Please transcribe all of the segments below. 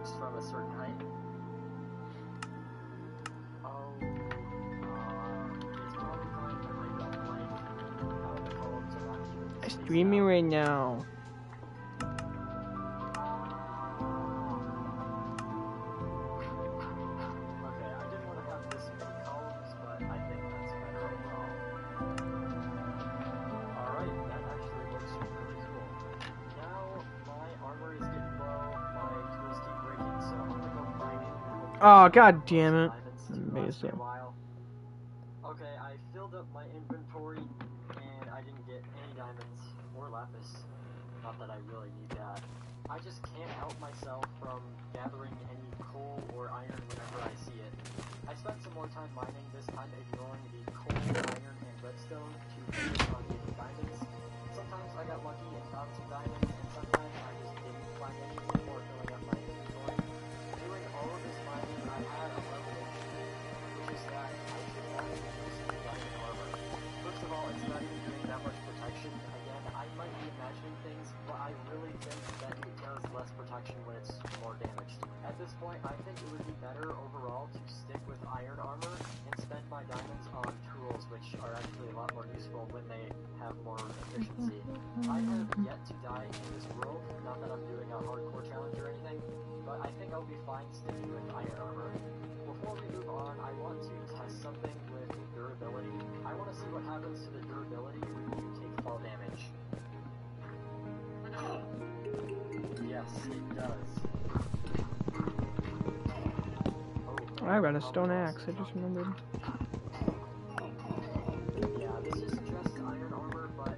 shoots from a certain height. Oh, it's probably fine, but I don't like how the columns are not even I'm spaced streaming out. right now. Okay, I didn't want to have this many columns, but I think that's better overall. Alright, that actually looks really cool. Now, my armor is getting low, my tools keep breaking, so I'm gonna go mining and hopefully Oh, get god some damn it. diamonds to last me Amazing. a while. Okay, I filled up my inventory, and I didn't get any diamonds or lapis. Not that I really need that. I just can't help myself from gathering any coal or iron whenever I see it. I spent some more time mining, this time ignoring the coal, iron, and redstone to focus on getting diamonds. Sometimes I got lucky and found some diamonds, and sometimes I just didn't find any before filling up my inventory. Doing all of this mining, I had a revelation, which is that I should actually use some diamond armor. First of all, it's not even doing that much protection. Again, I might be imagining things, but I really think that it does less protection when it's more damaged. At this point, I think it would be better overall to stick with iron armor and spend my diamonds on tools, which are actually a lot more useful when they have more efficiency. I have yet to die in this world, not that I'm doing a hardcore challenge or anything, but I think I'll be fine sticking with iron armor. Before we move on, I want to test something with durability. I want to see what happens to the durability when you take fall damage. Yes, it does. Oh, I got a stone axe, I just remembered. yeah, this is just iron armor, but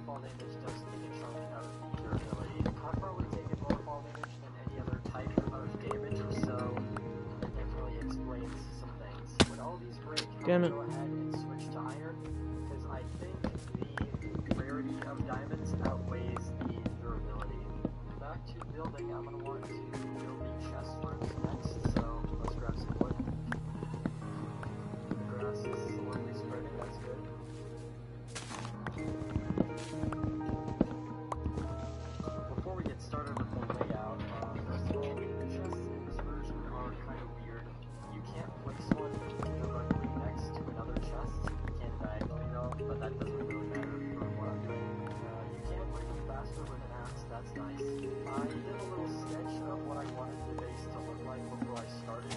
fall damage does take a chunk out of the durability. I've probably taken more fall damage than any other type of damage, so that definitely explains some things. When all these break, Damn I'll it. go ahead and switch to iron, because I think the rarity of diamonds outweighs the durability. Back to building, I'm going to want to build the chest rooms next, so let's grab some wood. The grass is slowly spreading, that's good. Before we get started with the layout, first of all, the chests in this version are kind of weird. You can't place one directly next to another chest. You can diagonally though, but that doesn't really matter for what I'm doing. You can break them faster with an axe, that's nice. I did a little sketch of what I wanted the base to look like before I started.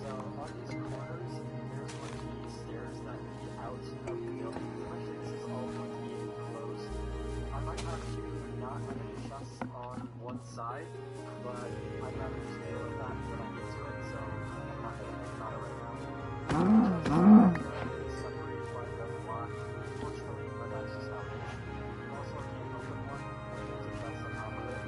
So on these corners, there's going to be stairs that lead out of the building. Actually, this is all going to be enclosed. I might have to not have any chests on one side, but I'd rather just deal with that when I get to it, so I'm not going to think about it right now. It's separated by one block, unfortunately, but that's just how it is. You also can't open one, there's a chest on top of it.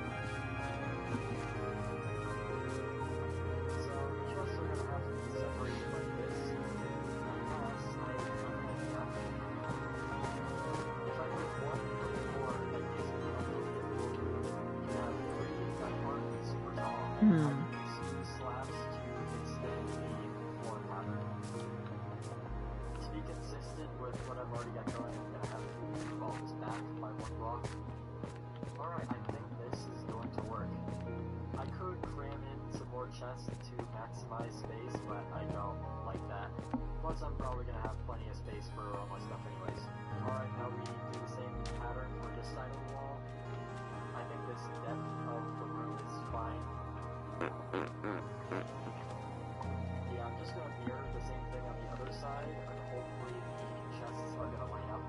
So the chests are going to have to be separated like this, unless I have nothing. If I put one or more that is unmovable, you have three that aren't super tall, and I can use slabs to extend the floor pattern. To be consistent with what I've already got going, I'm going to have to move all this back by one block. Alright, I think this is going to work. I could cram in some more chests to maximize space, but I don't like that. Plus, I'm probably going to have plenty of space for all my stuff anyways. Alright, now we do the same pattern for this side of the wall. I think this depth of the room is fine. Yeah, I'm just going to mirror the same thing on the other side, and hopefully the chests are going to line up.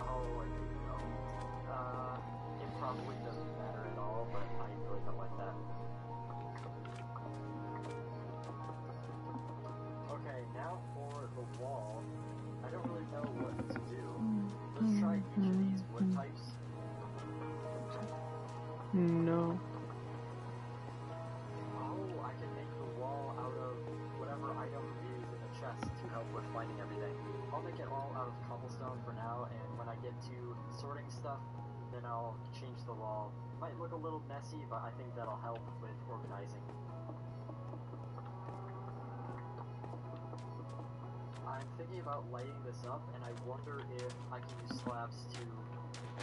Oh, I didn't know. It probably doesn't matter at all, but I really don't like that. Okay, now for the wall. I don't really know what to do. Let's try each of these wood types. No. Oh, I can make the wall out of whatever item is in the chest to help with finding everything. I'll make it all out of cobblestone for now, and when I get to sorting stuff, then I'll change the wall. Might look a little messy, but I think that'll help with organizing. I'm thinking about lighting this up, and I wonder if I can use slabs to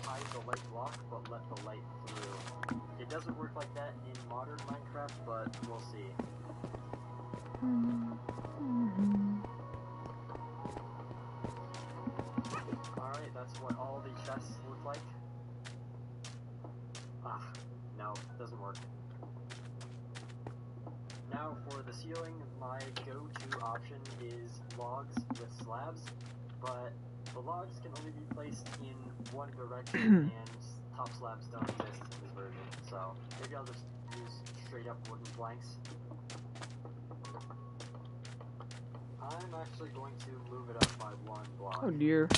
hide the light block, but let the light through. It doesn't work like that in modern Minecraft, but we'll see. Alright, that's what all the chests look like. Ah, no, doesn't work. Now for the ceiling, my go-to option is logs with slabs, but the logs can only be placed in one direction and top slabs don't exist in this version, so maybe I'll just use straight up wooden planks. I'm actually going to move it up by one block. Oh dear.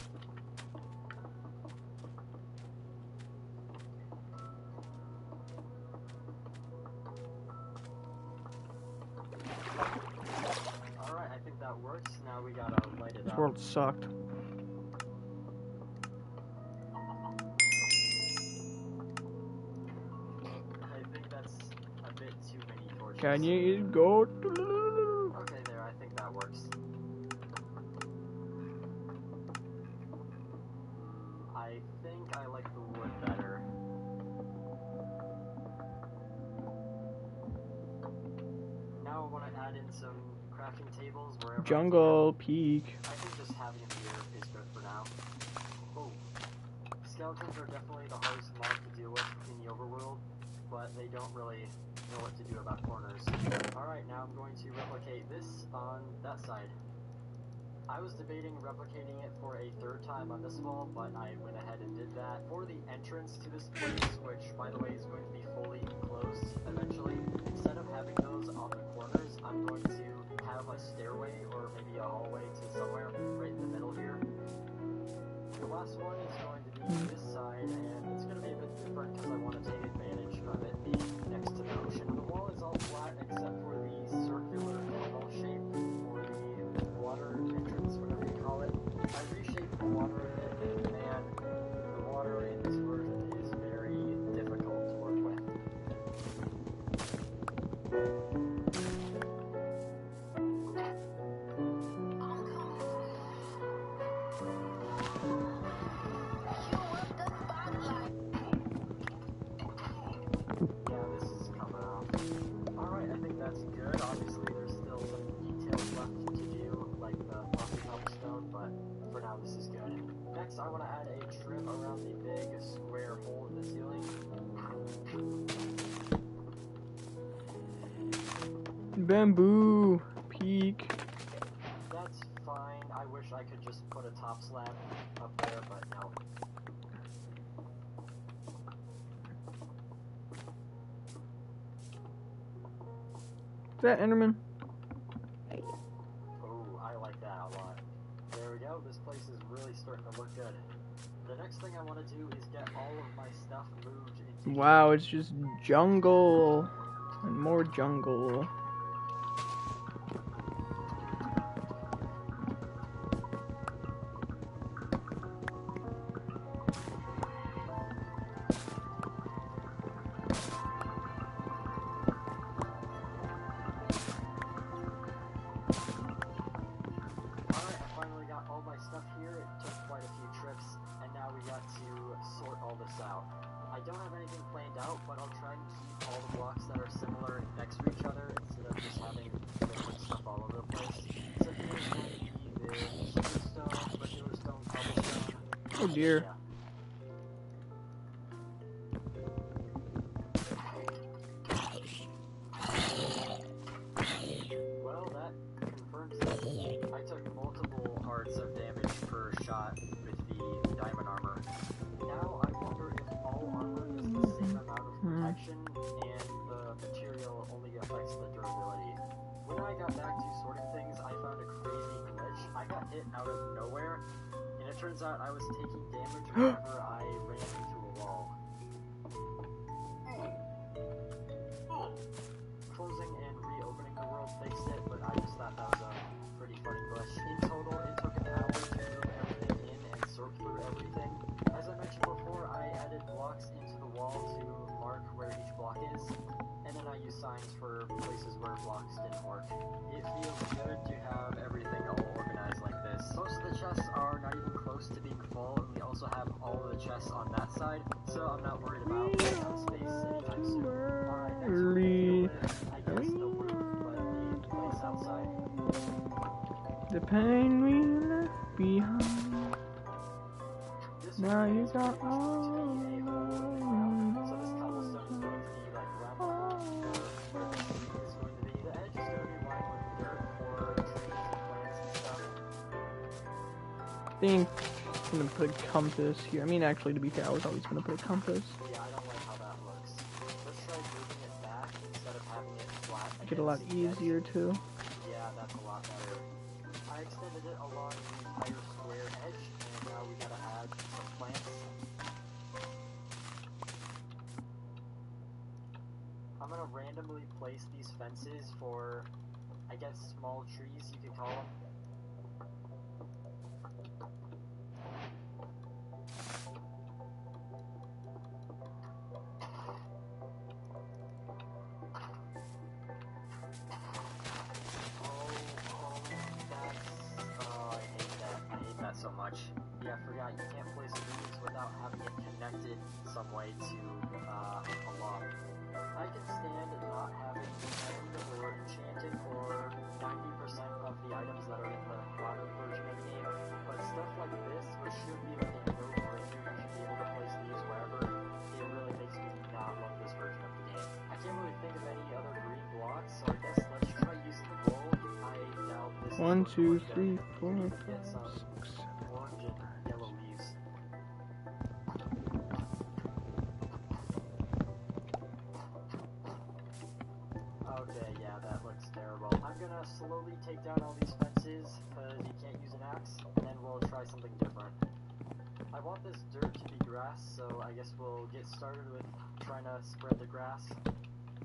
Alright, I think that works. Now we gotta light it This up. world sucked. I think that's a bit too many torches. Can you go? Okay, there, I think that works. I think I like the wood better. Now I want to add in some crafting tables wherever Jungle peak. I think just having them here is good for now. Oh, skeletons are definitely the hardest mob to deal with in the overworld, but they don't really know what to do about corners. Alright, now I'm going to replicate this on that side. I was debating replicating it for a third time on this wall, but I went ahead and did that. For the entrance to this place, which by the way is going to be fully enclosed eventually, instead of having those on the corners, I'm going to have a stairway or maybe a hallway to somewhere right in the middle here. The last one is going to be this side, and it's going to be a bit different because I want to take advantage of it being next to the ocean. The wall is all flat except for the circular funnel shape for the water entrance, whatever you call it. I reshaped the water a bit, and man, the water in this version is very difficult to work with. Yeah, this is coming off. Alright, I think that's good. Obviously, there's still some details left to do, like the fluffy cobblestone, but for now, this is good. Next, I want to add a trim around the big square hole in the ceiling. Bamboo peak. That's fine. I wish I could just put a top slab up there, but no. Is that Enderman? Oh, I like that a lot. There we go. This place is really starting to look good. The next thing I want to do is get all of my stuff moved into... Wow, it's just jungle and more jungle. Stuff here. It took quite a few trips, and now we got to sort all this out. I don't have anything planned out, but I'll try and keep all the blocks that are similar next to each other instead of just having different stuff all over the place. So here's going to be the stone, regular stone, cobblestone. Oh dear. Yeah. Well, that confirms it. I took multiple hearts of damage per shot with the diamond armor. Now I wonder if all armor is the same amount of protection and the material only affects the durability. When I got back to sorting things, I found a crazy glitch. I got hit out of nowhere, and it turns out I was taking damage whenever I ran into a wall. Closing and reopening the world fixed it, but I just thought that was a pretty funny glitch. In total, it took an hour to move everything in and sort through everything. As I mentioned before, I added blocks into the wall to mark where each block is, and then I used signs for places where blocks didn't work. It feels good to have everything all organized like this. Most of the chests are not even close to being full, and we also have all of the chests on that side, so I'm not worried about running out of space anytime soon. the pain we left behind. Now you got all. So this cobblestone is going to be like round where the street is going to be. The edge is going to be lined with dirt for trees and plants and stuff. I think I'm gonna put a compass here. I mean, actually, to be fair, I was always gonna put a compass. Yeah, I don't like how that looks. Let's try moving it back instead of having it flat. Make it a lot easier too. Yeah, that's a lot better. I extended it along the entire square edge, and now we gotta add some plants. I'm gonna randomly place these fences for, I guess, small trees, you could call them. So much. Yeah, I forgot you can't place leaves without having it connected some way to a log. I can stand not having end or enchanted for 90% of the items that are in the modern version of the game, but stuff like this, which should be like a no-brainer, you should be able to place leaves wherever, it really makes me not love this version of the game. I can't really think of any other green blocks, so I guess let's try using the wool. I doubt this is 1, 2, going 3, 4, to 5, 6. orange and yellow leaves. Okay, yeah, that looks terrible. I'm gonna slowly take down all these fences, because you can't use an axe, and then we'll try something different. I want this dirt to be grass, so I guess we'll get started with trying to spread the grass.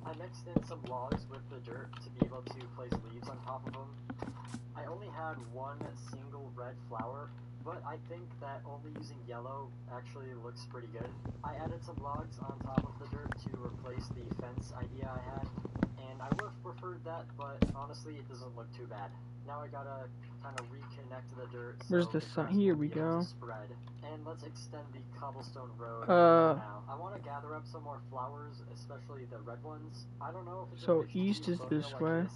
I mixed in some logs with the dirt to be able to place leaves on top of them. I only had one single red flower, but I think that only using yellow actually looks pretty good. I added some logs on top of the dirt to replace the fence idea I had, and I would have preferred that, but honestly it doesn't look too bad. Now I gotta kind of reconnect the dirt. Where's the sun? Here we go. Spread. And let's extend the cobblestone road now. I want to gather up some more flowers, especially the red ones. I don't know if it's so east is this way.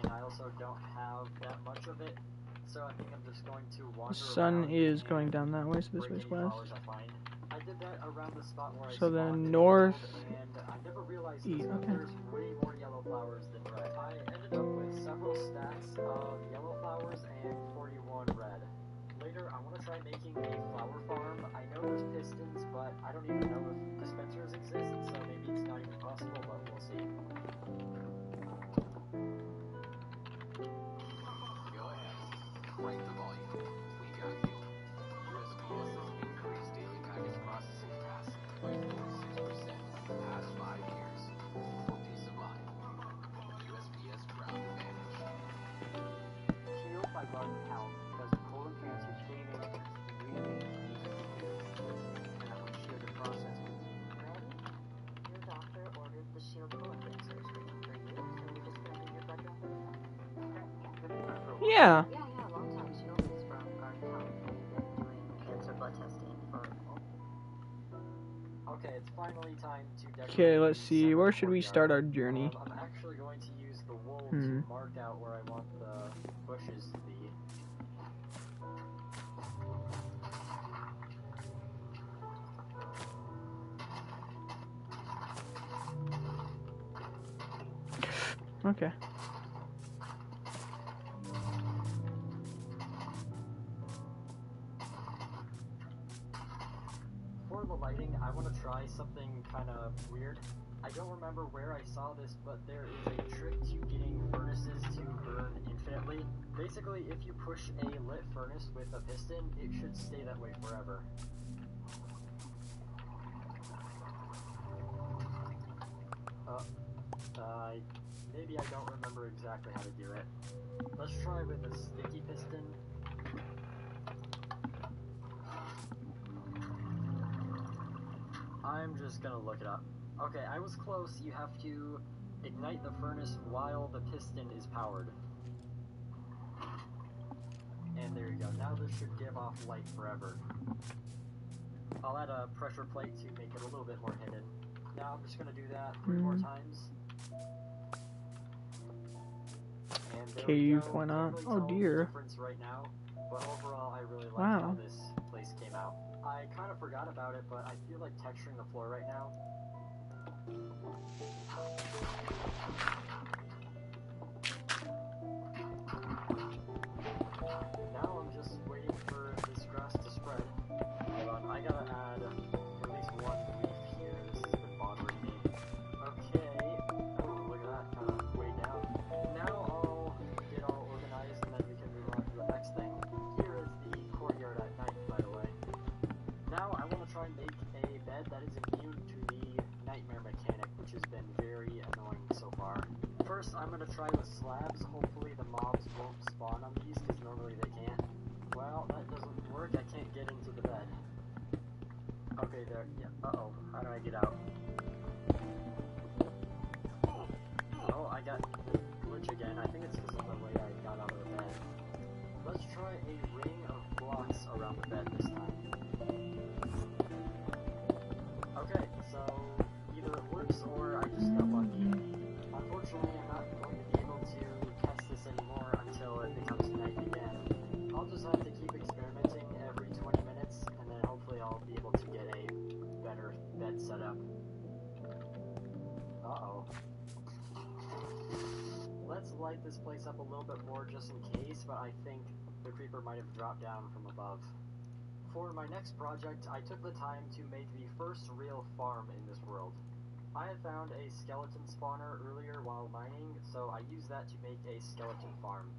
And I also don't have that much of it, so I think I'm just going to wander. The sun is going down that way, so this way is west. I did that around the spot where so then north. And I never realized east. Okay. there's way more yellow flowers than red. I ended up with several stacks of yellow flowers and 41 red. Later, I want to try making a flower farm. I know there's pistons, but I don't even know if dispensers exist, so maybe it's not even possible, but we'll see. Go ahead. Crank the volume. We got you. USPS has increased daily package processing capacity by 46% in the past 5 years. For peace of mind. USPS Ground Advantage. Shield by Garden Health does colon cancer screening really easy to do. And I would shield the process. Ready? Your doctor ordered the Shield colon cancer screening for you, so we're just gonna do your blood draw. Yeah. Yeah, long-time Shield is from Garden Health. They've been doing cancer blood testing for. Okay, it's finally time to decorate. Okay, let's see. Where should we start our journey? I'm actually going to use the wool to mark out where I want the bushes to be. Okay. For the lighting, I want to try something kind of weird. I don't remember where I saw this, but there is a trick to getting furnaces to burn infinitely. Basically, if you push a lit furnace with a piston, it should stay that way forever. Maybe I don't remember exactly how to do it. Let's try with a sticky piston. I'm just gonna look it up. Okay, I was close. You have to ignite the furnace while the piston is powered. And there you go. Now this should give off light forever. I'll add a pressure plate to make it a little bit more hidden. Now I'm just gonna do that 3 more times. And there Cave, we go. why not? Can't really Oh, tell dear. the difference right now, but overall I really like Wow. how this place came out. I kind of forgot about it, but I feel like texturing the floor right now. Now I'm just waiting for this grass to spread. Hold on, I gotta add at least one leaf here. This has been bothering me. Okay. Oh, look at that, kind of way down. Now I'll get all organized and then we can move on to the next thing. Here is the courtyard at night, by the way. Now I want to try and make a bed that is immune to the nightmare mechanic, which has been very annoying so far. First, I'm going to try with slabs. Hopefully the mobs won't spawn on these, because normally they can't. Well, that doesn't work. I can't get into the bed. Okay, there. Yeah. Uh-oh. How do I get out? Oh, I got the glitch again. I think it's because of the way I got out of the bed. Let's try a ring of blocks around the bed this time. Okay, so either it works or I just got lucky. Unfortunately, I'm not going to be able to test this anymore until it becomes night again. I'll just have to keep experimenting every 20 minutes, and then hopefully I'll be able to get a better bed setup. Uh-oh. Let's light this place up a little bit more just in case, but I think the creeper might have dropped down from above. For my next project, I took the time to make the first real farm in this world. I had found a skeleton spawner earlier while mining, so I used that to make a skeleton farm.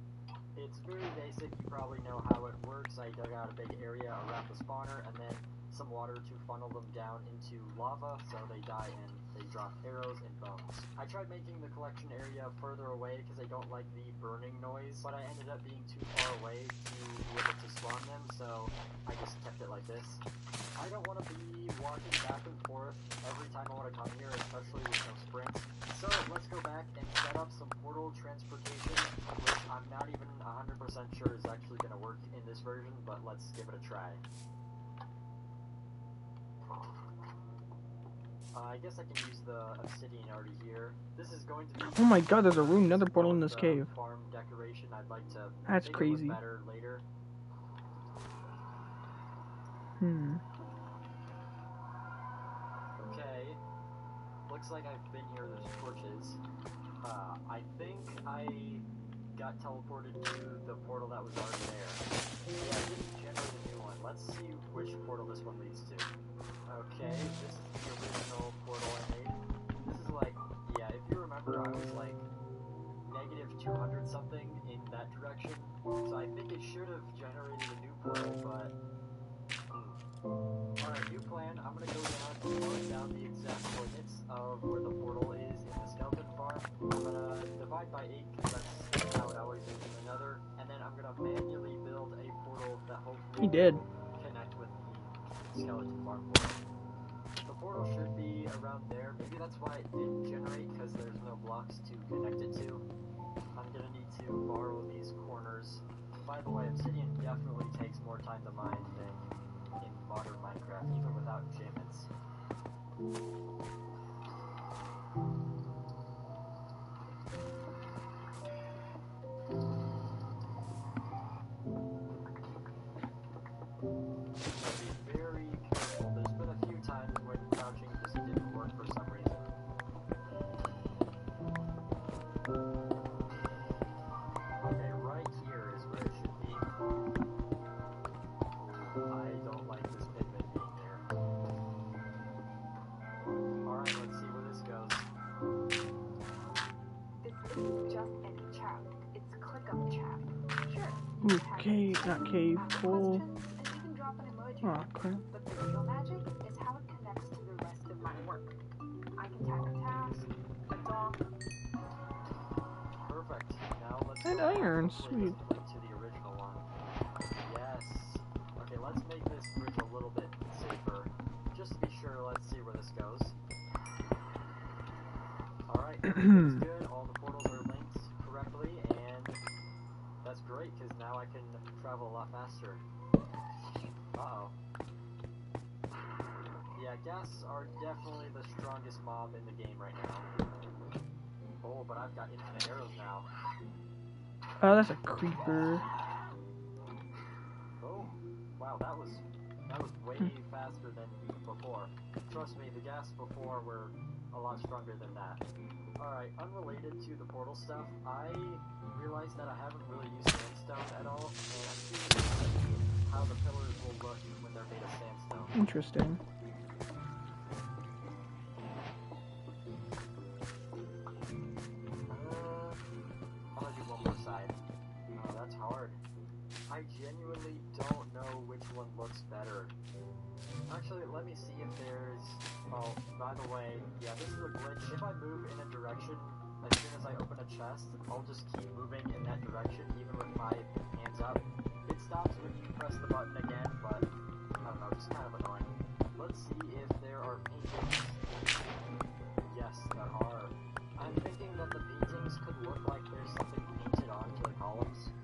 It's very basic, you probably know how it works. I dug out a big area around the spawner and then some water to funnel them down into lava so they die and they drop arrows and bones. I tried making the collection area further away because I don't like the burning noise, but I ended up being too far away to be able to spawn them, so I just kept it like this. I don't want to be walking back and forth every time I want to come here, especially with no sprints. So let's go back and set up some portal transportation, which I'm not even 100% sure is actually going to work in this version, but let's give it a try. I guess I can use the obsidian already here. This is going to be... Oh my god, there's a room, another portal in this cave. Farm decoration. I'd like to That's make crazy. it look better later. Okay. Looks like I've been here. There's torches. I think I got teleported to the portal that was already there. Yeah, I didn't generate a new one. Let's see which portal this one leads to. Okay, this is the original portal I made. This is like, yeah, if you remember, I was like negative 200 something in that direction. So I think it should have generated a new portal, but... Alright, new plan. I'm gonna go down and mark down the exact coordinates of where the portal is in the skeleton farm. I'm gonna divide by 8 because that's how it always is in another. And then I'm gonna manually build a portal that hopefully will connect with the skeleton farm portal. The portal should be around there. Maybe that's why it didn't generate, because there's no blocks to connect it to. I'm gonna need to borrow these corners. By the way, obsidian definitely takes more time to mine than in modern Minecraft, even without enchantments. Be very careful. There's been a few times when crouching just didn't work for some reason. Okay, right here is where it should be. I don't like this pigment being there. Alright, let's see where this goes. This isn't just any chat, it's ClickUp chat. Sure. Ooh, cave, not cave, hole. Questions, and even drop an emoji. Oh, crap. But the real magic is how it connects to the rest of my work. I can tag a task, a doc. Perfect. Now let's And go back. iron, Hopefully it sweet. doesn't link to the original one. Yes. Okay, let's make this bridge a little bit safer. Just to be sure, let's see where this goes. Alright, everything's good. All the portals are linked correctly, and that's great, because now I can travel a lot faster. Uh-oh. Yeah, ghasts are definitely the strongest mob in the game right now. Oh, but I've got infinite arrows now. Oh, that's a creeper. Oh, wow, that was way faster than before. Trust me, the gas before were a lot stronger than that. Alright, unrelated to the portal stuff, I realized that I haven't really used sandstone at all, and I'm curious to see how the pillars will look when they're made of sandstone. Interesting. I'm gonna do one more side. Oh, that's hard. I genuinely don't know which one looks better. Actually, let me see if there's... Oh, by the way, yeah, this is a glitch. If I move in a direction, as soon as I open a chest, I'll just keep moving in that direction, even with my hands up. It stops when you press the button again, but, I don't know, just kind of annoying. Let's see if there are paintings. Yes, there are. I'm thinking that the paintings could look like there's something painted onto the columns.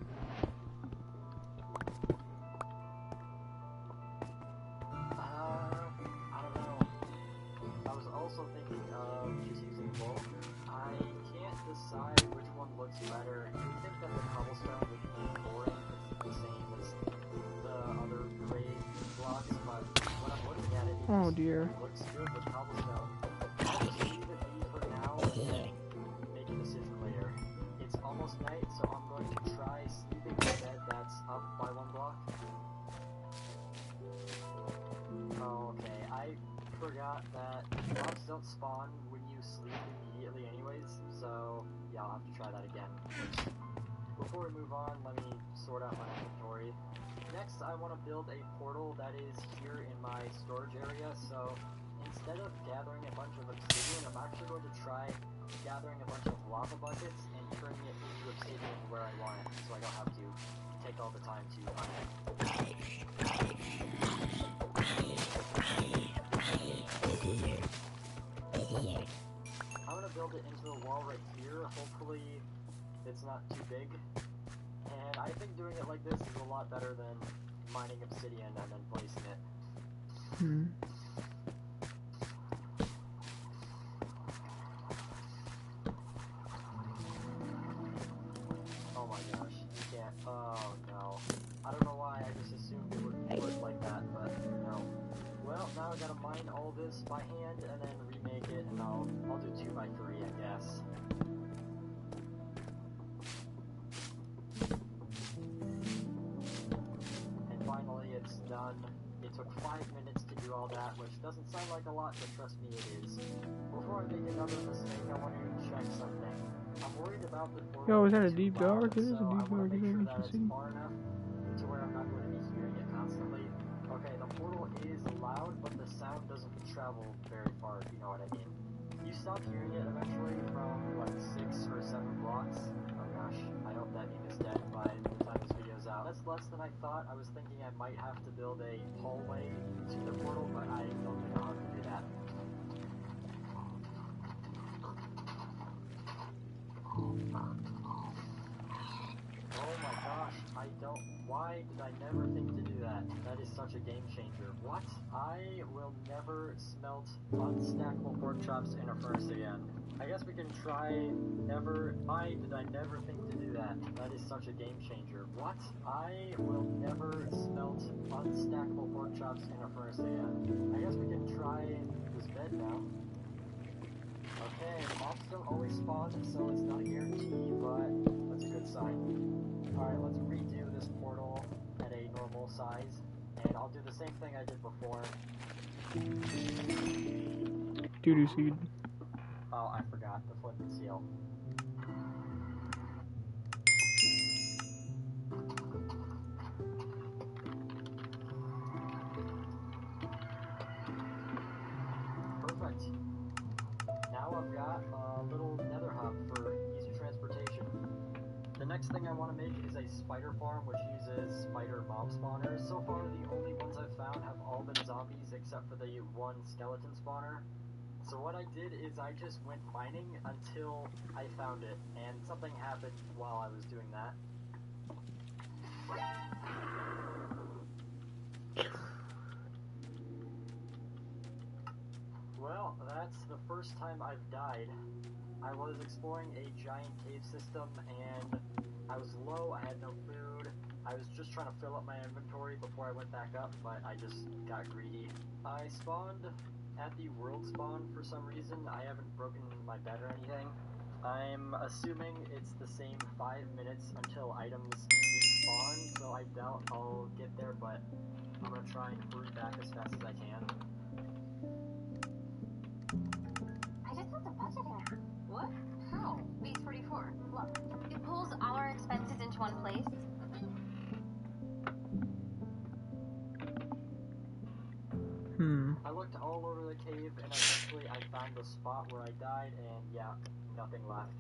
I don't know. I was also thinking of just using wool. I can't decide which one looks better. You would think that the cobblestone would be boring, it's the same as the other gray blocks, but when I'm looking at it, it Oh just dear. looks good with cobblestone. I'll just leave it be for now and then make a decision later. It's almost night, so I'm going to try sleeping in a bed that's up by one block. Oh, okay, I forgot that mobs don't spawn when you sleep immediately anyways, so yeah, I'll have to try that again. Before we move on, let me sort out my inventory. Next, I want to build a portal that is here in my storage area, so instead of gathering a bunch of obsidian, I'm actually going to try gathering a bunch of lava buckets and turning it into obsidian where I want it, so I don't have to take all the time to mine it. I'm gonna build it into a wall right here. Hopefully it's not too big. And I think doing it like this is a lot better than mining obsidian and then placing it. Hmm. Oh my gosh, you can't. Oh no. I don't know why, I just assumed it would work like that, but no. Well, now I gotta mine all this by hand and then remake it, and I'll do 2x3, I guess. And finally, it's done. It took 5 minutes to do all that, which doesn't sound like a lot, but trust me, it is. Before I make another mistake, I want to check something. I'm worried about the portal. Yo, is that a being deep too loud, dark? It is a so I deep want dark. to Is make that sure what that you it's see? far enough to where I'm not going to be hearing it constantly. Okay, the portal is loud, but the sound doesn't travel very far, if you know what I mean. You stop hearing it eventually from, like, 6 or 7 blocks. Oh gosh, I hope that meme is dead by the time this video's out. That's less than I thought. I was thinking I might have to build a hallway to the portal, but I don't think I'll have to do that. Oh my gosh, why did I never think to do that? That is such a game changer. What? I will never smelt unstackable pork chops in a furnace again. I guess we can try why did I never think to do that? That is such a game changer. What? I will never smelt unstackable pork chops in a furnace again. I guess we can try this bed now. Okay, the mobs don't always spawn, so it's not a guarantee, but that's a good sign. Alright, let's redo this portal at a normal size, and I'll do the same thing I did before. Doo-doo seed. Oh, I forgot the flip and seal. Perfect. Now I've got a little nether hub for easy transportation. The next thing I want to make is a spider farm, which uses spider mob spawners. So far, the only ones I've found have all been zombies, except for the one skeleton spawner. So what I did is I just went mining until I found it, and something happened while I was doing that. Well, that's the first time I've died. I was exploring a giant cave system, and I was low, I had no food. I was just trying to fill up my inventory before I went back up, but I just got greedy. I spawned at the world spawn for some reason. I haven't broken my bed or anything. I'm assuming it's the same 5 minutes until items despawn, so I doubt I'll get there, but I'm gonna try and hurry back as fast as I can. I just have the budgeting app. What? How? Base 44. Look, it pulls all our expenses into one place. I looked all over the cave, and eventually I found the spot where I died, and yeah, nothing left.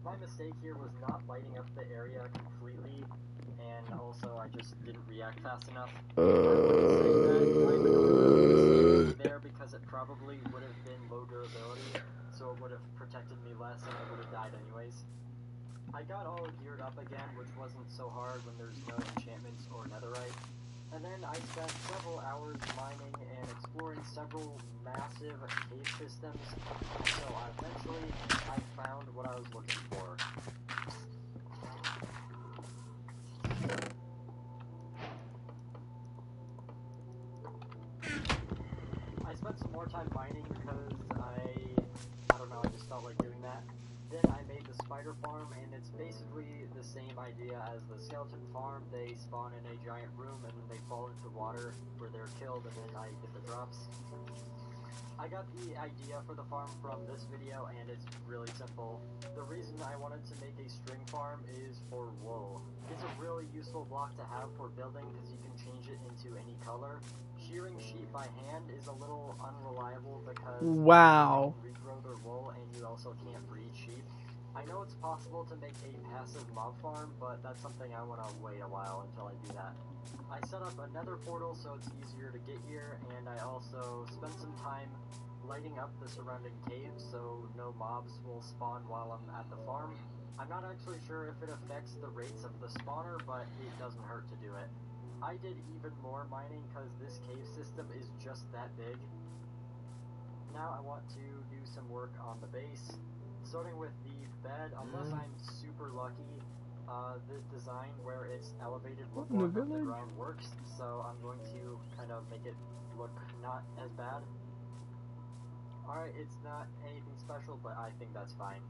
My mistake here was not lighting up the area completely, and also I just didn't react fast enough. I wouldn't say that I would there because it probably would have been low durability, so it would have protected me less and I would have died anyways. I got all geared up again, which wasn't so hard when there's no enchantments or netherite. And then I spent several hours mining and exploring several massive cave systems, so eventually I found what I was looking for. I spent some more time mining because I don't know, I just felt like doing that. Then I made the spider farm, and it's basically the same idea as the skeleton farm. They spawn in a giant room, and then they fall into water where they're killed, and then I get the drops. I got the idea for the farm from this video, and it's really simple. The reason I wanted to make a string farm is for wool. It's a really useful block to have for building because you can change it into any color. Shearing sheep by hand is a little unreliable because Wow. you can't regrow their wool and you also can't breed sheep. I know it's possible to make a passive mob farm, but that's something I want to wait a while until I do that. I set up another portal so it's easier to get here, and I also spent some time lighting up the surrounding caves so no mobs will spawn while I'm at the farm. I'm not actually sure if it affects the rates of the spawner, but it doesn't hurt to do it. I did even more mining because this cave system is just that big. Now I want to do some work on the base, starting with the bed. Unless I'm super lucky, this design where it's elevated before the ground works, so I'm going to kind of make it look not as bad. Alright, it's not anything special, but I think that's fine.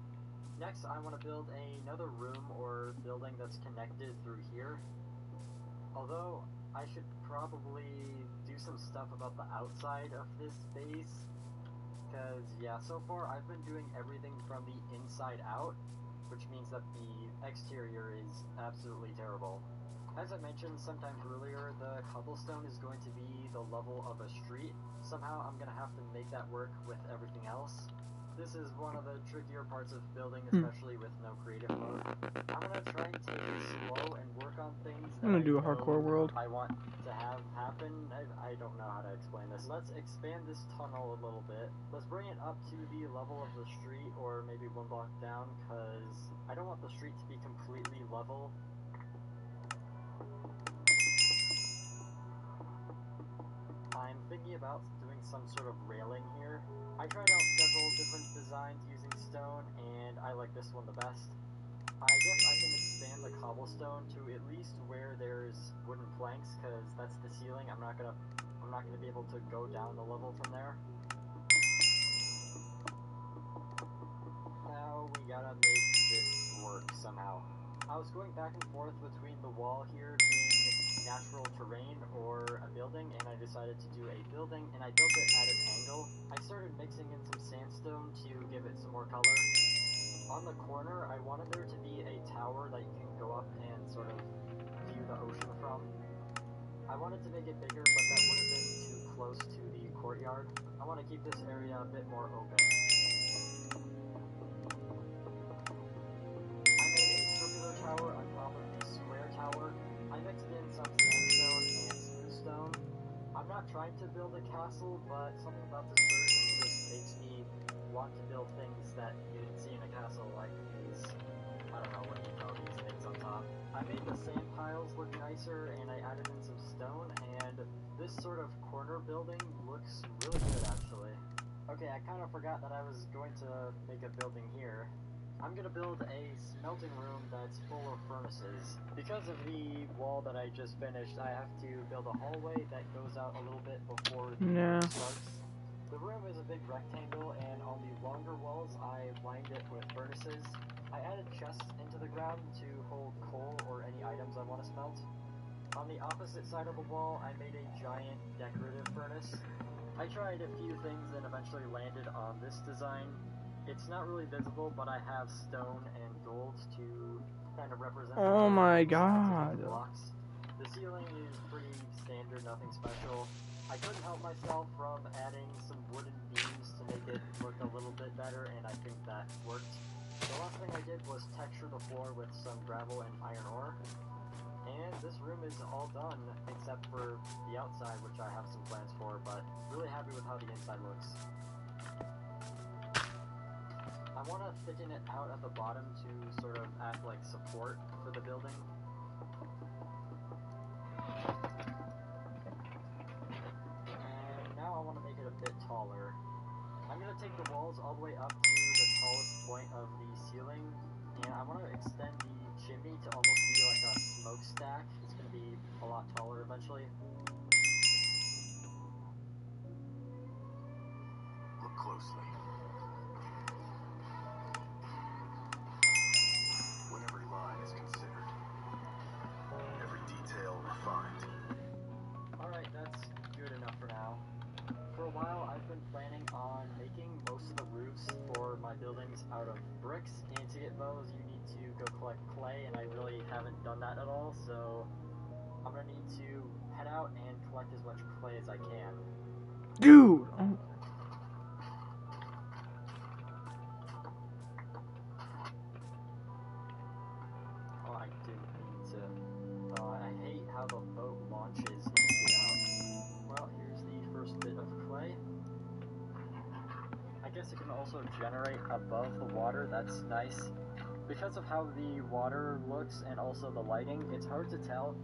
Next, I want to build another room or building that's connected through here. Although, I should probably do some stuff about the outside of this base. Because, yeah, so far I've been doing everything from the inside out, which means that the exterior is absolutely terrible. As I mentioned sometime earlier, the cobblestone is going to be the level of a street. Somehow I'm going to have to make that work with everything else. This is one of the trickier parts of building, especially with no creative mode. I'm going to try and take it slow and work on things that I'm gonna do a hardcore world. I want to have happen. I don't know how to explain this. Let's expand this tunnel a little bit. Let's bring it up to the level of the street, or maybe one block down, because I don't want the street to be completely level. I'm thinking about doing some sort of railing here. I tried out several different designs using stone, and I like this one the best. I guess I can expand the cobblestone to at least where there's wooden planks, because that's the ceiling. I'm not gonna be able to go down the level from there. Now we gotta make this work somehow. I was going back and forth between the wall here being natural terrain or a building, and I decided to do a building, and I built it at an angle. I started mixing in some sandstone to give it some more color. On the corner, I wanted there to be a tower that you can go up and sort of view the ocean from. I wanted to make it bigger, but that would have been too close to the courtyard. I want to keep this area a bit more open. I made a circular tower on top of the square tower. I mixed in some sandstone and smooth stone. I'm not trying to build a castle, but something about this version just makes me want to build things that you didn't see in a castle, like these, I don't know what you call these things on top. I made the sand piles look nicer, and I added in some stone, and this sort of corner building looks really good, actually. Okay, I kind of forgot that I was going to make a building here. I'm gonna build a smelting room that's full of furnaces. Because of the wall that I just finished, I have to build a hallway that goes out a little bit before the room starts. The room is a big rectangle, and on the longer walls, I lined it with furnaces. I added chests into the ground to hold coal or any items I want to smelt. On the opposite side of the wall, I made a giant decorative furnace. I tried a few things and eventually landed on this design. It's not really visible, but I have stone and gold to kind of represent. Oh my god. Blocks. The ceiling is pretty standard, nothing special. I couldn't help myself from adding some wooden beams to make it look a little bit better, and I think that worked. The last thing I did was texture the floor with some gravel and iron ore. And this room is all done, except for the outside, which I have some plans for, but really happy with how the inside looks. I want to thicken it out at the bottom to sort of act like support for the building. And now I want to make it a bit taller. I'm going to take the walls all the way up to the tallest point of the ceiling, and I want to extend the chimney to almost be like a smokestack. It's going to be a lot taller eventually. Look closely. When every line is considered, every detail refined. Alright, that's good enough for now. For a while, I've been planning on making most of the roofs for my buildings out of bricks, and to get those, you need to go collect clay, and I really haven't done that at all, so I'm gonna need to head out and collect as much clay as I can. Dude! Oh, I didn't mean to. I hate how the boat launches and you get out. Well, here's the first bit of clay. I guess it can also generate above the water, that's nice. Because of how the water looks and also the lighting, it's hard to tell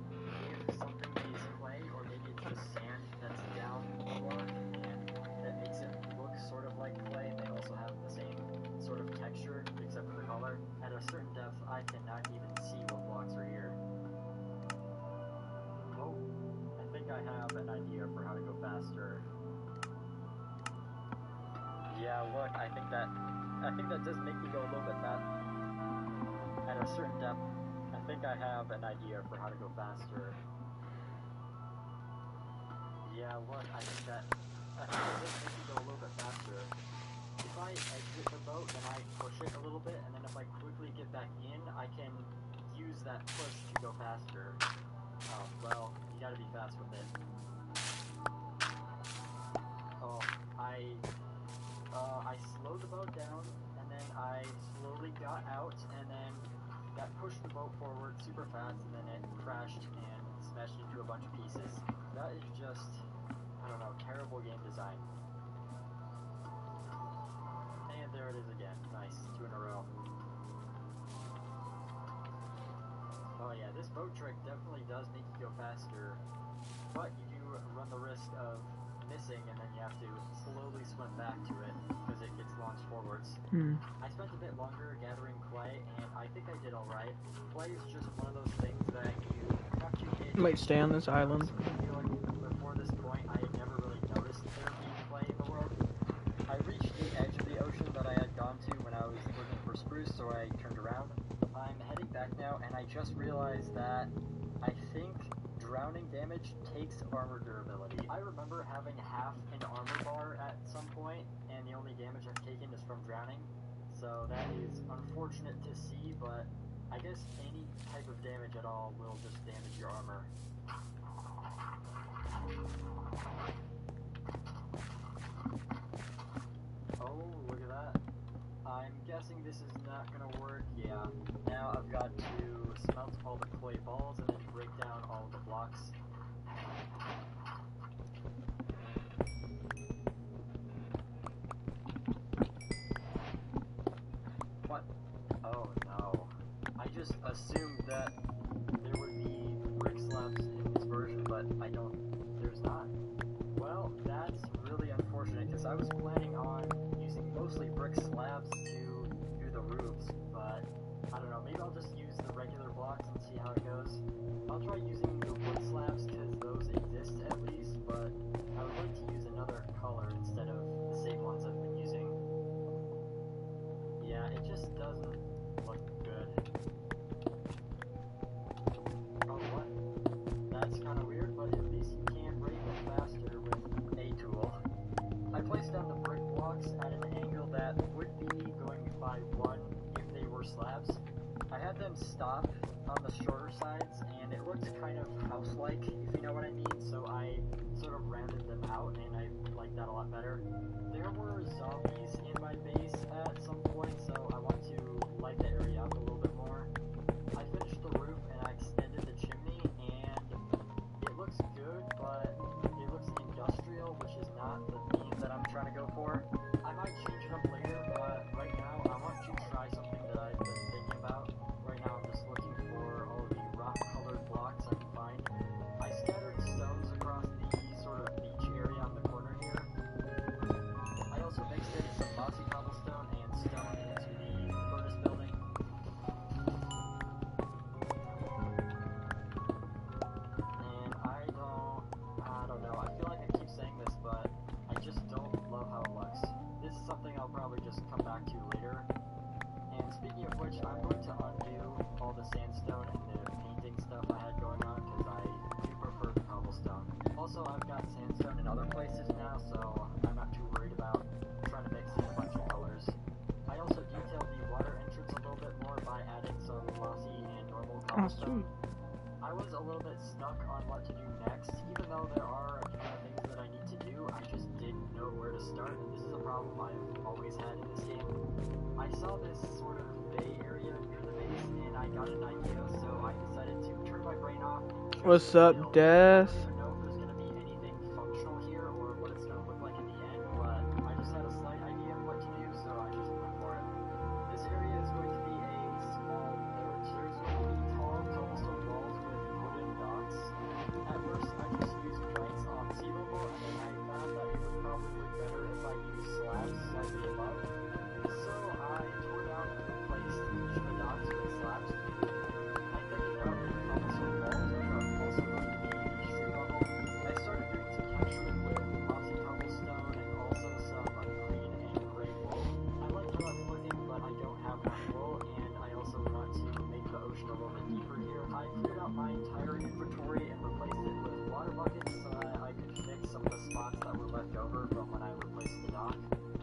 if something is clay or maybe it's just sand that's down more and that makes it look sort of like clay. They also have the same sort of texture except for the color. At a certain depth, I cannot even see what blocks are here. Oh, I think I have an idea for how to go faster. Yeah, look, I think that does make me go a little bit faster. At a certain depth, I think I have an idea for how to go faster. Yeah, look, I think that does make me go a little bit faster. If I exit the boat, then I push it a little bit, and then if I quickly get back in, I can use that push to go faster. Oh, well, you gotta be fast with it. Oh, I slowed the boat down, and then I slowly got out, and then that pushed the boat forward super fast, and then it crashed and smashed into a bunch of pieces. That is just, I don't know, terrible game design. And there it is again. Nice, 2 in a row. Oh yeah, this boat trick definitely does make you go faster, but you do run the risk of missing, and then you have to slowly swim back to it because it gets launched forwards. I spent a bit longer gathering clay, and I think I did alright. Clay is just one of those things that you have to get. Might stay on this island. I feel like before this point, I had never really noticed there being clay in the world. I reached the edge of the ocean that I had gone to when I was looking for spruce, so I turned around. I'm heading back now, and I just realized that I think drowning damage takes armor durability. I remember having half an armor bar at some point, and the only damage I've taken is from drowning. So that is unfortunate to see, but I guess any type of damage at all will just damage your armor. Oh, look at that. I'm guessing this is not gonna work. Yeah. Now I've got to smelt all the clay balls and then break down all of the blocks. What? Oh no. I just assumed that there would be brick slabs in this version, but there's not. Well, Well, that's really unfortunate because I was planning on using mostly brick slabs to do the roofs, but I don't know, maybe I'll just use the regular blocks and see how it goes. I'll try using the wood slabs because those exist at least, but I would like to use another color instead of the same ones I've been using. Yeah, it just doesn't look good. Oh, what? That's kind of weird, but at least you can break it faster with a tool. I placed down the brick blocks at an angle that would be going by 1 if they were slabs. I had them stop on the shorter sides, and it looked kind of house-like, if you know what I mean, so I sort of rounded them out, and I liked that a lot better. There were zombies in my base at some point, so I want to light the area up a little bit more. I finished the roof, and I extended the chimney, and it looks good, but it looks industrial, which is not the theme that I'm trying to go for. I might change it up later, but right now I want to try something that I've been thinking about. Right now I'm just looking for all the rock-colored blocks I can find. I scattered stones across the sort of beach area on the corner here. I also mixed in some mossy cobblestone and stone into the furnace building. And I don't know, I feel like I keep saying this, but I just don't love how it looks. This is something I'll probably just come back to later. And speaking of which, I'm going to undo all the sandstone and the painting stuff I had going on because I do prefer the cobblestone. Also, I've got sandstone in other places now, so I'm not too worried about trying to mix in a bunch of colors. I also detailed the water entrance a little bit more by adding some mossy and normal cobblestone. I was a little bit stuck on what to do next. Even though there are a few things that I need to do, I just didn't know where to start, and this is a problem I've always had in this game. I saw this sort of bay area near the base, and I got an idea, so I decided to turn my brain off. What's up, Death? I don't even know if there's going to be anything functional here, or what it's going to look like in the end, but I just had a slight idea of what to do, so I just went for it. This area is going to be a small port. There's going to be tall cobblestone walls with wooden docks. At first, I just used planks on sea level, and then I found that it would probably look better if I used slabs slightly above. So I tore down and replaced each of the docks with slabs. I thinned out the cobblestone walls, which are also going to be street level. I started doing some texturing with mossy cobblestone and also some green and gray wool. I like how that's looking, but I don't have enough wool, and I also want to make the ocean a little bit deeper here. I cleared out my entire inventory and replaced it with water buckets so that I could fix some of the spots that were left over from when I replaced the dock.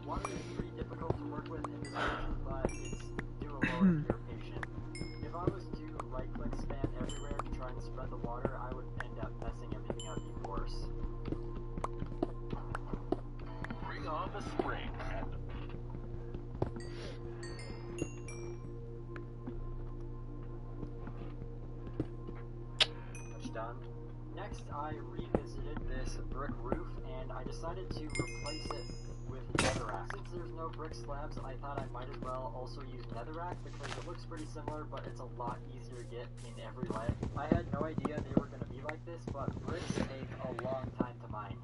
Water is pretty difficult to work with in this version, but it's doable if you're patient. If I was to right-click spam everywhere to try and spread the water, I would end up messing everything up even worse. Bring on the spring. Much done. Next, I revisited this brick roof, and I decided to replace it with netherrack. Since there's no brick slabs, I thought I might as well also use netherrack because it looks pretty similar, but it's a lot easier to get in every way. I had no idea they were going to be like this, but bricks take a long time to mine.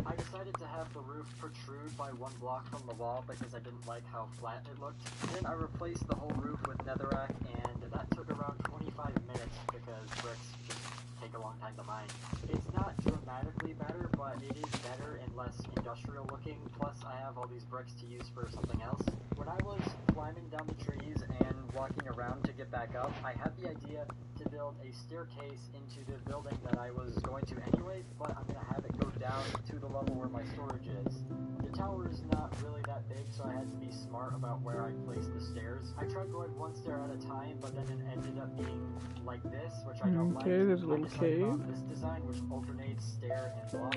I decided to have the roof protrude by 1 block from the wall because I didn't like how flat it looked. Then I replaced the whole roof with netherrack, and that took around 25 minutes because bricks just take a long time to mine. It's not dramatically better, but it is better and less industrial looking, plus I have all these bricks to use for something else. When I was climbing down the trees and walking around to get back up, I had the idea to build a staircase into the building that I was going to anyway, but I'm going to have it go down to the level where my storage is. The tower is not really that big, so I had to be smart about where I placed the stairs. I tried going 1 stair at a time, but then it ended up being like this, which I don't like. Okay, there's a little I decided cave. on this design, which alternates stair and block.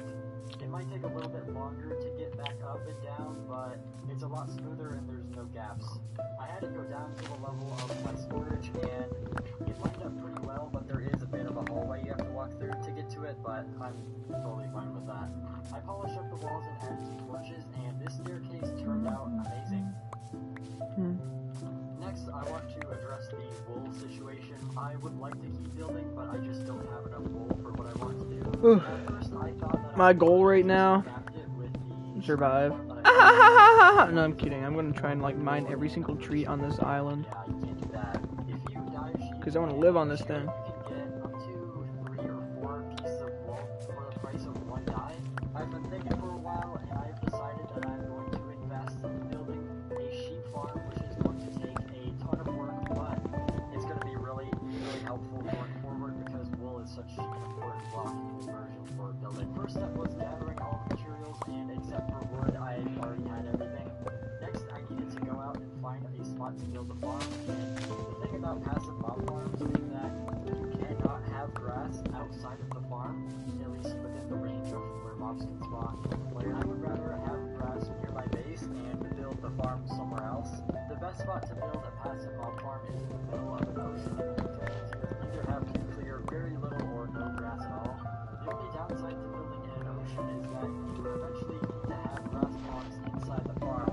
It might take a little bit longer to get back up and down, but it's a lot smoother and there's no gaps. I had it go down to the level of my storage, and it lined up pretty well, but there is a bit of a hallway you have to walk through to get to it, but I'm totally fine with that. I polished up the walls and added some torches, and this staircase turned out amazing. Next, next, I want to address the wool situation. I would like to keep building, but I just don't have enough wool for what I want to do. Oof. At first, I thought that My I goal would right just now, craft it with the survive. that I No, I'm kidding. I'm gonna try and like mine every single tree on this island. Yeah, you can't do that. If you dye a sheep, Because I want to live on this thing. you can get up to 3 or 4 pieces of wool for the price of 1 dye. I've been thinking for a while, and I've decided that I'm going to invest in building a sheep farm, which is going to take a ton of work, but it's going to be really, really helpful going forward because wool is such an important block in conversion for building. First step was gathering all the materials, and except for wood, I already had everything. Next, I needed to go out and find a spot to build the farm. And the thing about passive mob farms is that you cannot have grass outside of the farm, at least within the range of where mobs can spawn. I would rather have grass near my base and build the farm somewhere else. The best spot to build a passive mob farm is in the middle of an ocean, because you either have to clear very little or no grass at all. The only downside to building in an ocean is that you eventually need to have grass blocks inside the farm,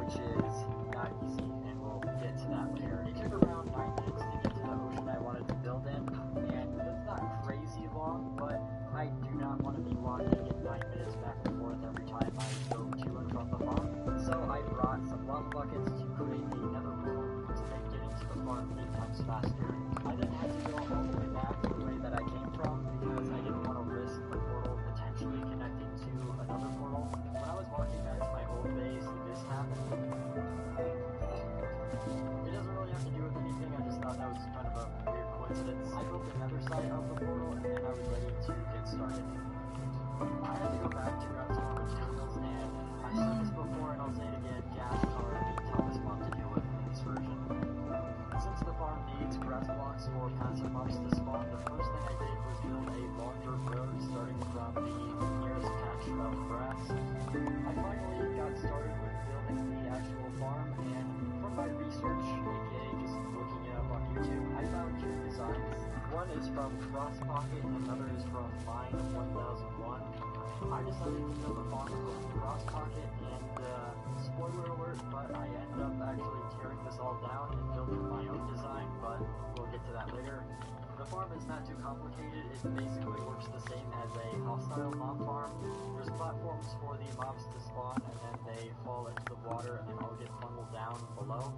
which is not easy, and we'll get to that later. It took around 9 minutes to get to the ocean I wanted to build in, and that's not crazy long, but I do not want to be walking in 9 minutes back and forth every time I go to and from the farm. So I brought some lava buckets to create a nether portal to make getting to the farm 8 times faster. I then had to go all the way back the way that I came from because I didn't want to risk the portal potentially connecting to another portal. When I was walking back to my old base, this happened. It doesn't really have to do with anything, I just thought that was kind of a weird coincidence. I built another side of the portal and then I was ready to get started. I had to go back to grab some more materials, and I said this before and I'll say it again, ghast are the toughest mob to deal with in this version. Since the farm needs grass blocks for passive mobs to spawn, the first thing I did was build a long dirt road starting from the nearest patch of grass. I finally got started with building the actual farm, and from my research, aka just looking it up on YouTube, I found 2 designs. One is from Cross Pocket and another is from Mine 1001. I decided to build a farm from Cross Pocket, and spoiler alert, but I ended up actually tearing this all down and building my own design, but we'll get to that later. The farm is not too complicated, it basically works the same as a hostile mob farm. There's platforms for the mobs to spawn, and then they fall into the water and then all get funneled down below.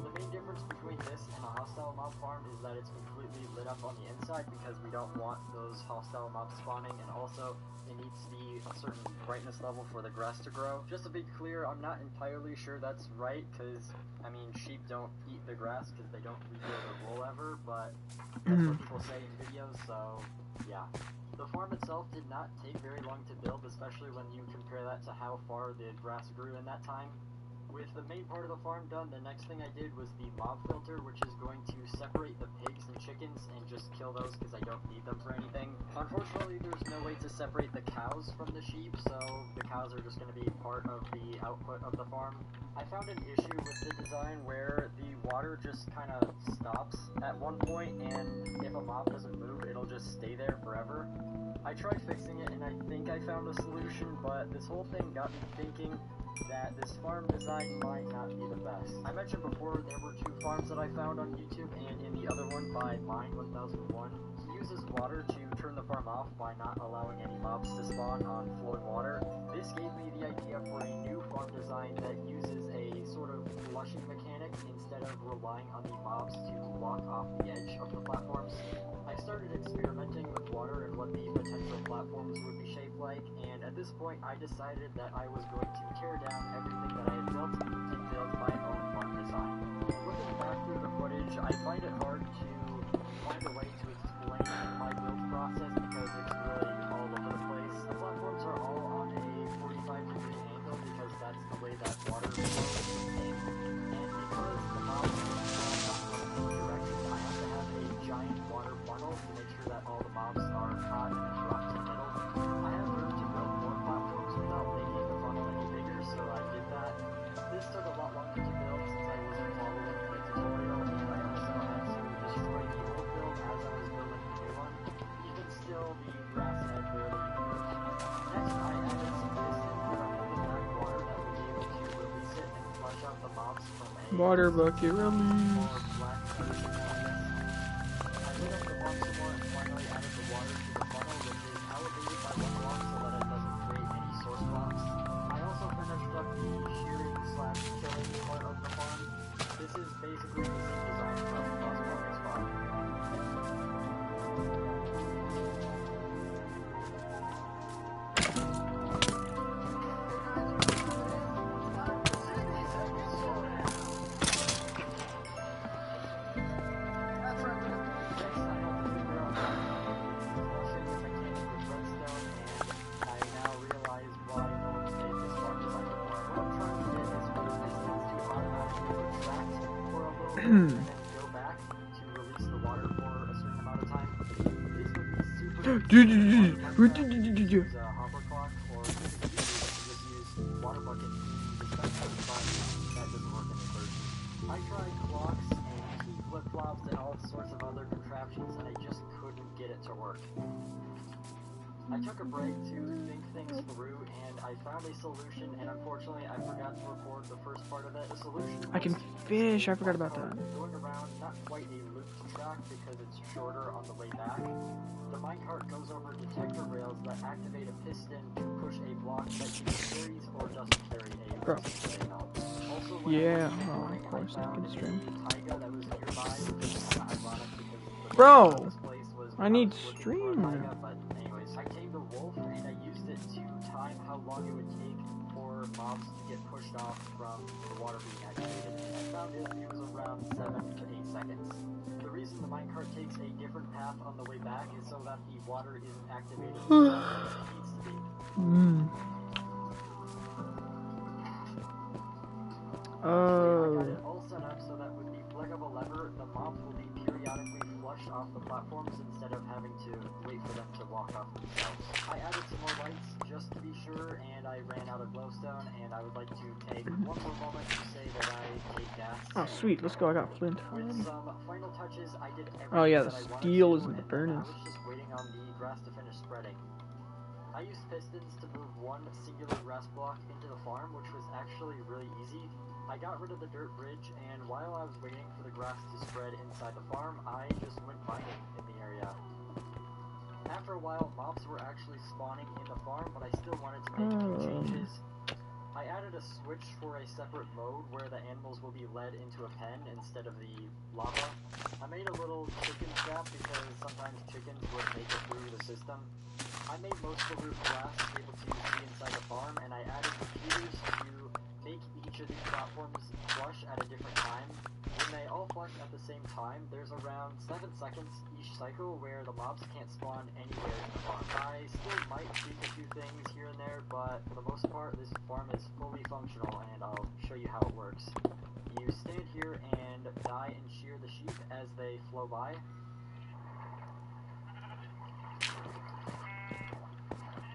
The main difference between this and a hostile mob farm is that it's completely lit up on the inside because we don't want those hostile mobs spawning, and also it needs to be a certain brightness level for the grass to grow. Just to be clear, I'm not entirely sure that's right, because, I mean, sheep don't eat the grass because they don't regrow their wool ever, but that's what people say in videos, so yeah. The farm itself did not take very long to build, especially when you compare that to how far the grass grew in that time. With the main part of the farm done, the next thing I did was the mob filter, which is going to separate the pigs and chickens and just kill those because I don't need them for anything. Unfortunately, there's no way to separate the cows from the sheep, so the cows are just going to be part of the output of the farm. I found an issue with the design where the water just kind of stops at one point, and if a mob doesn't move, it'll just stay there forever. I tried fixing it, and I think I found a solution, but this whole thing got me thinking that this farm design might not be the best. I mentioned before there were 2 farms that I found on YouTube, and in the other one by Mine 1001, he uses water to turn the farm off by not allowing any mobs to spawn on flowing water. This gave me the idea for a new farm design that uses a sort of flushing mechanic instead of relying on the mobs to walk off the edge of the platforms. I started experimenting with water and what the potential platforms would be shaped like, and at this point I decided that I was going to tear down everything that I had built and build my own farm design. Looking back through the footage, I find it hard to find a way to explain my build process because it's really all over the place. The platforms are all on a 45-degree angle because that's the way that water flows in the game, and because the mobs are not in any direction, I have to have a giant water funnel to make sure that all the mobs are caught and then dropped in the middle. I have room to build more platforms without making the funnel any bigger, so I did that. This took a lot longer to build since I wasn't following the tutorial, and I also had to destroy the old build as I was building the new one. Even still, the grass Water bucket more release. black fungus. I lit up the farm some more and finally added the water to the funnel, which is elevated by one block so that it doesn't create any source blocks. I also finished up the shearing slash killing part of the farm. This is basically the same design from Lost Market's farm. And then go back to release the water for a certain amount of time. This would be super easy to use a hopper clock, or if you just use water bucket dispenser, but that doesn't work in the version. I tried clocks and key flip-flops and all sorts of other contraptions, and I just couldn't get it to work. I took a break to think things through, and I found a solution, and unfortunately I forgot to record the first part of it. The solution I can was fish. I a forgot about that. going around, not quite a looped track because it's shorter on the way back. The minecart goes over detector rails that activate a piston to push a block that either carries or doesn't carry a Bro. signal. Also, when Yeah, I was oh, recording, of course, I I found can stream. a taiga that was nearby, which is kind of ironic because the Bro, reason this place was I when need was looking stream. for a taiga, but anyways, I tamed a wolf and I used it to time how long it would take for mobs to get pushed off from the water being activated, and I found it was around 7 to 8 seconds. The reason the minecart takes a different path on the way back is so that the water isn't activated as fast as it needs to be. I got it all set up so that with the flick of a lever, the mobs will be periodically flushed off the platforms instead of having to wait for them to walk off themselves. I added some more lights just to be sure, and I ran out of glowstone, and I would like to take one more moment to say that I ate gas. Oh, sweet. Let's go. I got flint With already. some final touches, I did everything Oh, yeah, the that I wanted steel to, is in the and then I furnace. was just waiting on the grass to finish spreading. I used pistons to move one singular grass block into the farm, which was actually really easy. I got rid of the dirt bridge, and while I was waiting for the grass to spread inside the farm, I just went mining in the area. After a while, mobs were actually spawning in the farm, but I still wanted to make a few changes. I added a switch for a separate mode where the animals will be led into a pen instead of the lava. I made a little chicken trap because sometimes chickens would make it through the system. I made most of the roof glass to be able to see inside the farm, and I added computers to make each of these platforms flush at a different time. When they all flush at the same time, there's around 7 seconds each cycle where the mobs can't spawn anywhere in the farm. I still might tweak a few things here and there, but for the most part, this farm is fully functional, and I'll show you how it works. You stand here and dye and shear the sheep as they flow by.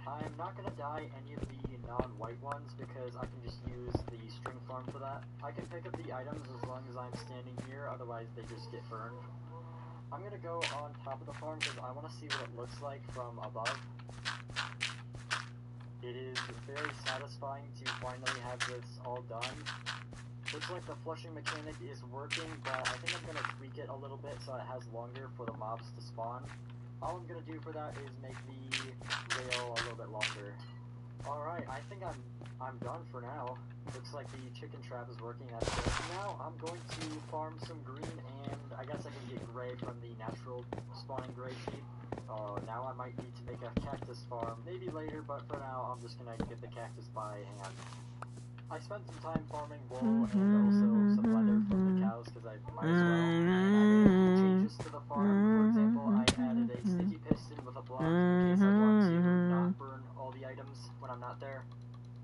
I'm not going to dye any of the non-white ones because I can just use the string farm for that. I can pick up the items as long as I'm standing here, otherwise they just get burned. I'm going to go on top of the farm because I want to see what it looks like from above. It is very satisfying to finally have this all done. Looks like the flushing mechanic is working, but I think I'm going to tweak it a little bit so it has longer for the mobs to spawn. All I'm going to do for that is make the rail a little bit longer. Alright, I think I'm done for now. Looks like the chicken trap is working, that's good. Now I'm going to farm some green, and I guess I can get gray from the natural spawning gray sheep. Now I might need to make a cactus farm, maybe later, but for now I'm just going to get the cactus by hand. I spent some time farming wool and also some leather from the cows because I might as well. And I made a few changes to the farm. For example, I added a sticky piston with a block in case I want to not burn all the items when I'm not there.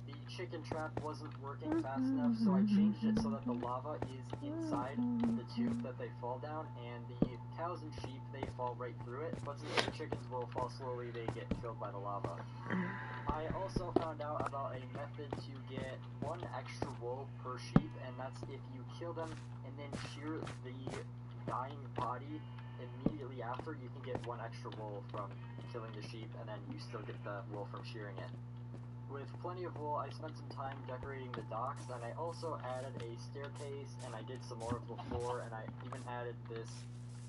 The chicken trap wasn't working fast enough, so I changed it so that the lava is inside the tube that they fall down, and the cows and sheep, they fall right through it, but since the chickens will fall slowly, they get killed by the lava. I also found out about a method to get 1 extra wool per sheep, and that's if you kill them and then shear the dying body immediately after, you can get 1 extra wool from killing the sheep, and then you still get the wool from shearing it. With plenty of wool, I spent some time decorating the docks, and I also added a staircase, and I did some more of the floor, and I even added this,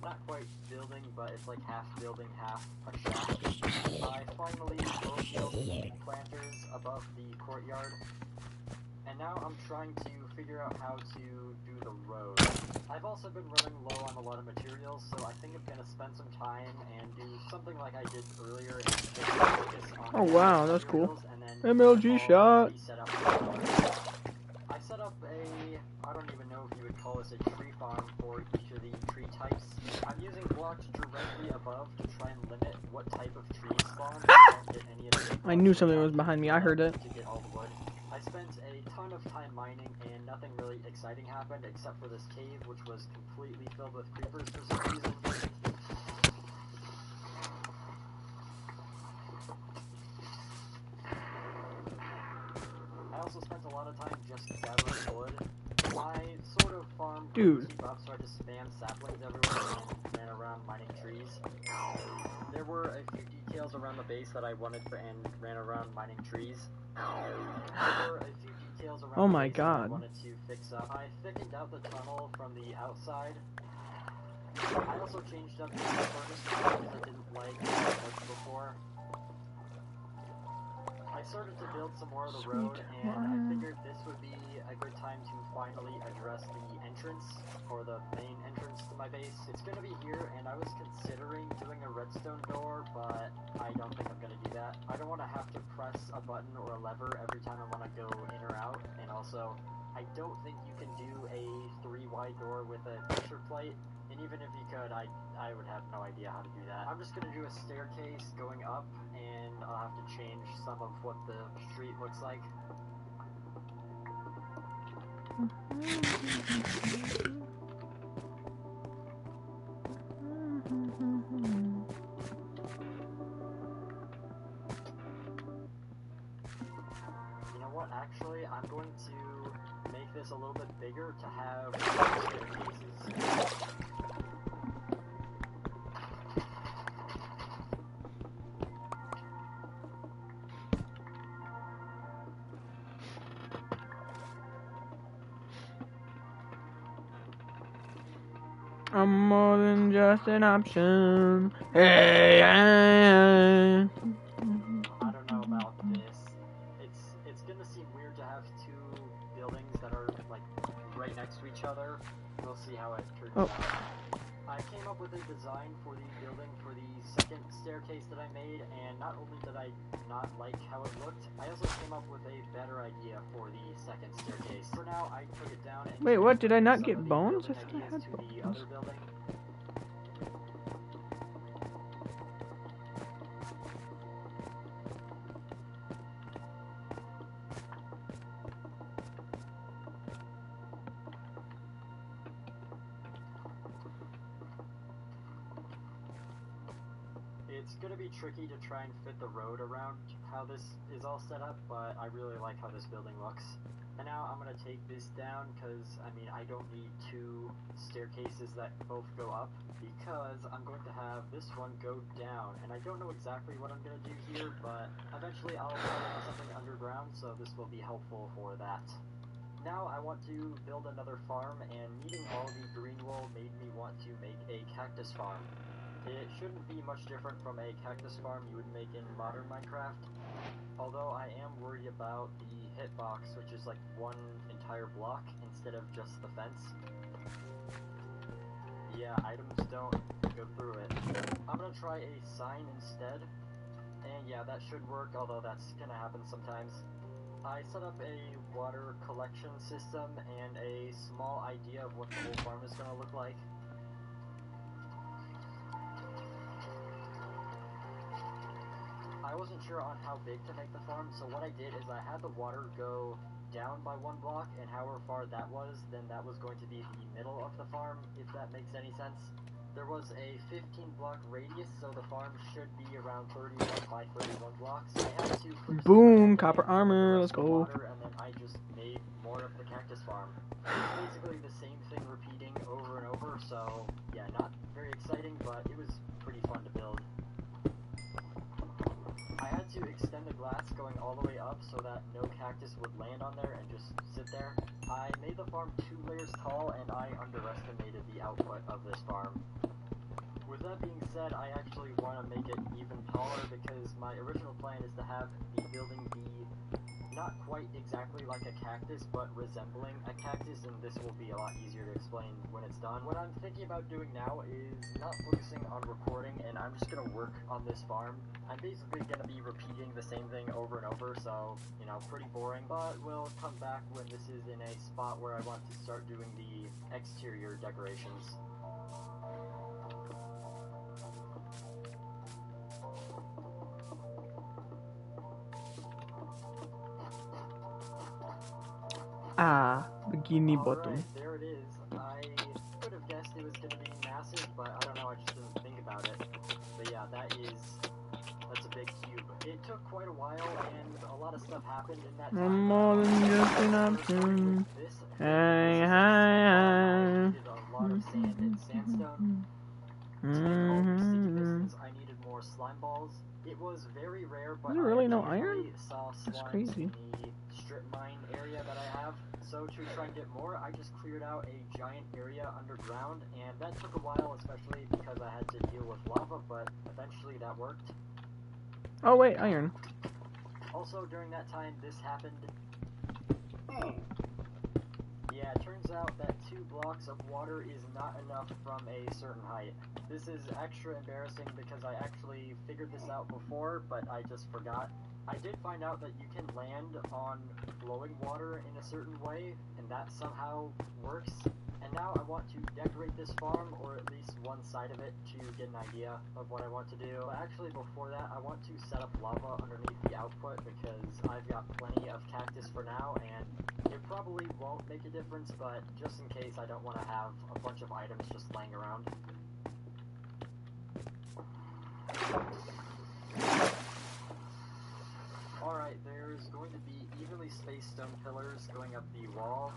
not quite building, but it's like half building, half a shack. I finally row-killed the planters above the courtyard, and now I'm trying to figure out how to do the road. I've also been running low on a lot of materials, so I think I'm going to spend some time and do something like I did earlier and just focus on Oh wow, that's cool. materials and then MLG shot. set up. I set up I don't even know if you would call this a tree farm for each of the tree types. I'm using blocks directly above to try and limit what type of trees spawn. Don't get any of the I knew something was behind me. I heard it. to get all the wood. I spent a ton of time mining and nothing really exciting happened except for this cave, which was completely filled with creepers for some reason. I also spent a lot of time just gathering wood. My sort of farm couldn't keep up, so I just spammed saplings everywhere and ran around mining trees. There were a few details around the base that I wanted and ran around mining trees. There were a few details around Oh my the base that I God. wanted to fix up. I thickened out the tunnel from the outside. I also changed up the furnace because I didn't like how it looked before. I started to build some more of the road, and I figured this would be a good time to finally address the entrance, or the main entrance to my base. It's gonna be here, and I was considering doing a redstone door, but I don't think I'm gonna do that. I don't want to have to press a button or a lever every time I want to go in or out, and also, I don't think you can do a 3-wide door with a pressure plate. And even if you could, I would have no idea how to do that. I'm just gonna do a staircase going up, and I'll have to change some of what the street looks like. You know what, actually, I'm going to make this a little bit bigger to have staircases. I'm more than just an option. Hey, I don't know about this. It's gonna seem weird to have two buildings that are like right next to each other. We'll see how it turns out. I came up with a design for the building for the second staircase that I made, and not only did I not like how it looked, I also came up with a better idea for the second staircase. For now, I took it down and Wait, what? Did I not some get of the bones? I building thought I ideas had to the bones. other building. It's gonna be tricky to try and fit the road around how this is all set up, but I really like how this building looks. And now I'm gonna take this down because, I mean, I don't need two staircases that both go up, because I'm going to have this one go down. And I don't know exactly what I'm gonna do here, but eventually I'll try to do something underground, so this will be helpful for that. Now I want to build another farm, and needing all the green wool made me want to make a cactus farm. It shouldn't be much different from a cactus farm you would make in modern Minecraft, although I am worried about the hitbox, which is like one entire block instead of just the fence. Yeah, items don't go through it. I'm gonna try a sign instead, and yeah, that should work, although that's gonna happen sometimes. I set up a water collection system and a small idea of what the whole farm is gonna look like. I wasn't sure on how big to make the farm, so what I did is I had the water go down by one block, and however far that was, then that was going to be the middle of the farm, if that makes any sense. There was a 15-block radius, so the farm should be around 31 by 31 blocks. I had to clear Boom, copper armor, let's go. water, and then I just made more of the cactus farm. It's basically the same thing repeating over and over, so yeah, not very exciting, but it was pretty fun to build. I had to extend the glass going all the way up so that no cactus would land on there and just sit there. I made the farm 2 layers tall, and I underestimated the output of this farm. With that being said, I actually want to make it even taller because my original plan is to have the building be not quite exactly like a cactus, but resembling a cactus, and this will be a lot easier to explain when it's done. What I'm thinking about doing now is not focusing on recording, and I'm just going to work on this farm. I'm basically going to be repeating the same thing over and over, so, you know, pretty boring, but we'll come back when this is in a spot where I want to start doing the exterior decorations. Ah, bikini bottom. Alright, there it is. I could have guessed it was going to be massive, but I don't know, I just didn't think about it. But yeah, that's a big cube. It took quite a while, and a lot of stuff happened in that time. More than just an option. Hey, I needed a lot of sand and sandstone. To make all the sticky pistons, I needed more slime balls. It was very rare, but Is there really I no occasionally iron? saw That's slimes crazy. in the strip mine area that I have. So to try and get more, I just cleared out a giant area underground, and that took a while, especially because I had to deal with lava, but eventually that worked. Oh wait, iron. Also, during that time, this happened. Yeah, it turns out that 2 blocks of water is not enough from a certain height. This is extra embarrassing because I actually figured this out before, but I just forgot. I did find out that you can land on flowing water in a certain way, and that somehow works. And now I want to decorate this farm, or at least one side of it, to get an idea of what I want to do. But actually, before that, I want to set up lava underneath the output because I've got plenty of cactus for now, and it probably won't make a difference, but just in case, I don't want to have a bunch of items just laying around. Alright, there's going to be evenly spaced stone pillars going up the wall.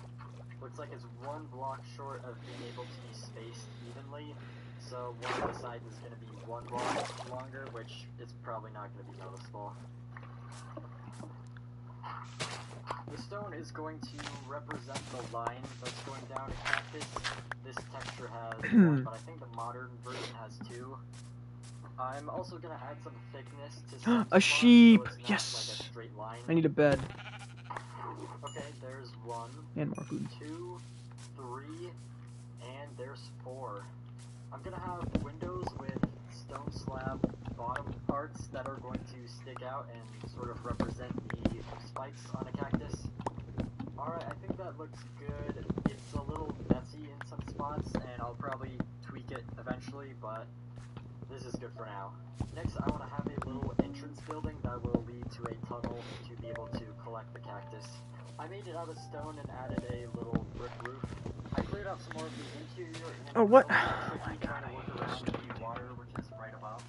Looks like it's 1 block short of being able to be spaced evenly, so one of the sides is going to be 1 block longer, which is probably not going to be noticeable. The stone is going to represent the line that's going down a cactus. This texture has 1, but I think the modern version has 2. I'm also going to add some thickness to some A spots, sheep! so it's not Yes! like a straight line. I need a bed. Okay, there's 1, And more food. 2, 3, and there's 4. I'm going to have windows with stone slab bottom parts that are going to stick out and sort of represent the spikes on a cactus. Alright, I think that looks good. It's a little messy in some spots, and I'll probably tweak it eventually, but this is good for now. Next, I want to have a little entrance building that will lead to a tunnel to be able to collect the cactus. I made it out of stone and added a little brick roof. I cleared out some more of the interior and Oh, what? oh my god, trying to work around the water, which is right above.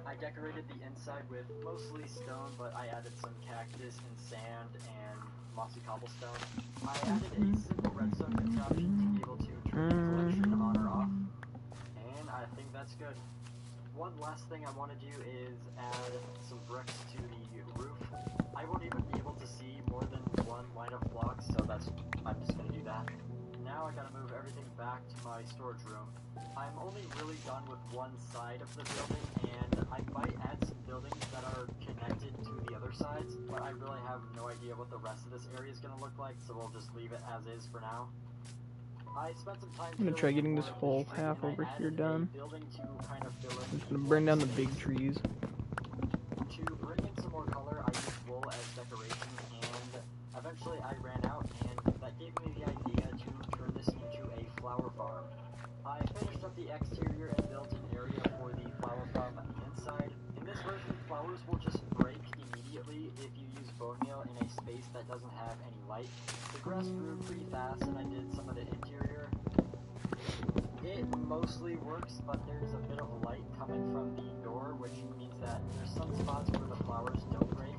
I decorated the inside with mostly stone, but I added some cactus and sand and mossy cobblestone. I added a simple redstone contraption to be able to turn the collection on or off, and I think that's good. One last thing I want to do is add some bricks to the roof. I won't even be able to see more than 1 line of blocks, so I'm just going to do that. Now I gotta move everything back to my storage room. I'm only really done with one side of the building, and I might add some buildings that are connected to the other sides, but I really have no idea what the rest of this area is going to look like, so we'll just leave it as is for now. I spent some time I'm gonna try getting this whole half over here done. I'm just gonna burn down the big trees. To bring in some more color, I used wool as decoration, and eventually I ran out, and that gave me the idea to turn this into a flower farm. I finished up the exterior and built an area for the flower farm on the inside. In this version, flowers will just break immediately if you use bone meal in a space that doesn't have any light. The grass grew pretty fast, and I did some of the interior. It mostly works, but there's a bit of light coming from the door, which means that there's some spots where the flowers don't break.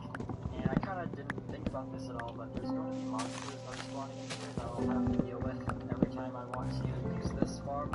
And I kind of didn't think about this at all, but there's going to be monsters that are spawning in here that I'll have to deal with every time I want to use this farm.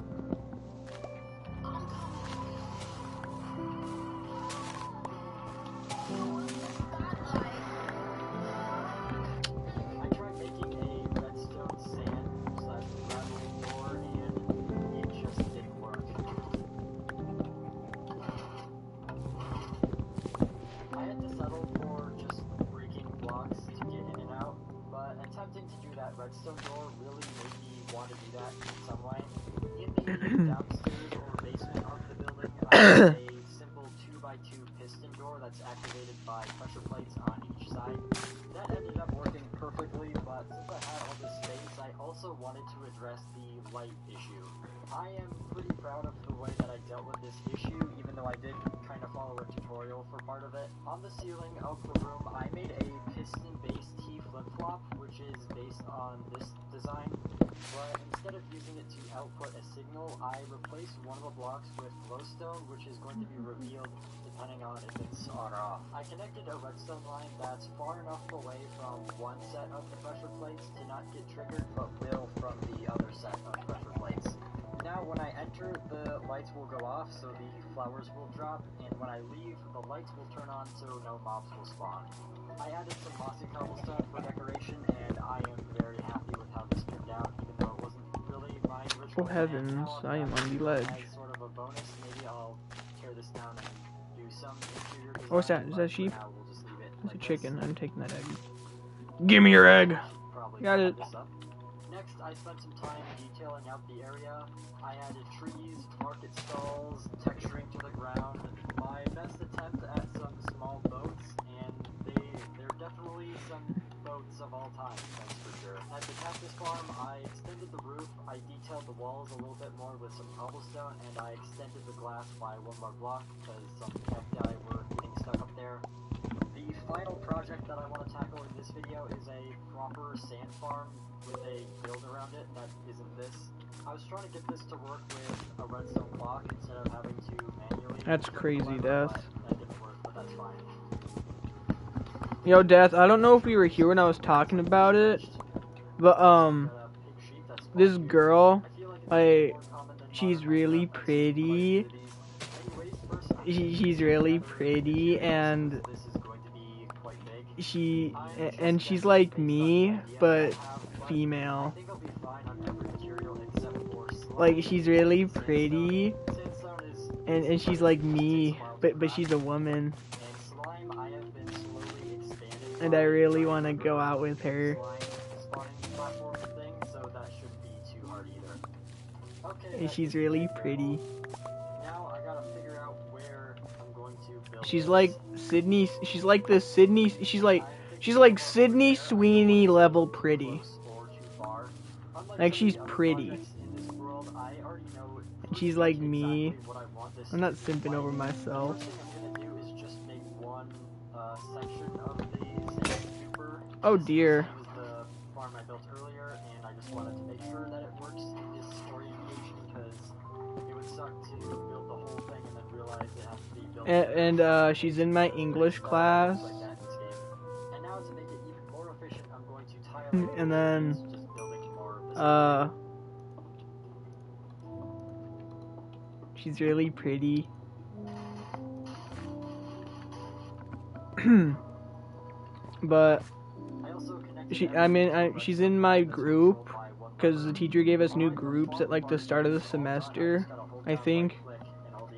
redstone door really made me want to do that in some way. In the downstairs or basement of the building, I have a simple 2x2 piston door that's activated by pressure plates on each side. That ended up working perfectly, but since I had all this space, I also wanted to address the light issue. I am pretty proud of the way that I dealt with this issue, even though I did kind of follow a tutorial for part of it. On the ceiling of the room, I made a piston-based T flip-flop, which is based on this design, but instead of using it to output a signal, I replaced one of the blocks with glowstone, which is going to be revealed depending on if it's on or off. I connected a redstone line that's far enough away from one set of the pressure plates to not get triggered, but will from the other set of pressure plates. Now when I enter, the lights will go off, so the flowers will drop, and when I leave, the lights will turn on so no mobs will spawn. I added some mossy cobblestone for decoration, and I am very happy with how this turned out, even though it wasn't really my original Oh heavens, I am on the ledge. As sort of a bonus, maybe I'll tear this down and do some interior design. What's that? Is that but for sheep? now, we'll just leave it It's like a chicken. this. I'm taking that egg. Give me your egg! Probably Got cut it. this up. Next, I spent some time detailing out the area. I added trees, market stalls, texturing to the ground. My best attempt at some small boats, and they're definitely some boats of all time, that's for sure. At the cactus farm, I extended the roof, I detailed the walls a little bit more with some cobblestone, and I extended the glass by one more block, because some cacti were getting stuck up there. The final project that I want to tackle in this video is a proper sand farm with a build around it that isn't this. I was trying to get this to work with a redstone clock instead of having to manually. That's crazy, Death. That didn't work, but that's fine. Yo, Death, I don't know if you were here when I was talking about it, but, this girl, she's really pretty. She's really pretty, and she's like me, but female. Like, she's really pretty, and she's like me, but she's a woman. And I really want to go out with her. And she's really pretty. She's like Sydney. She's like the Sydney. She's like Sydney Sweeney level pretty. Like, she's pretty. And she's like me. I'm not simping over myself. Oh dear. And she's in my English class. And then she's really pretty. But she's in my group because the teacher gave us new groups at like the start of the semester, I think.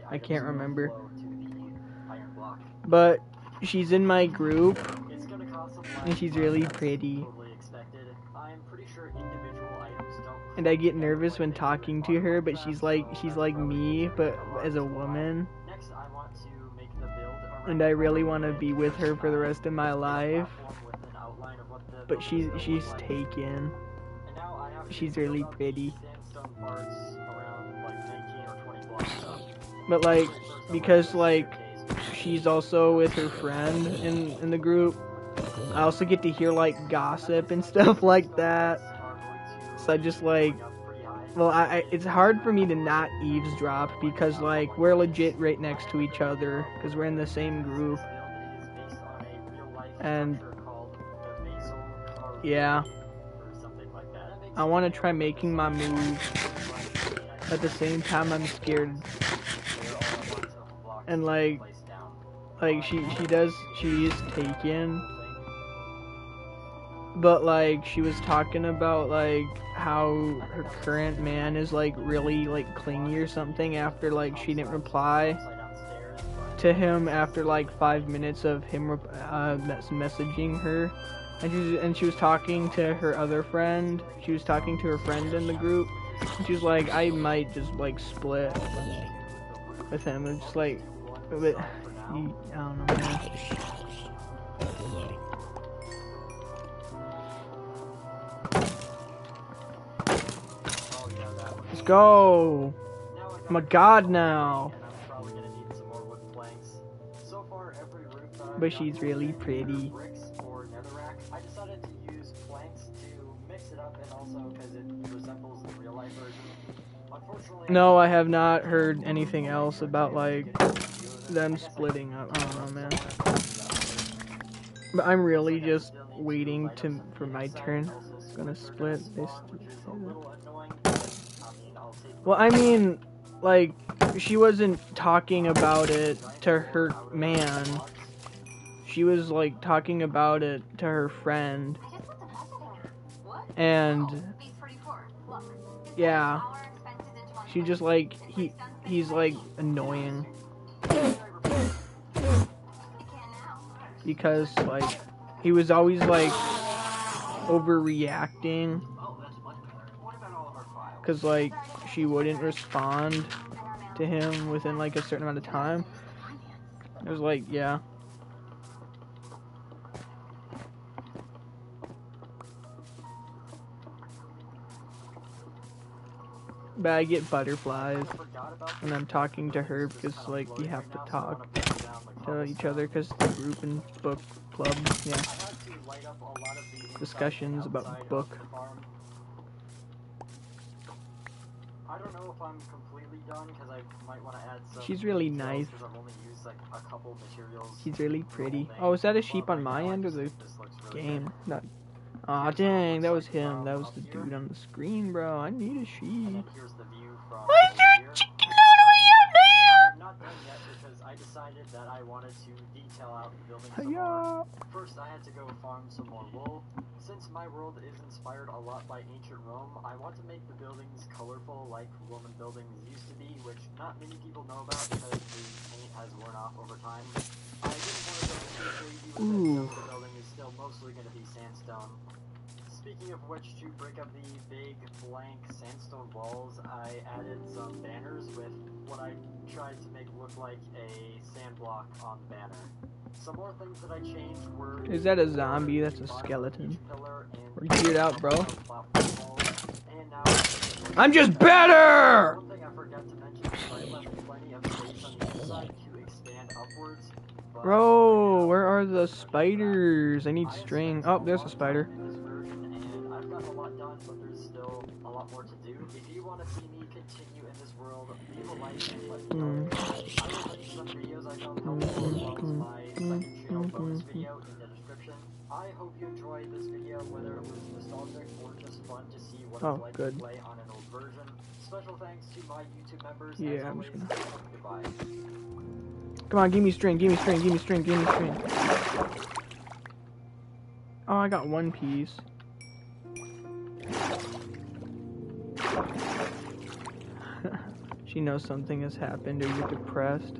I can't remember. But she's in my group and she's really pretty. And I get nervous when talking to her, but she's like me, but as a woman. And I really want to be with her for the rest of my life. But she's taken. She's really pretty. But like, because like she's also with her friend in the group, I also get to hear like gossip and stuff like that. So I just like, well, it's hard for me to not eavesdrop because like we're legit right next to each other because we're in the same group. And yeah, I want to try making my move. At the same time, I'm scared. And like she is taken. But like she was talking about like how her current man is like really like clingy or something after like she didn't reply to him after like 5 minutes of him messaging her. And she was talking to her other friend. She was talking to her friend in the group. And she was like, I might just like split with him. It's just like, but I don't know, man. Let's go. I'm a god now. But she's really pretty. I decided to use planks to mix it up, and also because it resembles the real life version. Unfortunately, No, I have not heard anything else about like them splitting up. I don't know, man. But I'm really just waiting for my turn. Gonna split this. Well, I mean, like, she wasn't talking about it to her man. She was like talking about it to her friend. And yeah, she just like he's like annoying because like he was always like overreacting because like she wouldn't respond to him within like a certain amount of time. It was like, yeah. But I get butterflies when I'm talking to her because like you have to talk to each other because the group and book club, yeah. Discussions about book. I don't know if I'm completely done because I might want to add some. She's really nice. I've only used like a couple materials. She's really pretty. Oh, is that a sheep on my end or the game? Not. Aw, dang, that was him. That was the dude on the screen, bro. I need a sheep. Here's the view from Where's your chicken all the way out there? I'm not done yet because I decided that I wanted to detail out the building some more. First, I had to go farm some more wool. Since my world is inspired a lot by ancient Rome, I want to make the buildings colorful like Roman buildings used to be, which not many people know about because the paint has worn off over time. I didn't want to go too crazy with it because the building is still mostly going to be sandstone. Speaking of which, to break up the big blank sandstone walls, I added some banners with what I tried to make look like a sand block on the banner. Some more things that I changed were... Is that a zombie? That's a skeleton. Get it out, bro. I'm just better! One thing I forgot to mention is I left plenty of space on the inside to expand upwards. Bro, where are the spiders? I need string. Oh, there's a spider. I've gotten a lot done, but there's still a lot more to do. If you want to see me continue in this world, leave a like and let me know. I will link some videos I found helpful as well as my second channel bonus video in the description. I hope you enjoyed this video, whether it was nostalgic or just fun to see what it's like to play on an old version. Special thanks to my YouTube members. Yeah, I'm just gonna... Goodbye. Come on, give me string, give me string, give me string, give me string. Oh, I got one piece. She knows something has happened. Are you depressed?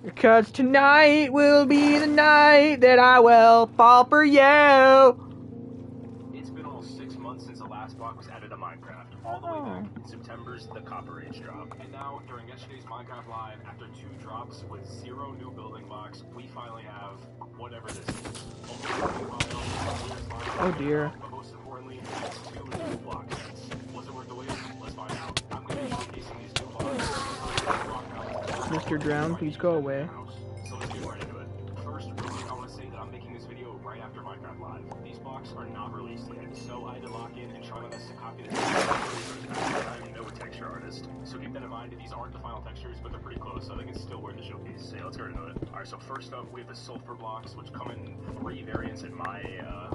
Because tonight will be the night that I will fall for you. It's been almost 6 months since the last block was added to Minecraft, all the way back in September's The Copper Age drop. And now, during yesterday's Minecraft Live, after 2 drops with 0 new building blocks, we finally have whatever this is. Oh dear. But most importantly, it's 2 new block sets. Was it worth the wait? Let's find out. I'm going to be showcasing these new blocks. Mr. Drown, please go away. So let's get right into it. First, really, I want to say that I'm making this video right after Minecraft Live. These blocks are not released yet, so I had to lock in and try my best to copy this. I'm no texture artist, so keep that in mind. These aren't the final textures, but they're pretty close, so I think it's still worth the showcase. So yeah, let's get right into it. Alright, so first up, we have the sulfur blocks, which come in 3 variants in my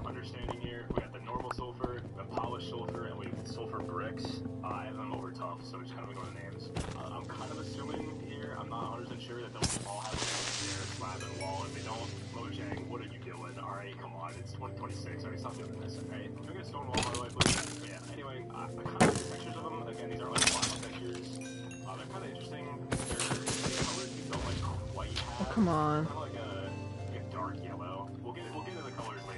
understanding here. We got the normal sulfur, the polished sulfur, and we have the sulfur bricks. I have them over tough, so just kind of ignore the names. I'm kind of assuming here, I'm not 100% sure that they'll all have like their slab and wall. If they don't, Mojang, what are you doing? Alright, come on, it's 2026. Alright, stop doing this, alright? Can we get a stone wall, by the way, please? But yeah, anyway, I kind of like the textures of them. Again, these are like final textures. They're kind of interesting. They're colors you don't like quite have. Oh, come on. Kind of like a dark yellow. We'll get into the colors later.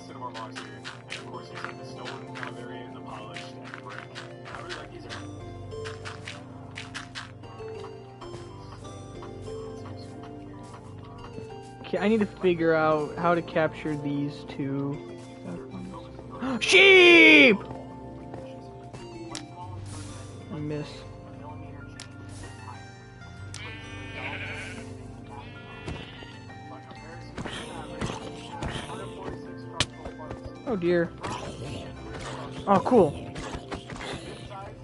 the cinema blocks here, and of course you see the stone variant, the polished, and the brick. I really like these. Okay, I need to figure out how to capture these two. Sheep! I miss. Oh dear. Oh cool.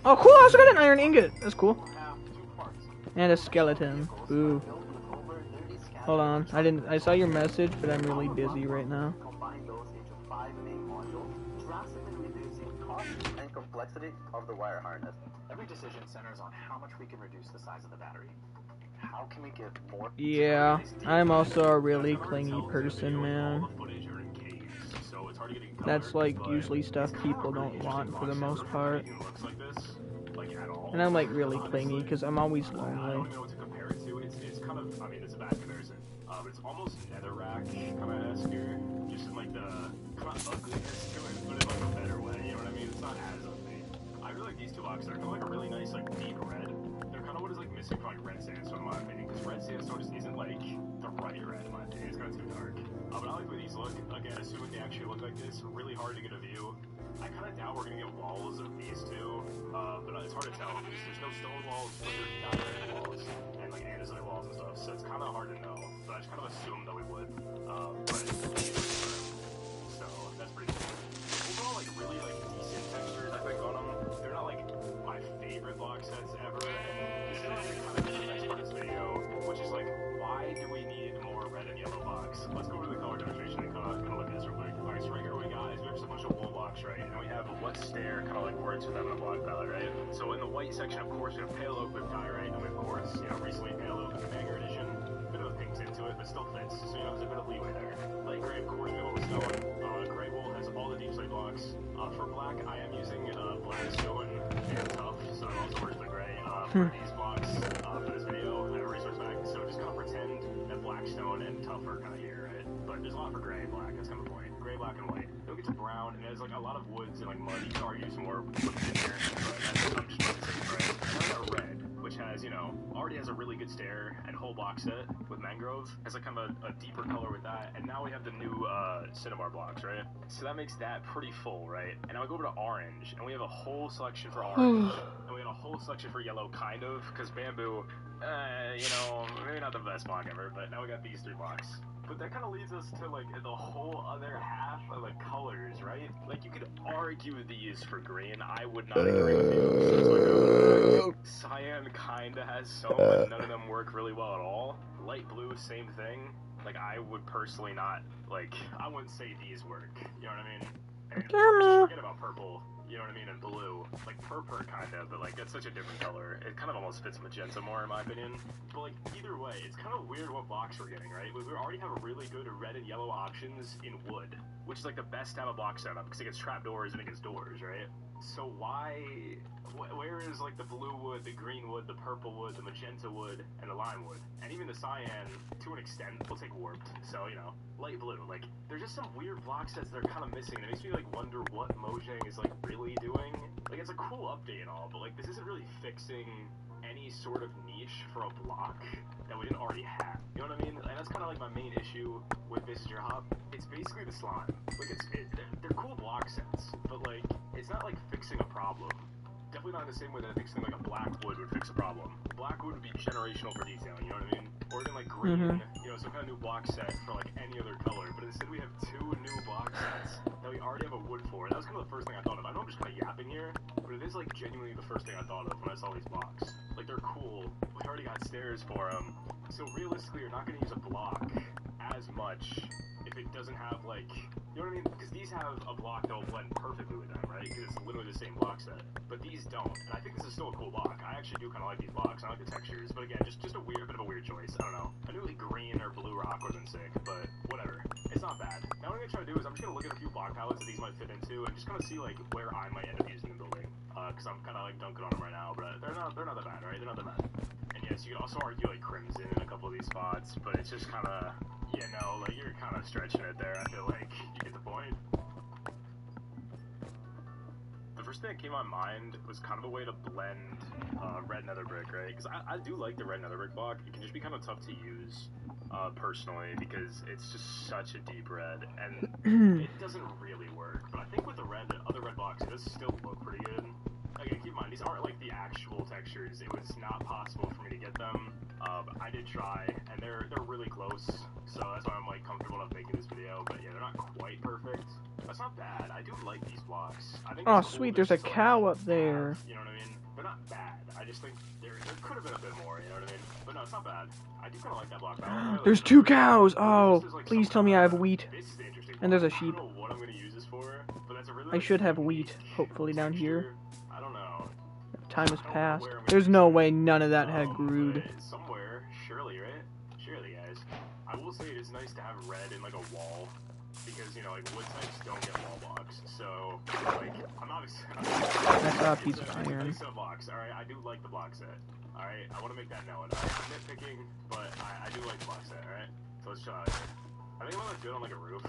Oh cool, I also got an iron ingot. That's cool. And a skeleton. Ooh. Hold on. I saw your message, but I'm really busy right now. Combine those into 5 main modules, drastically reducing cost and complexity of the wire harness. Every decision centers on how much we can reduce the size of the battery. How can we get more? Yeah, I'm also a really clingy person, man. That's like usually stuff people don't want for the most part. And I'm like really clingy because I'm always lonely. It's kind of, I mean, it's a bad comparison, but it's almost netherrack kind of esque here, just in like the kind of ugliness to it, but in like a better way. You know what I mean? It's not as ugly. I really like these two blocks. They're kind of like a really nice like deep red. They're kind of what is like missing from like red sandstone in my opinion, because red sandstone just isn't like the right red in my opinion. It's kind of too dark. But I like the way these look. Again, assuming they actually look like this, really hard to get a view. I kind of doubt we're gonna get walls of these two, but it's hard to tell because there's no stone walls, but there's diamond walls and like andesite walls and stuff, so it's kind of hard to know. But I just kind of assumed that we would. But so that's pretty cool. Overall, like really like decent textures, I think on them. They're not like my favorite block sets ever, and this is kind of the next part of this video, which is like, why do we need more red and yellow blocks? Let's go over the color demonstration and kind of look at this real quick. Alright, so right here what we got is we have just a bunch of wool blocks, right? And we have what stare, kind of like words for them in a block palette, right? So in the white section, of course, we have pale oak with diorite, and we of course, you know, recently pale oak in the Banger edition. A bit of a pink tint to it, but still fits. So you know, there's a bit of leeway there. Light gray, of course, we have a little stone. Gray wool has all the deep slate blocks. For black, I am using black stone and tough, so it also works with gray. For these blocks, for this video, I have a resource back, so just kind of pretend that black stone and tough are kind of here, right? But there's a lot for gray and black, that's kind of the point. Gray, black, and white. Then we get to brown, and there's like a lot of woods and like mud. You can argue some more woods in here, but that's just, I'm just trying to say, right? And then we got red, which has, you know, already has a really good stare and whole block set with mangrove. Has like kind of a deeper color with that, and now we have the new cinnabar blocks, right? So that makes that pretty full, right? And now we go over to orange, and we have a whole selection for orange, and we have a whole selection for yellow, kind of, because bamboo, you know, maybe not the best block ever, but now we got these 3 blocks. But that kind of leads us to, like, the whole other half of the colors, right? Like, you could argue these for green. I would not agree with you. So it's like cyan kind of has some, but none of them work really well at all. Light blue, same thing. Like, I would personally not, like, I wouldn't say these work. You know what I mean? And just forget about purple. You know what I mean? And blue. Like, purple kind of, but, like, that's such a different color. It kind of almost fits magenta more, in my opinion. But, like, either way, it's kind of weird what box we're getting, right? We already have a really good red and yellow options in wood, which is, like, the best to have a block setup, because it gets trapdoors and it gets doors, right? So why... Where is, like, the blue wood, the green wood, the purple wood, the magenta wood, and the lime wood? And even the cyan, to an extent, will take warped. So, you know, light blue. Like, there's just some weird block sets that are kind of missing. It makes me, like, wonder what Mojang is, like, really doing. Like, it's a cool update and all, but, like, this isn't really fixing any sort of niche for a block that we didn't already have. You know what I mean? And that's kind of, like, my main issue with this job. It's basically the slime. Like, they're cool block sets, but, like, it's not, like, fixing a problem. Definitely not in the same way that fixing like a black wood would fix a problem. Black wood would be generational for detailing, you know what I mean? Or even like green, you know, some kind of new block set for like any other color. But instead we have 2 new block sets that we already have a wood for. That was kind of the first thing I thought of. I know I'm just kind of yapping here, but it is like genuinely the first thing I thought of when I saw these blocks. Like they're cool. We already got stairs for them. So realistically, you're not going to use a block as much if it doesn't have like, you know what I mean? Because these have a block that will blend perfectly with them, right? Because it's literally the same block set. But these don't. And I think this is still a cool block. I actually do kind of like these blocks. I like the textures. But again, just a bit of a weird choice. I don't know. I knew like green or blue rock would have been sick, but whatever. It's not bad. Now what I'm going to try to do is I'm just going to look at a few block palettes that these might fit into and just kind of see like where I might end up using the building. Because I'm kind of like dunking on them right now, but they're not that bad, right? They're not that bad. And yes, you can also argue like crimson in a couple of these spots, but it's just kind of, you know, like you're kind of stretching it there. I feel like you get the point. first thing that came to my mind was kind of a way to blend red nether brick, right? Because I do like the red nether brick block. It can just be kind of tough to use personally because it's just such a deep red, and it doesn't really work. But I think with the other red blocks, it does still look pretty good. Again, keep in mind, these aren't like the actual textures. It was not possible for me to get them. I did try, and they're really close, so that's why I'm like comfortable enough making this video. But yeah, they're not quite perfect. That's not bad. I do like these blocks. I think Oh, it's cool sweet, there's a just to, like, cow up there. have, you know what I mean? They're not bad. I just think there could have been a bit more, you know what I mean? But no, it's not bad. I do kind of like that block. There's 2 cows! Oh, There's, like, please some tell me I have kinda- wheat. This is the interesting And there's a part. sheep. I don't know what I'm going to use this for, but that's a really I should have unique wheat, hopefully, down here. texture. I don't know. Time has I don't know passed. where I'm gonna There's use no it. way none of that had grewed. But somewhere, surely, right? Surely, guys. I will say it is nice to have red in like a wall, because you know, like wood types don't get wall blocks. So, like, I'm obviously. I saw a piece of It's a iron. nice set of blocks. All right, I do like the block set. All right, I want to make that known. I'm nitpicking, but I do like the block set. All right, so let's try it. I think I'm gonna do it on like a roof.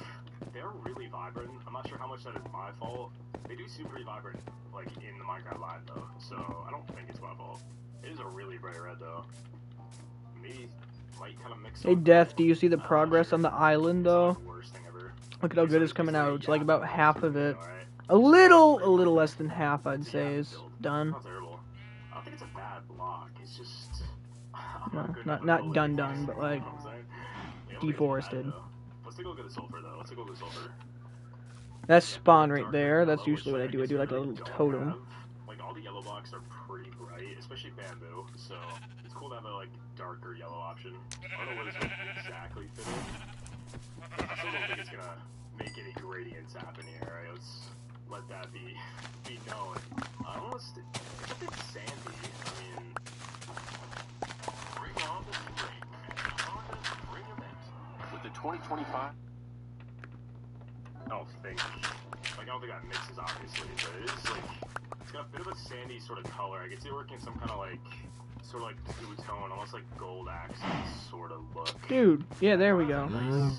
They're really vibrant. I'm not sure how much that is my fault. They do seem pretty vibrant, like in the Minecraft live though. So I don't think it's my fault. It is a really bright red though. Me might kind of mix. Hey, Death, do you see the progress on the island, though? Worst thing ever. Look at how good it's coming out. It's like about half of it. A little less than half, I'd say, is done. Not terrible. I don't think it's a bad block. It's just No, not done, but like deforested. Let's take a look at the sulfur though. Let's take a look at the sulfur. That's spawn right there. That's usually what I do. I do like a little totem. Like all the yellow blocks are pretty bright, especially bamboo. So it's cool to have a like darker yellow option. I don't know where this would exactly fit in. I still don't think it's gonna make any gradients happen here. Alright, let's let that be known. It's a bit sandy. I mean, bring on the spring. On the spring event. With the 2025. I don't think that mixes obviously, but it is like it's got a bit of a sandy sort of color. I can see it working some kind of like sort of like two-tone, almost like gold accent sort of look. Dude, yeah, there we go. Nice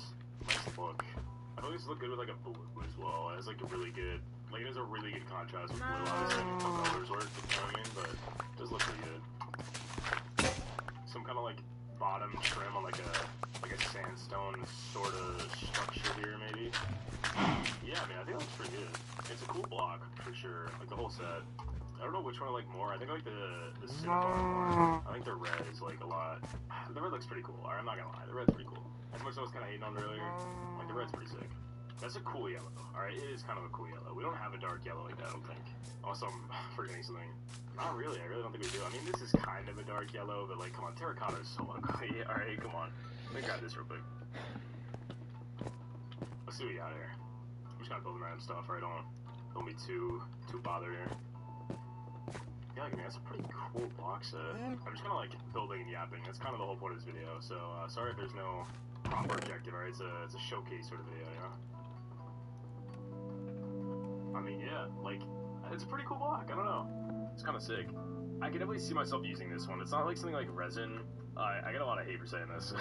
look. I think this look good with like a blue as well. It has like a really good, like it has a really good contrast with blue. Obviously, I mean, some colors work, you know what I mean? But it does look pretty good. Some kind of like bottom trim on like a sandstone sort of structure here, maybe. Yeah, I mean, I think that looks pretty good. It's a cool block for sure. Like the whole set. I don't know which one I like more. I think I like the cinnabar more. I think the red is like a lot. The red looks pretty cool. Alright, I'm not gonna lie. The red's pretty cool. As much as I was kind of hating on it earlier, like the red's pretty sick. That's a cool yellow. Alright, it is kind of a cool yellow. We don't have a dark yellow like that, I don't think. Also, I'm forgetting something. Not really. I really don't think we do. I mean, this is kind of a dark yellow, but like, come on, terracotta is so ugly. Alright, come on. Let me grab this real quick. Let's see what we got here. I'm just kind of building random stuff. Alright, don't be too bothered here. Yeah, I mean, that's a pretty cool box set. I'm just kind of like building and yapping. That's kind of the whole point of this video. So sorry if there's no proper objective. Alright, it's a showcase sort of video, you know. I mean, yeah, like it's a pretty cool block. I don't know. It's kind of sick. I can definitely see myself using this one. It's not like something like resin. I get a lot of hate for saying this.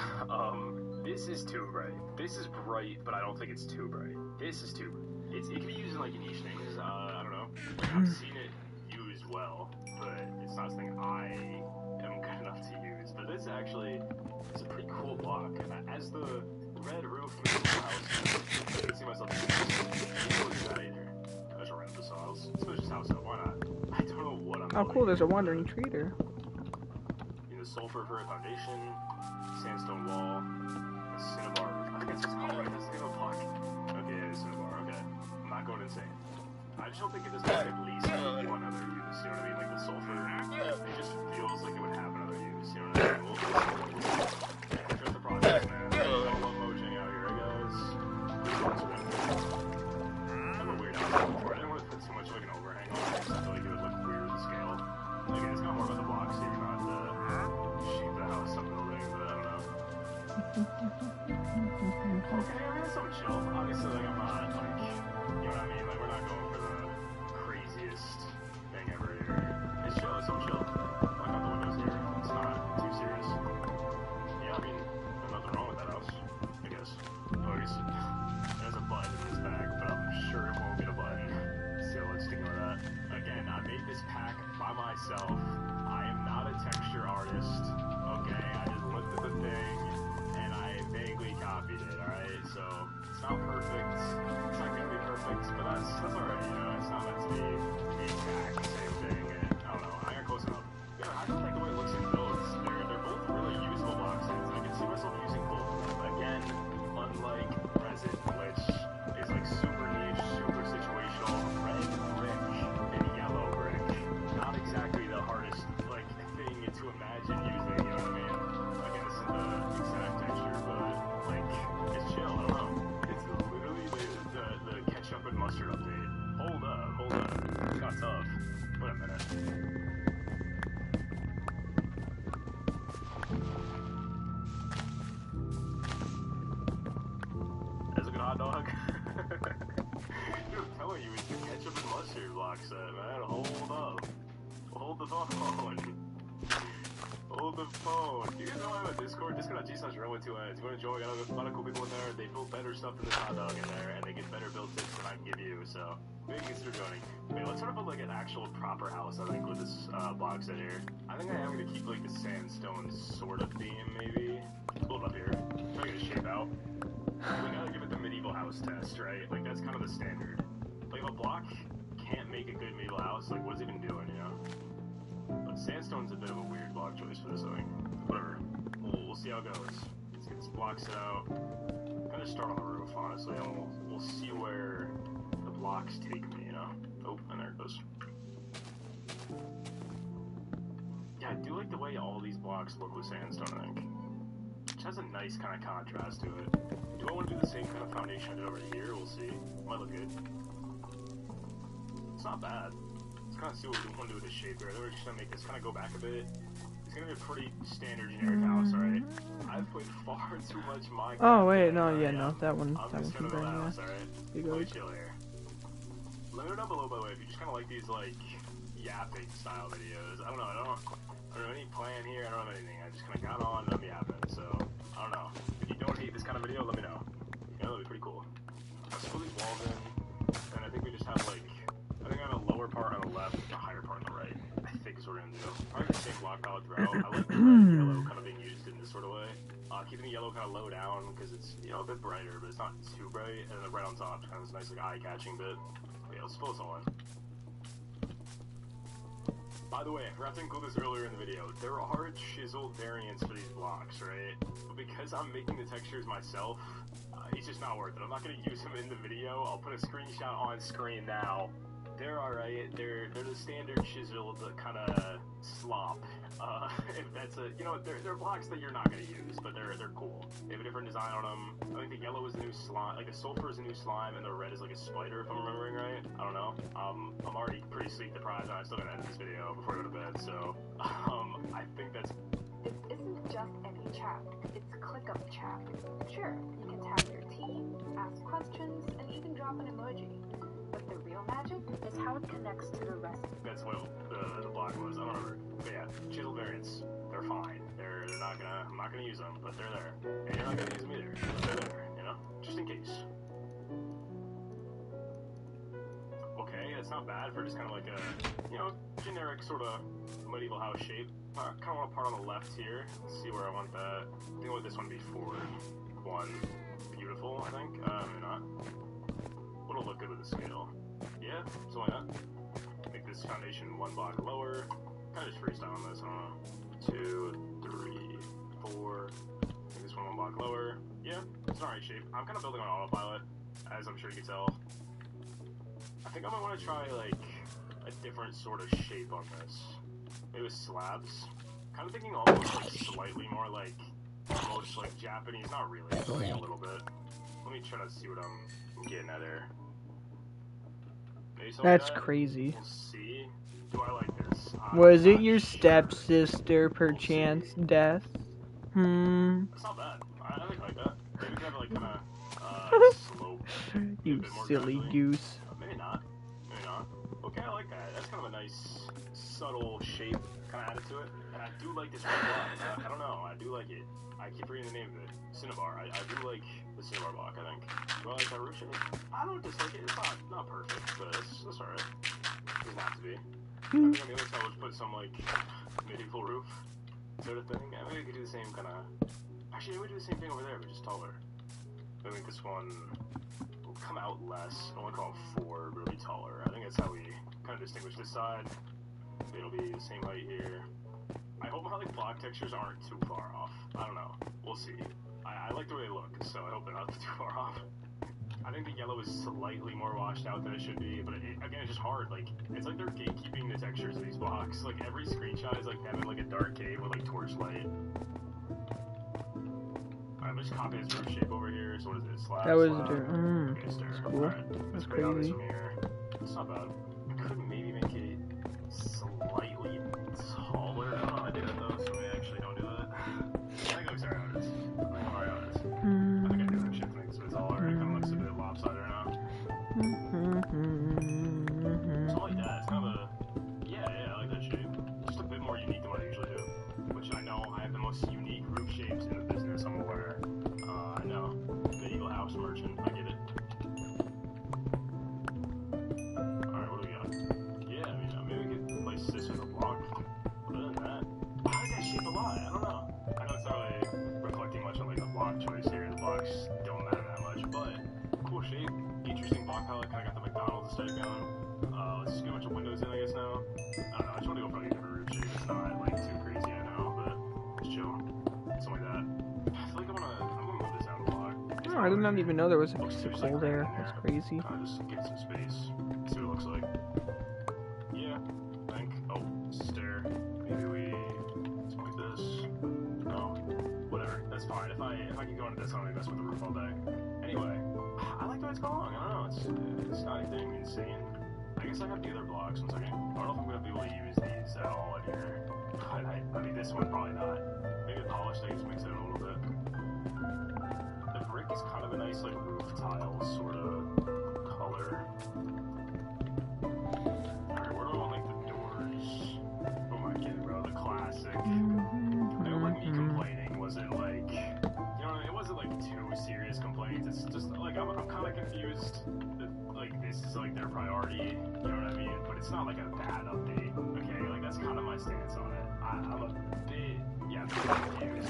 This is too bright. This is bright, but I don't think it's too bright. This is too bright. It can be used in like niche things. I don't know. Like, I've seen it used well, but it's not something I am good enough to use. But this actually is a pretty cool block. As the red roof makes the house, I can see myself using this. What is that either? There's a random house. Let's finish this house up. Why not? I don't know what I'm Oh, cool, there's a wandering trader. The sulfur for a foundation, sandstone wall, a cinnabar roof. I think that's just called right. That's the name of the block. Okay, yeah, cinnabar. Okay, I'm not going insane. I just don't think it does have at least one other use. You know what I mean? Like the sulfur, it just feels like it would have another use. You know what I mean? We'll trust the process, man. Don't love mojang out here, guys. I have a weird house before. I didn't want to put too much like an overhang on it. I feel like it would look weird with the scale. Again, it's not more about the blocks here, not the shape of the house I'm building, but I don't know. Okay, I mean, it's so chill. Obviously, like, I'm not, like, you know what I mean? Like, we're not going for the craziest thing ever here. It's chill, it's so chill. Like, out the windows here. It's not too serious. Yeah, I mean, there's nothing wrong with that house, I guess. Oh, I guess it has a button in this back, but I'm sure it won't get a button. myself. I am not a texture artist. Okay, I just looked at the thing and I vaguely copied it. All right, so it's not perfect. It's not gonna be perfect, but that's alright. You know, it's not meant to be the exact same thing. And I don't know. I got close enough. Yeah, I don't like the way it looks in builds. They're both really useful boxes. I can see myself using both of them. Again, unlike resin, which is like super niche, super situational. Red brick and yellow brick, not exactly the hardest like thing to imagine using. You know what I mean? Again, this isn't the exact texture, but like it's chill. I don't know. It's literally the ketchup and mustard update. Hold up. It's not tough. Wait a minute. That's a good hot dog. Dude, I'm telling you, it's the ketchup and mustard block set, man. Hold up. Hold the phone. Hold the phone. You guys know I have a Discord? Discord.g/row2ns. You want to join? I got a lot of cool people in there. They build better stuff than this hot dog in there, and they get better build tips than I can give you, so maybe consider joining. Wait, let's start up with like an actual proper house, I think, with this block set here. I think I am going to keep like the sandstone sort of theme, maybe. Hold up here. Try to get a shape out. We gotta give it the medieval house test, right? Like, that's kind of the standard. Like, if a block can't make a good medieval house, like, what's it even doing, you know? But sandstone's a bit of a weird block choice for this thing. Whatever. We'll see how it goes. Let's get this block set out. Kind of start on the roof, honestly, and we'll see where the blocks take me, you know? Oh, and there it goes. Yeah, I do like the way all these blocks look with sandstone, I think. Which has a nice kind of contrast to it. Do I want to do the same kind of foundation I did over here? We'll see. Might look good. It's not bad. Let's kind of see what we want to do with the shape here. We're just going to make this kind of go back a bit. It's going to be a pretty standard generic house, alright? I've played far too much Minecraft. Oh wait, no, yeah, no, that one can burn, yeah. House, alright? Let me chill here. Let me know down below, by the way, if you just kind of like these, like, yapping style videos. I don't know any plan here, I don't have anything. I just kind of got on and I'm yapping, so, I don't know. If you don't hate this kind of video, let me know. You know, that'd be pretty cool. Let's put these walls in, and I think we just have, like, I think I have a lower part on the left, a higher part on the right. I think is what we're gonna do. Probably the same block palette throughout. I like the red and yellow kind of being used in this sort of way. Keeping the yellow kind of low down, because it's, you know, a bit brighter, but it's not too bright, and the red on top kind of this nice, like, eye-catching bit. But yeah, let's fill this all in. By the way, I forgot to include this earlier in the video. There are chiseled variants for these blocks, right? But because I'm making the textures myself, it's just not worth it. I'm not going to use them in the video. I'll put a screenshot on screen now. They're alright. They're the standard chiseled kind of slop. If that's a, you know, they're blocks that you're not going to use, but they're cool. They have a different design on them. I think the yellow is the new slime, like the sulfur is the new slime, and the red is like a spider, if I'm remembering right. I don't know. I'm already pretty sleep deprived, and I'm still gonna edit this video before I go to bed. So, I think that's. This isn't just any chat, it's ClickUp chat. Sure, you can tag your team, ask questions, and even drop an emoji. But the real magic is how it connects to the rest. That's what the block was. I don't remember. But yeah, chisel variants. They're fine. They're not gonna. I'm not gonna use them, but they're there. And you're not gonna use them either. But they're there. You know, just in case. Okay, that's not bad for just kind of like a, you know, generic sort of medieval house shape. Kind of want a part on the left here. Let's see where I want that. I think I want this one to be forward. One. Beautiful, I think. Maybe not. What'll look good with the scale? Yeah, so why not? Make this foundation one block lower. Kind of just freestyle on this, I don't know. 2, 3, 4. Make this one block lower. Yeah, it's an alright shape. I'm kind of building on autopilot, as I'm sure you can tell. I think I might want to try, like, a different sort of shape on this. Maybe with slabs. Kind of thinking almost, like, slightly more, like, almost, like, Japanese. Not really, just like a little bit. Let me try to see what I'm getting at there. That's crazy. We'll see. Do I like this? Was it your stepsister, perchance, Death? That's not bad. I think I like that. Maybe we can have, like, kind of, slope. You silly goose. Maybe not. Maybe not. Okay, I like that. That's kind of a nice, subtle shape kind of added to it. And I do like this red block. I don't know. I do like it. I keep reading the name of it. Cinnabar. I do like the Cinnabar block, I think. Do I like that roof shape? I don't dislike it. It's not perfect, but it's alright. It's not to be. I think on the other side, let's put some, like, medieval roof sort of thing. I mean, we could do the same kind of... Actually, we would do the same thing over there, but just taller. I think this one will come out less. I want to call it 4, but it'll be taller. I think that's how we kind of distinguish this side. It'll be the same height here. I hope my, like, block textures aren't too far off. I don't know. We'll see. I like the way they look, so I hope they're not too far off. I think the yellow is slightly more washed out than it should be, but again, it's just hard. Like, it's like they're gatekeeping the textures of these blocks. Like, every screenshot is like them in like a dark cave with like torchlight. Alright, let's copy this roof shape over here. So what is it? Slab, That was slab. Okay, that's stair. cool. Alright, That's grade on this crazy. from here. It's not bad. I could maybe make it slightly taller. I don't know how I do that though, so maybe I actually don't do that. I think it looks alright how it is. I think I'm alright how it is. I think I do that shit thing, so it's taller. It kind of looks a bit lopsided right now. Something like that. It's kind of a... Yeah, I like that shape. Just a bit more unique than what I usually do. Which I know I have the most unique roof shapes in the business, I'm aware. I know. Medieval house merchant. I get it. Alright, what do we got? Yeah, I mean, maybe we could place this with a block. Other than that, I like that shape a lot. I don't know. I know it's not really reflecting much on like the block choice here. The blocks don't matter that much, but cool shape. Interesting block palette. Kind of got the McDonald's aesthetic going. Let's just get a bunch of windows in, I guess, now. I don't know. I just want to go for like a different roof shape. It's not like too crazy, I know, but it's chill. Something like that. I feel like I'm gonna move this out of the block. Oh, I did not even know there was a piece of coal there. That's crazy. Just get some space. See what it looks like. Yeah, I think. Oh, stair. Maybe we something like this. No, whatever. That's fine. If I keep going to this, I'm gonna mess with the roof all day. Anyway, I like the way it's going. I don't know. It's not anything insane. I guess I have the other blocks. One second. I don't know if I'm gonna be able to use these at all in here. I mean, this one probably not. Maybe the polished thing just makes it a little bit. The brick is kind of a nice like roof tile sort of color. Alright, where do I want like the doors? Oh my god, bro, the classic. It wasn't me complaining, was it like, you know, it wasn't like too serious complaints. It's just like I'm kind of confused that like this is like their priority. You know what I mean? But it's not like a bad update. Okay, like that's kind of my stance on it. I'm a bit confused.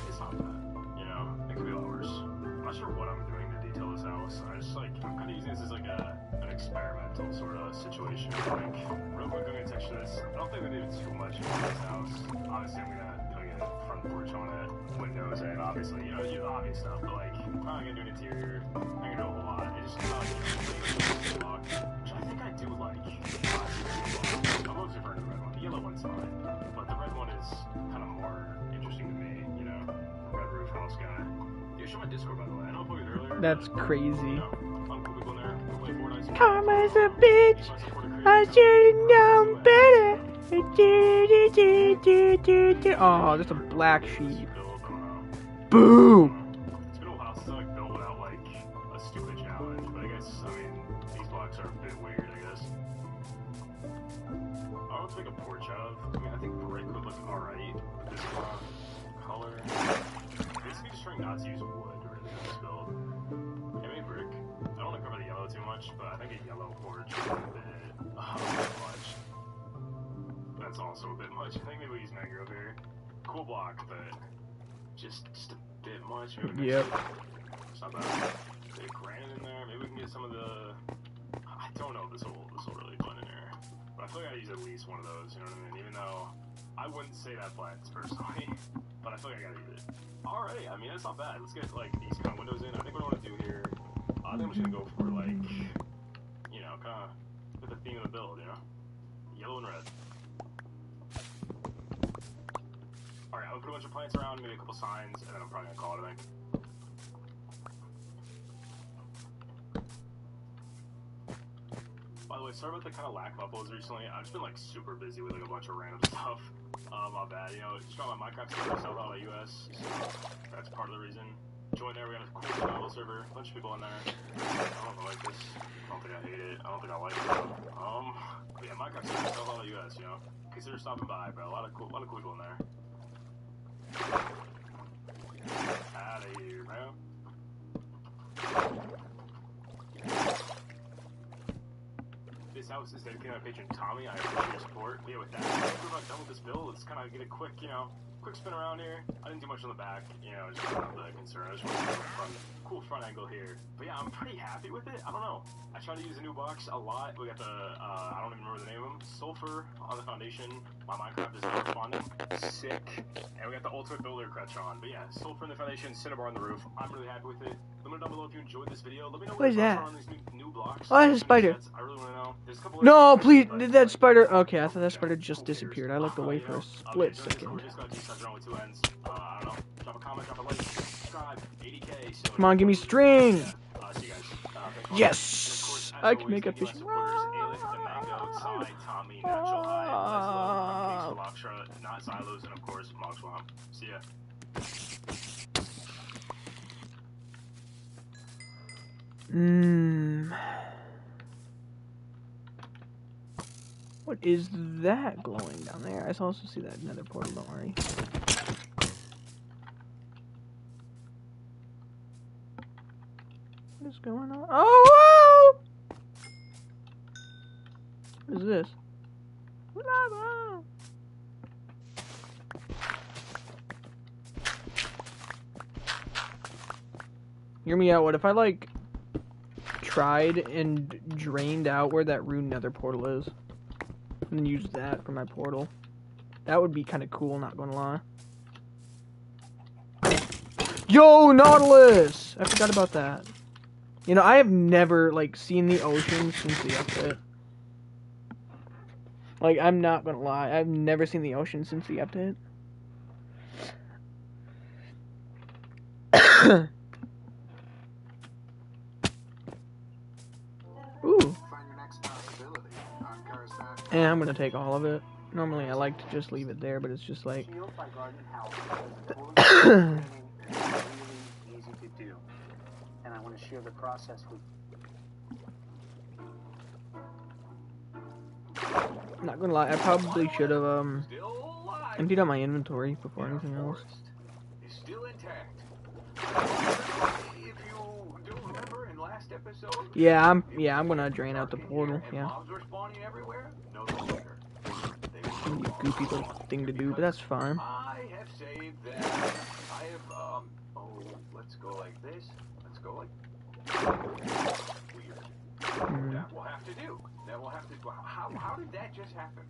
It's not bad. You know, it could be a lot worse. I'm not sure what I'm doing to detail this house. I'm kind of using this as like an experimental sort of situation. Like, real quick, I'm gonna texture this. I don't think we did too much in this house. Obviously, I'm gonna put a front porch on it, windows, and obviously, you know, the obvious stuff. But like, I'm not gonna do an interior. I'm gonna do a whole lot. It's just like, which I think I do like. I'm always referring to the red one. The yellow one's fine, but the red one is kind of more interesting to me. You know, red roof house guy. You show my Discord, by the way. I know I put it earlier. That's but, crazy. You know, I'm cool people in there. We'll play Fortnite. Karma's a bitch. I should've known better. Oh, there's a black sheep. Boom. It's been a while since I like built without like a stupid challenge, but I guess these blocks are a bit weird. I guess. I want to make a porch out of. I mean, I think brick would look alright with this color. Basically, just trying not to use wood really in this build. Yeah, maybe brick. I don't want to cover the yellow too much, but I think a yellow porch is a bit much. That's also a bit much. I think maybe we use mangrove here. Cool block, but just a bit much. Yep. It's not bad. Bit granite in there. Maybe we can get some of the. I don't know if this will really blend in here, but I feel like I use at least one of those. You know what I mean? Even though I wouldn't say that blends personally, but I feel like I gotta use it. Alright, I mean that's not bad. Let's get like these kind of windows in. I think what I want to do here. I think I'm just gonna go for like, you know, kind of with the theme of the build. You know, yellow and red. Alright, I'm gonna put a bunch of plants around, maybe a couple signs, and then I'm probably gonna call it, I think. By the way, sorry about the kind of lack of uploads recently. I've just been like super busy with like a bunch of random stuff. My bad, you know, just got my Minecraft server set out US, so that's part of the reason. Join there, we got a cool survival server, a bunch of people in there. I don't know, like this. I don't think I hate it. I don't think I like it. But yeah, Minecraft server set out US, you know. Consider stopping by, bro. A lot of cool people in there. Out of here, bro. This This house is dedicated to my patron Tommy. I appreciate your support. But yeah, with that, we're about done with this build. Let's kind of get a quick, quick spin around here. I didn't do much on the back, just not the concern. I just want to have a cool front angle here. But yeah, I'm pretty happy with it. I don't know. I try to use a new box a lot. We got the, I don't even remember the name of them, Sulfur on the foundation. My Minecraft is corresponding. Sick. And we got the Ultimate Builder crutch on. But yeah, Sulfur in the foundation, Cinnabar on the roof. I'm really happy with it. Let me know down below if you enjoyed this video. Let me know What is your thoughts that? are on these new blocks. Oh, that's a spider. I really want to know. There's a couple No, other please, but, did that like, spider? Okay, I thought that spider just disappeared. I looked away for a okay, split join the Discord, second. Discord, Discord, with 2 ends. I don't know. Drop a comment, drop a like, subscribe, 80K. So Come on, give me string. See you guys. Thanks for Yes, watching. And of course, as I can always, make a thank you, my fishing supporters, Aelith, the Mango, Ty, Tommy, Natural High, Leslo, Case Phylloxera, Not Silos, and of course, Mog Swamp. See ya. What is that glowing down there? I also see that nether portal, don't worry. What is going on? Oh! What is this? Lava! Hear me out, what if I, like, tried and drained out where that ruined nether portal is? And then use that for my portal. That would be kind of cool, not gonna lie. Yo, Nautilus! I forgot about that. I have never, like, seen the ocean since the update. Like, I'm not gonna lie. I've never seen the ocean since the update. Ooh. And I'm gonna take all of it. Normally I like to just leave it there, but it's just like... Shield by Garden House is really easy to do. And I want to share the process with Not gonna lie, I probably should have emptied out my inventory before anything else. Is still intact. If you do remember in last episode, Yeah, I'm gonna drain out the portal. Yeah. Mobs were spawning everywhere. No longer. Goofy little thing to do, but that's fine. I have saved that. I have let's go like this. Let's go like weird. That will have to do. That will have to. How did that just happen?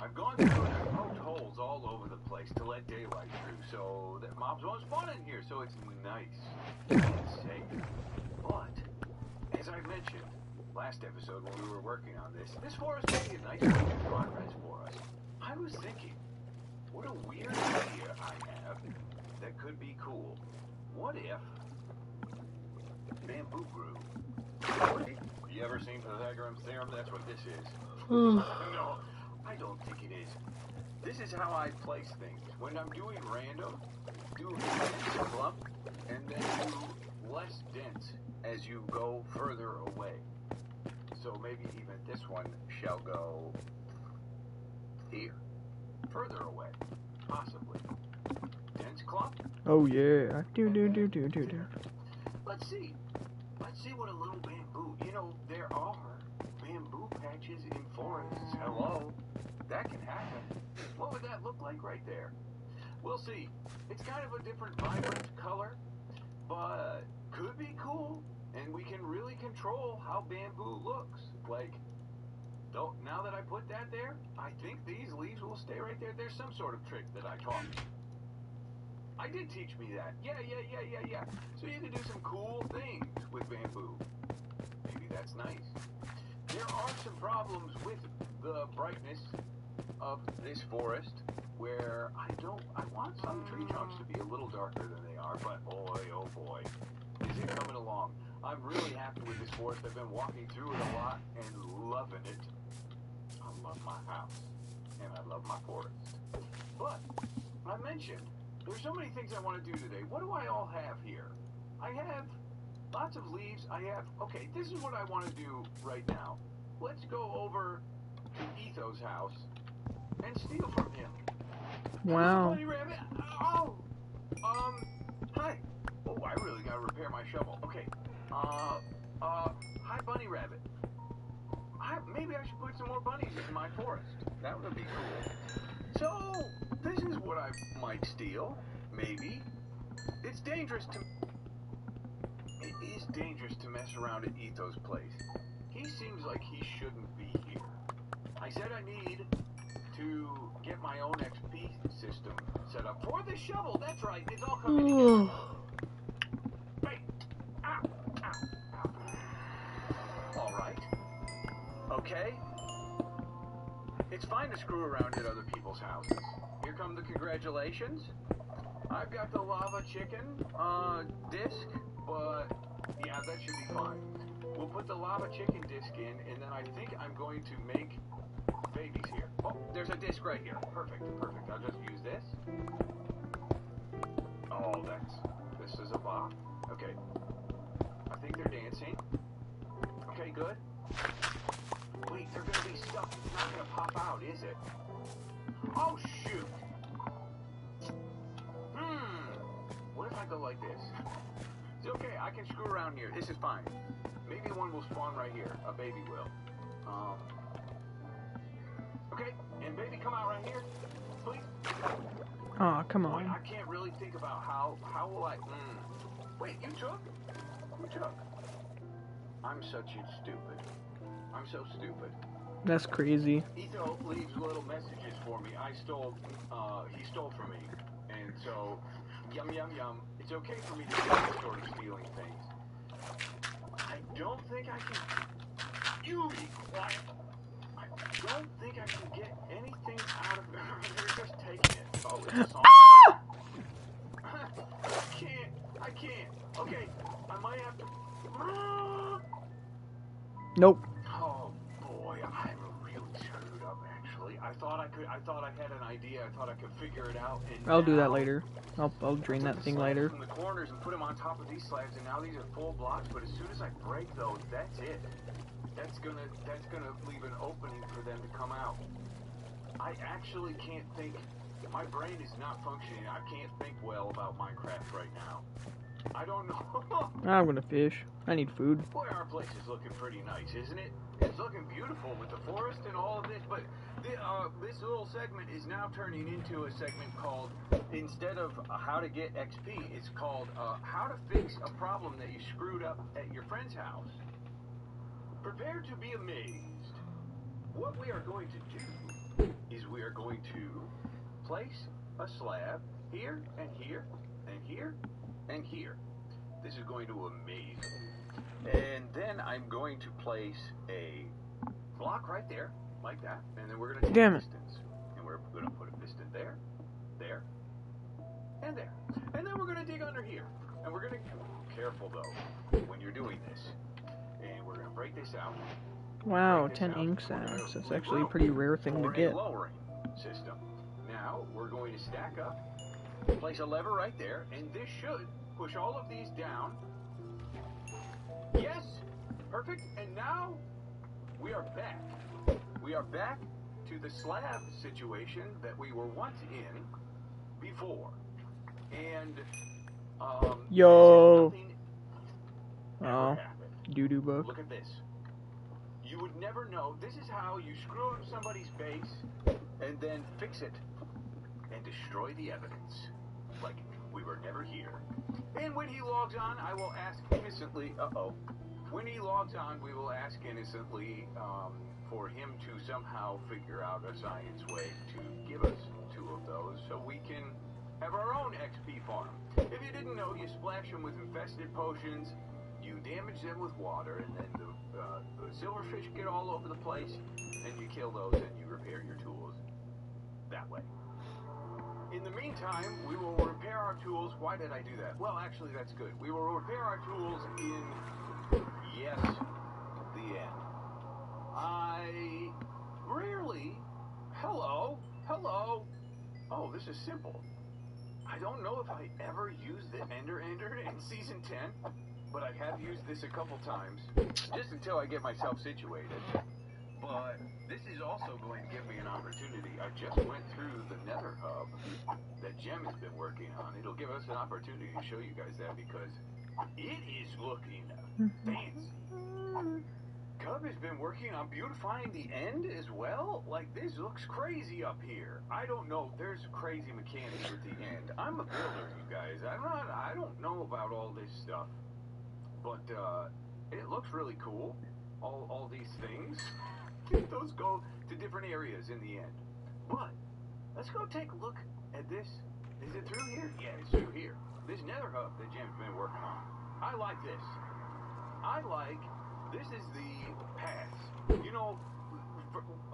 I've gone through and I've poked holes all over the place to let daylight through, so that mobs won't spawn in here. So it's nice and safe. But as I mentioned last episode when we were working on this forest would be a nice bit of progress for us. I was thinking, what a weird idea I have that could be cool. What if bamboo grew? You ever seen Pythagorean's theorem? That's what this is. No, I don't think it is. This is how I place things. When I'm doing random, do dense clump, and then do less dense as you go further away. So maybe even this one shall go here. Further away. Possibly. Dense clump? Oh yeah. Let's see. Let's see what a little bamboo. There are bamboo patches in forests. Hello. That can happen. What would that look like right there? We'll see. It's kind of a different vibrant color, but could be cool. And we can really control how bamboo looks. Like, now that I put that there, I think these leaves will stay right there. There's some sort of trick that I taught. I did teach me that. Yeah. So you can do some cool things with bamboo. Maybe that's nice. There are some problems with the brightness of this forest where I want some tree trunks to be a little darker than they are, but boy, oh boy, is it coming along. I'm really happy with this forest. I've been walking through it a lot and loving it. I love my house and I love my forest. But I mentioned there's so many things I want to do today. What do I all have here? I have lots of leaves. Okay, this is what I want to do right now. Let's go over to Etho's house and steal from him. Wow. Bunny rabbit. Oh, hi. Oh, I really gotta repair my shovel. Okay. Hi, Bunny Rabbit. Maybe I should put some more bunnies in my forest. That would be cool. So, this is what I might steal. Maybe. It's dangerous to... It is dangerous to mess around at Etho's place. He seems like he shouldn't be here. I said I need to get my own XP system set up for the shovel. That's right. It's all coming together. Hey. Ow. Ow. Ow. All right. Okay. It's fine to screw around at other people's houses. Here come the congratulations. I've got the lava chicken disc, but yeah, that should be fine. We'll put the lava chicken disc in, and then I think I'm going to make babies here. Oh, there's a disc right here. Perfect, perfect. I'll just use this. Oh, this is a bop. Okay. I think they're dancing. Okay, good. Wait, they're gonna be stuck. It's not gonna pop out, is it? Oh, shoot. What if I go like this? It's okay, I can screw around here. This is fine. Maybe one will spawn right here. A baby will. Okay, and baby, come out right here, please. Aw, come Boy, on. I can't really think about how will I... Wait, you took? Who took? I'm such a stupid. I'm so stupid. That's crazy. Etho leaves little messages for me. He stole from me. And so, yum, yum, yum. It's okay for me to do this sort of stealing things. I don't think I can... You be quiet. I don't think I can get anything out of it. They're just taking it. Oh, it's a song. I can't. Okay, I might have to... Nope. Oh boy, I'm really screwed up actually. I thought I had an idea. I thought I could figure it out. And I'll do that now later. I'll drain that thing later. From the corners and put them on top of these slabs, and now these are full blocks. But as soon as I break those, that's it. That's gonna leave an opening for them to come out. I actually can't think. My brain is not functioning. I can't think well about Minecraft right now. I don't know. I'm gonna fish. I need food. Boy, our place is looking pretty nice, isn't it? It's looking beautiful with the forest and all of this, but this little segment is now turning into a segment called, instead of how to get XP, it's called how to fix a problem that you screwed up at your friend's house. Prepare to be amazed. What we are going to do is we are going to place a slab here and here and here and here. This is going to amaze me. And then I'm going to place a block right there, like that, and then we're going to take pistons. And we're going to put a piston there, there, and there. And then we're going to dig under here. And we're going to be careful, though, when you're doing this. And we're going to break this out. Wow, 10 ink sacks. That's actually a pretty rare thing to get. Lowering system. Now, we're going to stack up, place a lever right there, and this should push all of these down. Yes, perfect. And now we are back. We are back to the slab situation that we were once in before. And yo. Oh, doo-doo book. Look at this. You would never know. This is how you screw up somebody's base and then fix it and destroy the evidence. Like we were never here. And when he logs on, I will ask innocently, when he logs on, we will ask innocently for him to somehow figure out a science way to give us 2 of those so we can have our own XP farm. If you didn't know, you splash them with infested potions, you damage them with water, and then the silverfish get all over the place, and you kill those and you repair your tools that way. In the meantime, we will repair our tools. Why did I do that? Well, actually, that's good. We will repair our tools in, yes, the end. I rarely... Hello? Oh, this is simple. I don't know if I ever used the Ender in Season 10, but I have used this a couple times, just until I get myself situated. But this is also going to give me an opportunity. I just went through the Nether Hub that Jem has been working on. It'll give us an opportunity to show you guys that because it is looking fancy. Cub has been working on beautifying the end as well? Like, this looks crazy up here. I don't know if there's crazy mechanics with the end. I'm a builder, you guys. I don't know about all this stuff. But, it looks really cool. All these things. Those go to different areas in the end. But, let's go take a look at this. Is it through here? Yeah, it's through here. This nether hub that Jim's been working on. I like this. This is the pass. You know,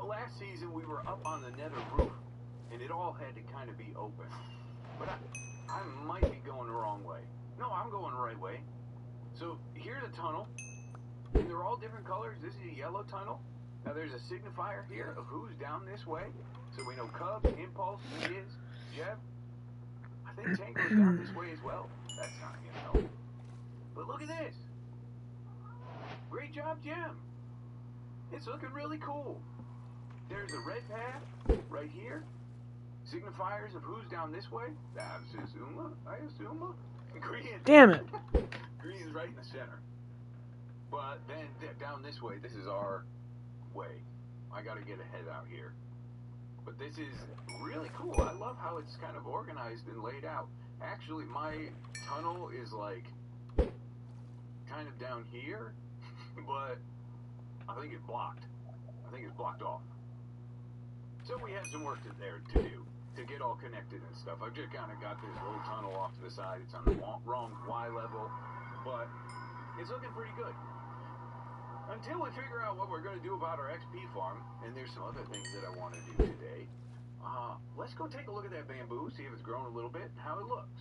last season we were up on the nether roof, and it all had to kind of be open. But I might be going the wrong way. No, I'm going the right way. So here's a tunnel, and they're all different colors. This is a yellow tunnel. Now there's a signifier here of who's down this way. So we know Cub, Impulse, Is, Jeb. I think Tango's down this way as well. That's not him, though. But look at this. Great job, Jim. It's looking really cool. There's a red path right here. Signifiers of who's down this way. That's Izuma, I assume. Green. Damn it. Green is right in the center. But then down this way, this is our way. I gotta get ahead out here. But this is really cool. I love how it's kind of organized and laid out. Actually, my tunnel is like kind of down here, but I think it's blocked. I think it's blocked off. So we have some work to do to get all connected and stuff. I've just kind of got this little tunnel off to the side. It's on the wrong Y level, but it's looking pretty good. Until we figure out what we're going to do about our XP farm, and there's some other things that I want to do today. Let's go take a look at that bamboo, see if it's grown a little bit, and how it looks.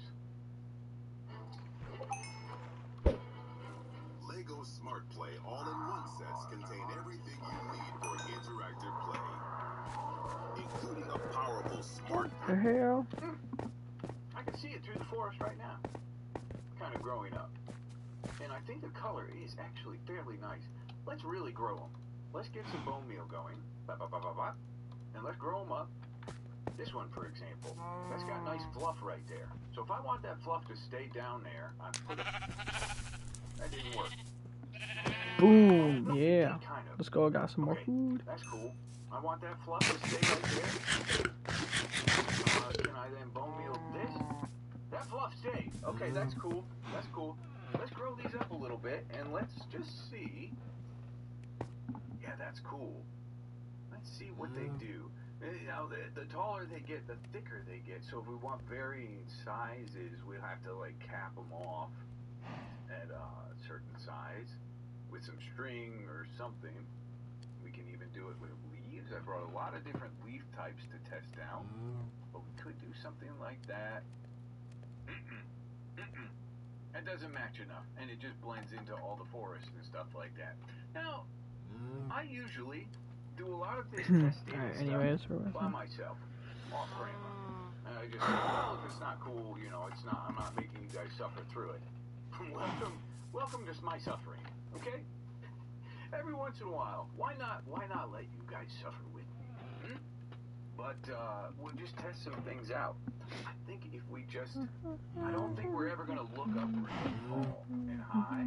Lego Smart Play all-in-one sets contain everything you need for interactive play, including a powerful smart... The hell? I can see it through the forest right now. Kind of growing up. And I think the color is actually fairly nice. Let's really grow them. Let's get some bone meal going. And let's grow them up. This one, for example, that's got nice fluff right there. So if I want that fluff to stay down there, I put it... That didn't work. Boom, yeah. Kind of. Let's go, I got some more food. That's cool. I want that fluff to stay right there. Can I then bone meal this? That fluff stayed. Okay, that's cool. That's cool. Let's grow these up a little bit, and let's just see. Yeah, that's cool. Let's see what they do. Now, the taller they get, the thicker they get. So if we want varying sizes, we'll have to, like, cap them off at a certain size with some string or something. We can even do it with leaves. I brought a lot of different leaf types to test out. But we could do something like that. That doesn't match enough, and it just blends into all the forest and stuff like that. Now, I usually do a lot of this testing and stuff by myself, off camera. I just say, well, if it's not cool, you know, it's not. I'm not making you guys suffer through it. Welcome to my suffering, okay? Every once in a while, why not let you guys suffer with me? But we'll just test some things out. I think if we just, I don't think we're ever gonna look up really tall and high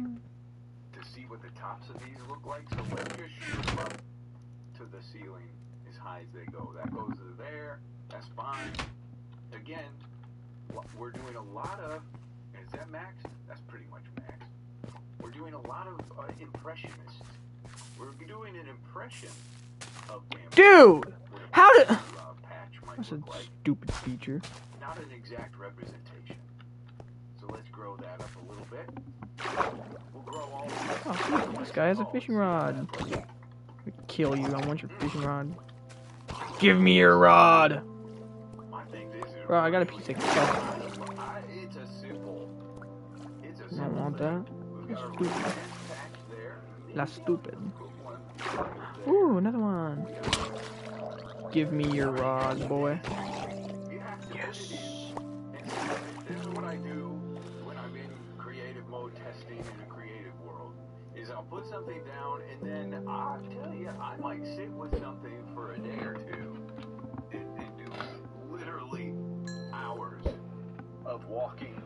to see what the tops of these look like. So let's just shoot them up to the ceiling as high as they go. That goes to there. That's fine. Again, we're doing a lot of. Is that max? That's pretty much max. We're doing a lot of impressionists. We're doing an impression of bamboo. Dude! How did... That's a stupid feature. Not an exact representation. So let's grow that up a little bit. We'll grow all Oh, this guy has a fishing rod. I kill you. I want your fishing rod. Give me your rod. Bro, I got a piece of kelp. It's a simple. I don't want that. That's stupid. That's stupid. Ooh, another one. Give me your rod, boy. Yes. This is what I do when I'm in creative mode testing in a creative world. Is I'll put something down and then I'll tell you, I might sit with something for a day or two and do literally hours of walking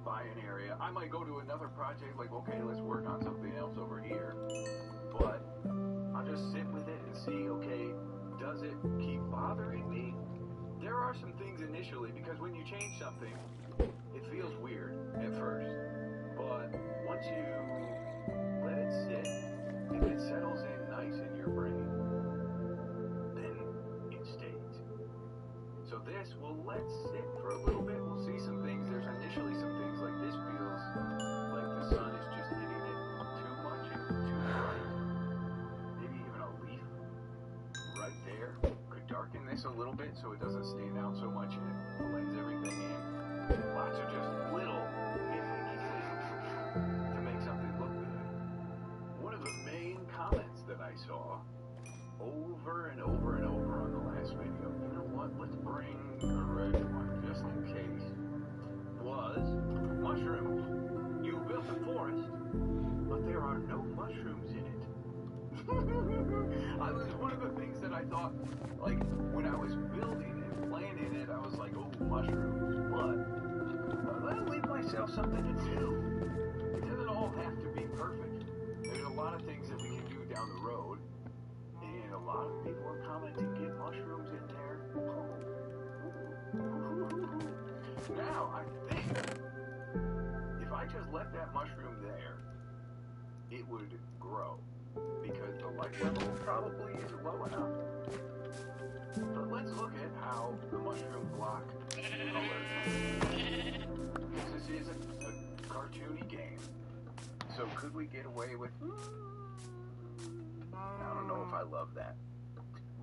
by an area. I might go to another project, like, okay, let's work on something else over here. But I'll just sit with it and see, okay, does it keep bothering me? There are some things initially, because when you change something, it feels weird at first. But once you let it sit, if it settles in nice in your brain, then it stays. So this will let sit for a little bit. We'll see some things. There's initially some things like this feels like the sun is just hitting it too much and too bright. Maybe even a leaf right there could darken this a little bit so it doesn't stand out so much and it blends everything in. Lots of just little nitpicky things to make something look good. One of the main comments that I saw over and over and over on the last video, you know what, let's bring a red one just in case, was mushrooms. You built a forest, but there are no mushrooms in it. I was one of the things that I thought, like, when I was building and planning it, I was like, oh, mushrooms, but I'll leave myself something to do. It doesn't all have to be perfect. There's a lot of things that we can do down the road, and a lot of people are commenting, get mushrooms in there. Now, I think if I just let that mushroom there, it would grow, because the light level probably isn't low enough. But let's look at how the mushroom block colors. This is a cartoony game, so could we get away with... I don't know if I love that.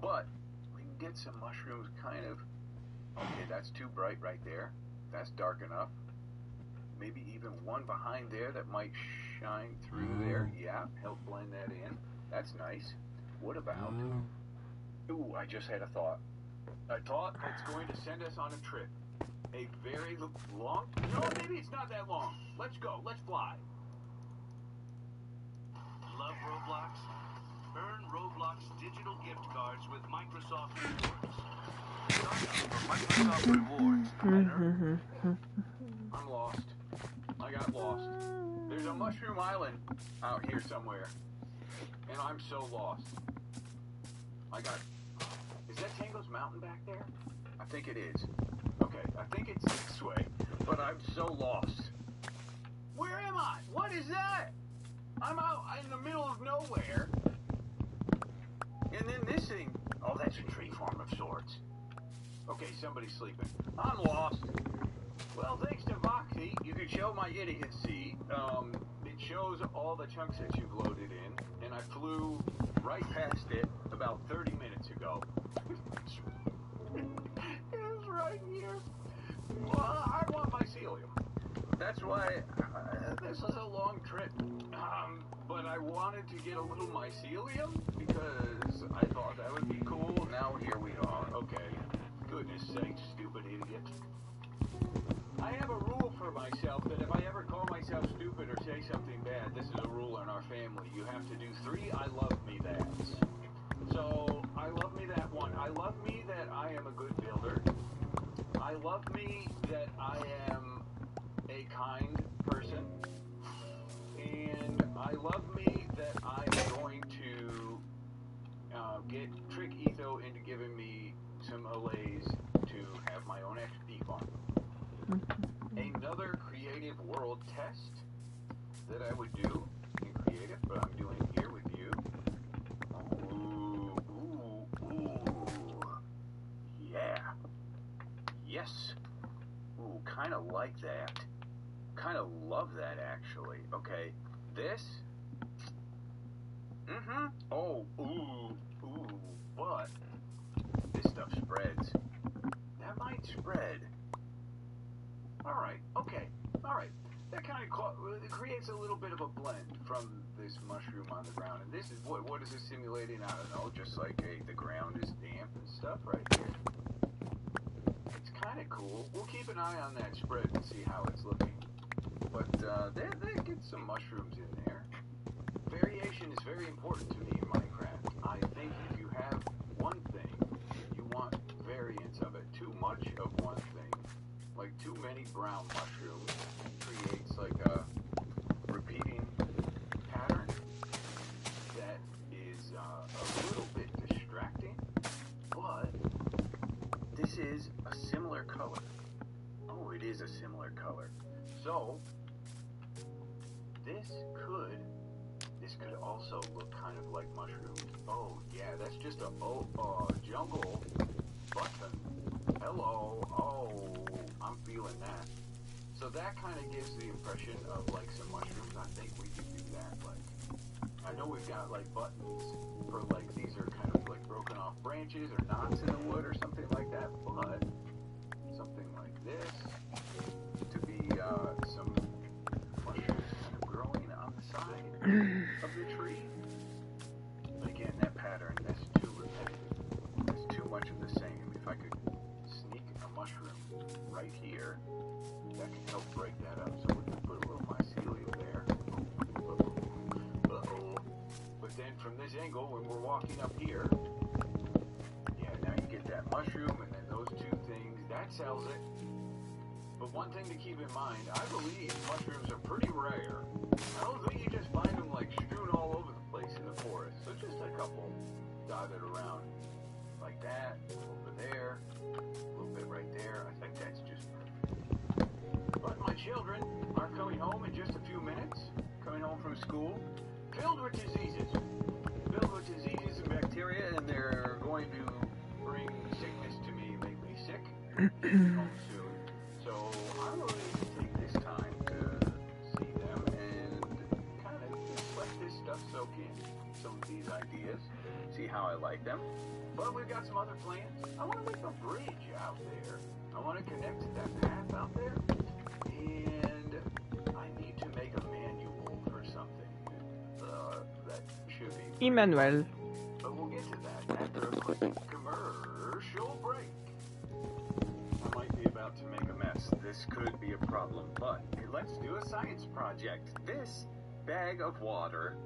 But we can get some mushrooms kind of... Okay, that's too bright right there. That's dark enough. Maybe even one behind there that might shine through there. Yeah, help blend that in. That's nice. What about... Ooh, I just had a thought. A thought that's going to send us on a trip. A very long... No, maybe it's not that long. Let's go. Let's fly. Love Roblox? Earn Roblox digital gift cards with Microsoft Rewards. Sign up for Microsoft Rewards and earn... I'm lost. I got lost. There's a mushroom island out here somewhere. And I'm so lost. Is that Tango's Mountain back there? I think it is. Okay, I think it's this way. But I'm so lost. Where am I? What is that? I'm out in the middle of nowhere. And then this thing... Oh, that's a tree farm of sorts. Okay, somebody's sleeping. I'm lost. Well, thanks to Voxy, you can show my idiocy. It shows all the chunks that you've loaded in, and I flew right past it about 30 minutes ago. It's right here. Well, I want mycelium. That's why this is a long trip. But I wanted to get a little mycelium because I thought that would be cool. Now here we are. Okay. Goodness sakes, stupid idiot. I have a rule for myself that if I ever call myself stupid or say something bad, this is a rule in our family. You have to do 3 I love me that's. So, I love me that one. I love me that I am a good builder. I love me that I am a kind person. And I love me that I'm going to get Trick Etho into giving me some allays to have my own XP farm. Another creative world test that I would do in creative, but I'm doing here with you. Ooh, ooh, ooh. Yeah. Yes. Ooh, kind of like that. Kind of love that, actually. Okay, this. Oh, ooh, but this stuff spreads. That might spread. Alright, okay, alright. That kind of creates a little bit of a blend from this mushroom on the ground. And this is, what is this simulating? I don't know, just like the ground is damp and stuff right here. It's kind of cool. We'll keep an eye on that spread and see how it's looking. But they get some mushrooms in there. Variation is very important to me in Minecraft. I think if you have one thing, you want variance of it. Too much of one thing, like too many brown mushrooms, create a little bit distracting, but this is a similar color. Oh, it is a similar color. So, this could also look kind of like mushrooms. Oh, yeah, that's just a jungle button. Hello. Oh, I'm feeling that. So that kind of gives the impression of like some mushrooms. I think we could do that. Like, I know we've got like buttons for like these are kind of like broken off branches or knots in the wood or something like that, but something like this to be some mushrooms kind of growing on the side of the tree. But again, that pattern, that's too repetitive. It's too much of the same. If I could sneak a mushroom right here, that can help break that up. So we can put a little mycelium there. Uh-oh. But then from this angle, when we're walking up here, yeah, now you get that mushroom and then those two things. That sells it. But one thing to keep in mind, I believe mushrooms are pretty rare. I don't think you just find them like strewn all over the place in the forest. So just a couple dotted around like that, over there, a little bit right there. I think that's just perfect. But my children are coming home in just a few minutes, coming home from school, filled with diseases and bacteria, and they're going to bring sickness to me, make me sick, home soon. So I'm going to take this time to see them and kind of just let this stuff soak in, some of these ideas, see how I like them. But we've got some other plans. I want to make a bridge out there. I want to connect to that path out there. And I need to make a manual for something that should be... Emmanuel. But we'll get to that after a quick commercial break. I might be about to make a mess. This could be a problem, but let's do a science project. This bag of water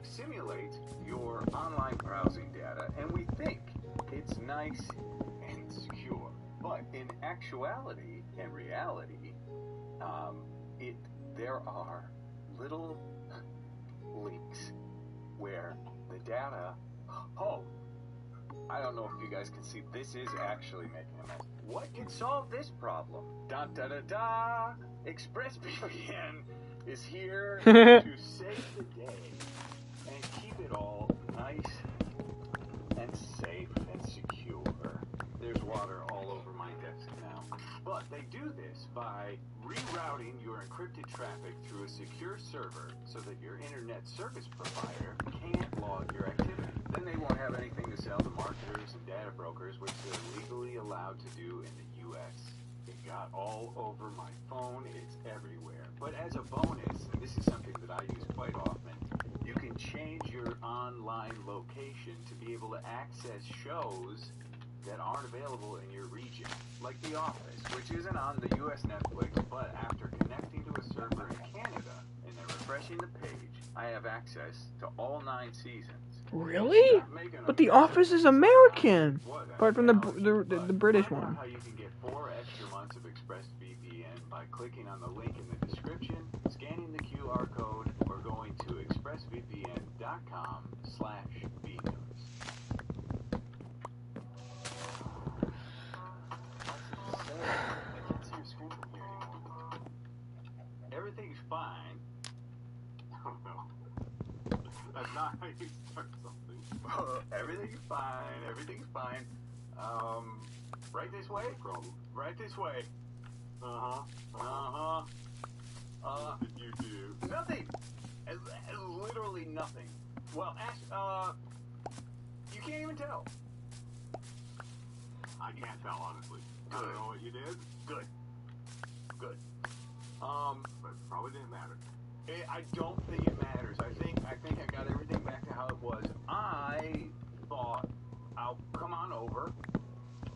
simulates your online browsing data, and we think it's nice and secure. But in actuality and reality, there are little leaks where the data... Oh, I don't know if you guys can see. This is actually making a mess. What can solve this problem? Da-da-da-da! ExpressVPN is here to save the day and keep it all nice and safe and secure. There's water all over my desk now. But they do this by rerouting your encrypted traffic through a secure server so that your internet service provider can't log your activity. Then they won't have anything to sell to marketers and data brokers, which they're legally allowed to do in the U.S. It got all over my phone. It's everywhere. But as a bonus, and this is something that I use quite often, you can change your online location to be able to access shows that aren't available in your region, like The Office, which isn't on the U.S. Netflix, but after connecting to a server in Canada and then refreshing the page, I have access to all 9 seasons. Really? But The Office is American, apart from the British one. How you can get 4 extra months of ExpressVPN by clicking on the link in the description, scanning the QR code, or going to expressvpn.com/bnews. I can't see your screen from here anymore. Everything's fine. Oh no. That's not how you start something. Everything's fine. Everything's fine. Right this way? Right this way. What did you do? Nothing. Literally nothing. Well, you can't even tell. I can't tell, honestly. Good. I don't know what you did. Good. But probably didn't matter. I don't think it matters. I think I got everything back to how it was. I thought I'll come on over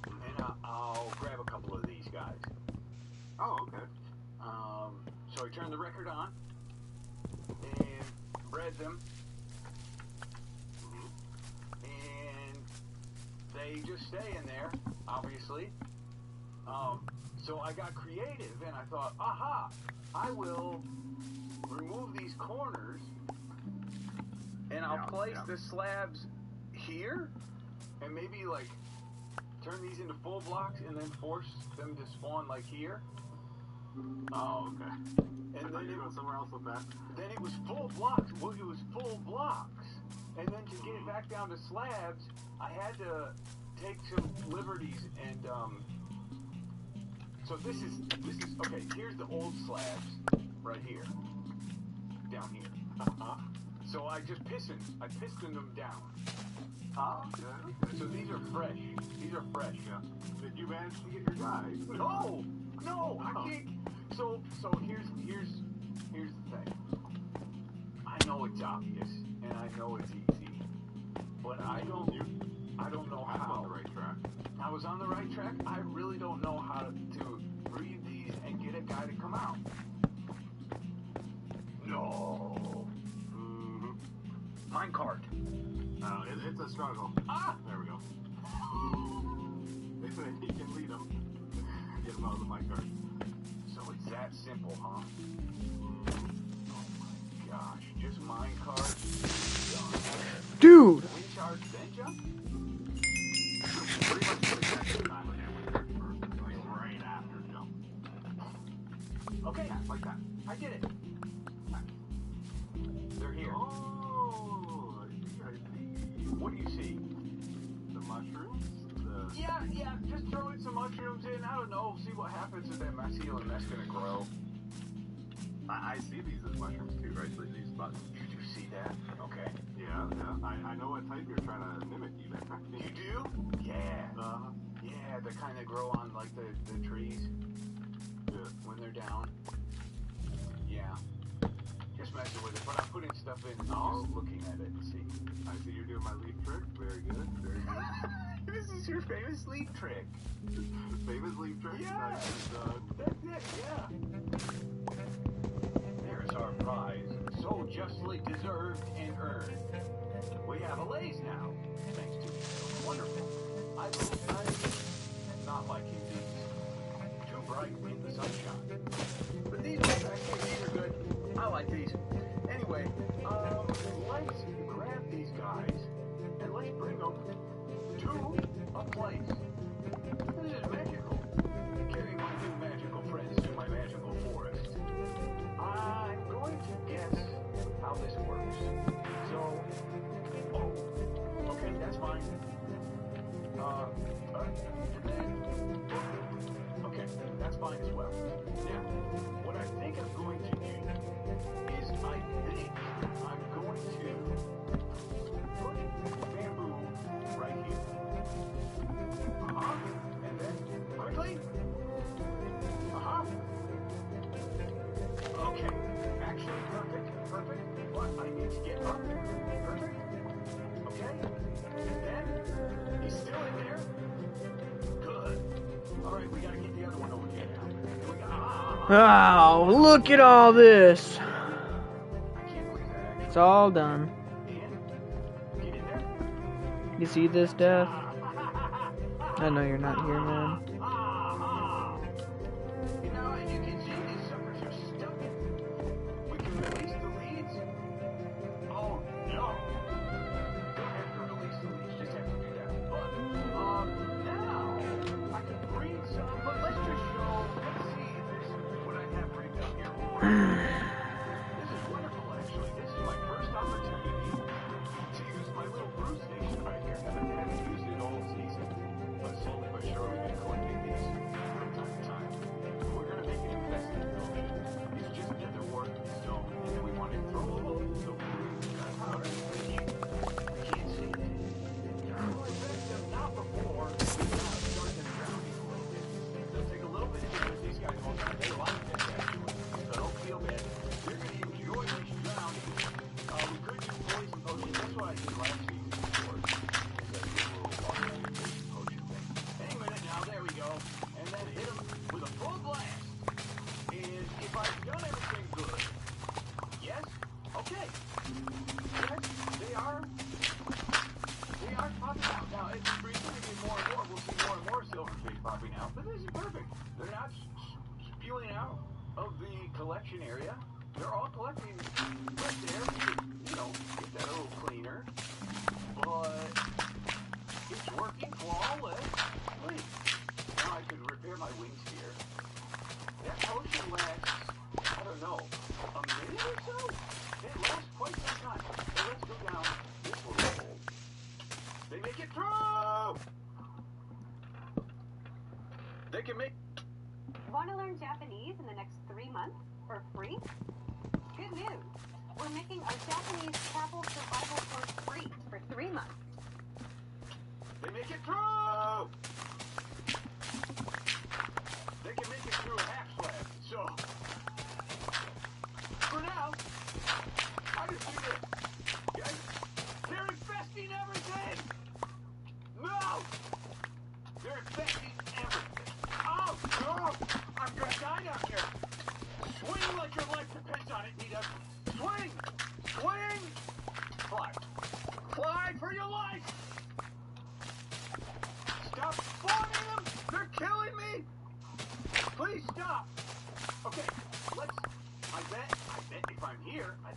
and I'll grab a couple of these guys. Oh, okay. So I turned the record on and bred them. And they just stay in there, obviously. So I got creative and I thought, aha, I will remove these corners and I'll place the slabs here, and maybe like turn these into full blocks and then force them to spawn like here. Oh, okay. And then you go somewhere else with that. Then it was full blocks. Well, it was full blocks. And then to get it back down to slabs, I had to take some liberties and so this is okay, here's the old slabs right here. Down here. So I pistoned them down. Oh, okay. So these are fresh. These are fresh. Yeah. Did you manage to get your guy? No, I can't. So here's the thing. I know it's obvious and I know it's easy, but I don't know how. On the right track. I was on the right track. I really don't know how to breed these and get a guy to come out. No. Minecart. It's a struggle. Ah! There we go. You can lead them. Get them out of the minecart. So it's that simple, huh? Oh my gosh. Just minecart. Dude! Wind charge, then jump? Pretty much the exact same time again with like right after jump. Okay, like that. I did it. They're here. Oh, I see. What do you see? The mushrooms? Yeah, just throw in some mushrooms in. I don't know, see what happens with that mycelium that's gonna grow. I see these as mushrooms too, right? So these buttons. You do see that? Okay. Yeah. I know what type you're trying to mimic even. You do? Yeah. Yeah, they kind of grow on like the trees. Yeah. When they're down. Yeah. Just messing with it, but I'm putting stuff in and just looking at it and see. I see you're doing my leaf trick. Very good. Very good. This is your famous leaf trick. Famous leaf trick. Yeah. Nice done. That's it, yeah. There's our prize, so justly deserved and earned. We have a laze now, thanks to you. Wonderful. I not liking these. Too bright in the sunshine. But these ones actually, these are good. I like these. Anyway, let's grab these guys and let's bring them to a place. This is magical. Carry my new magical friends to my magical forest. I'm going to guess how this works. So, okay, that's fine. Okay, that's fine as well. Now, what I think I'm going to do is I'm going to put bamboo right here. And then quickly. Okay. Actually, perfect. But I need to get up. Perfect. Okay. And then he's still in there. Good. All right, we gotta get the other one over here now. Here we go. Wow, look at all this. I can't believe that. Actually. It's all done. And get in there. You see this, Death? I know you're not here, man. You know, as you can see, these suckers are stuck. We can release the leads. Oh, no. Don't have to release the leads, just have to do that. But, now, I can breed some, but let's just show, let's see if there's what I have breeded up here. This is wonderful, actually. This is my first opportunity to use my little brew station right here. I haven't used it all season, but slowly but surely been collecting these from time to time. We're going to make an investment, though. It's just nether wart and stone, and then we want to throw a little gunpowder, which I can't see. Well, invest not before we start them drowning a little bit. It'll take a little bit because these guys won't die. They like this, actually. So don't feel bad. You're going to enjoy this drowning. We could do poison potions. That's what I did last season, of course. Any minute now, there we go. And then hit them with a full blast. And if I've done everything good, yes, okay. Yes, they are popping out. Now, as the trees are going to get more and more, we'll see more and more silver trees popping out. But this is perfect. They're not spewing out of the collection area. They're all collecting right there. You know, get that a little cleaner. But repair my wings here. That potion lasts, I don't know, a minute or so? It lasts quite some time. So let's go down this little hole. They make it through! They can make... Want to learn Japanese in the next 3 months for free? Good news! We're making our Japanese travel survival course free for 3 months. They make it through! They can make it through a half slab, so... For now, I just think that... Guys, they're infesting everything! No! They're infesting everything! Oh, no! I'm gonna die down here! Swing like your life depends on it, Nita! Swing! Swing! Fly! Fly for your life! Stop spawning them! They're killing me! Please stop! Okay, let's... I bet if I'm here, I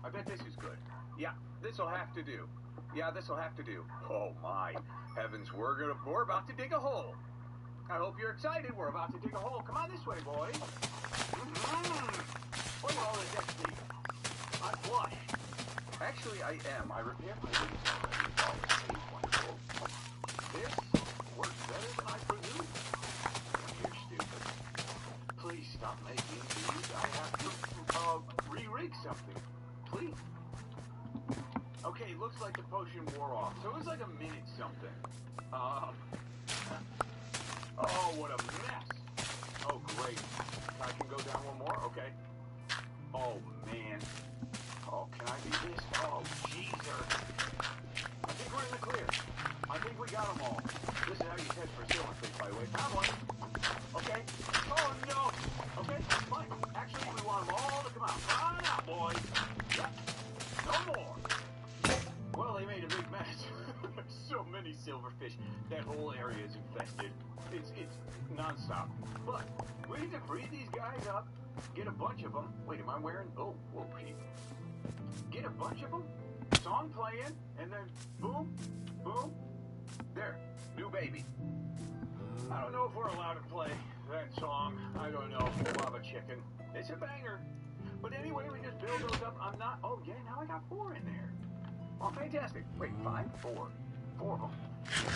bet this is good. Yeah, this'll have to do. Yeah, this'll have to do. Oh my heavens, we're about to dig a hole. I hope you're excited. We're about to dig a hole. Come on this way, boys. Look at all this XP. I'm flush. Actually, I am. I repaired my wings already. Oh, it's wonderful. This works better than I presumed. You're stupid. Please stop making these. I have to re-rig something. Please. Okay, looks like the potion wore off. So it was like a minute something. Oh, what a mess. Oh, great. I can go down one more? Okay. Oh, man. Oh, can I do this? Oh, jeezer. I think we're in the clear. I think we got them all. This is how you test for silverfish, by the way. Found one. Okay. Oh, no. Okay, fine. Actually, we want them all to come out. Come on out, boys. Yep. No more. Well, they made a big mess. So many silverfish. That whole area is infested. It's non-stop. But we need to breed these guys up, get a bunch of them. Wait, am I wearing... Oh, whoa, Pete. Get a bunch of them, song playing, and then boom, boom. There, new baby. I don't know if we're allowed to play that song. I don't know. Lava Chicken. It's a banger. But anyway, we just build those up. I'm not... Oh, yeah, now I got 4 in there. Oh, fantastic. Wait, 5? 4. 4 of them.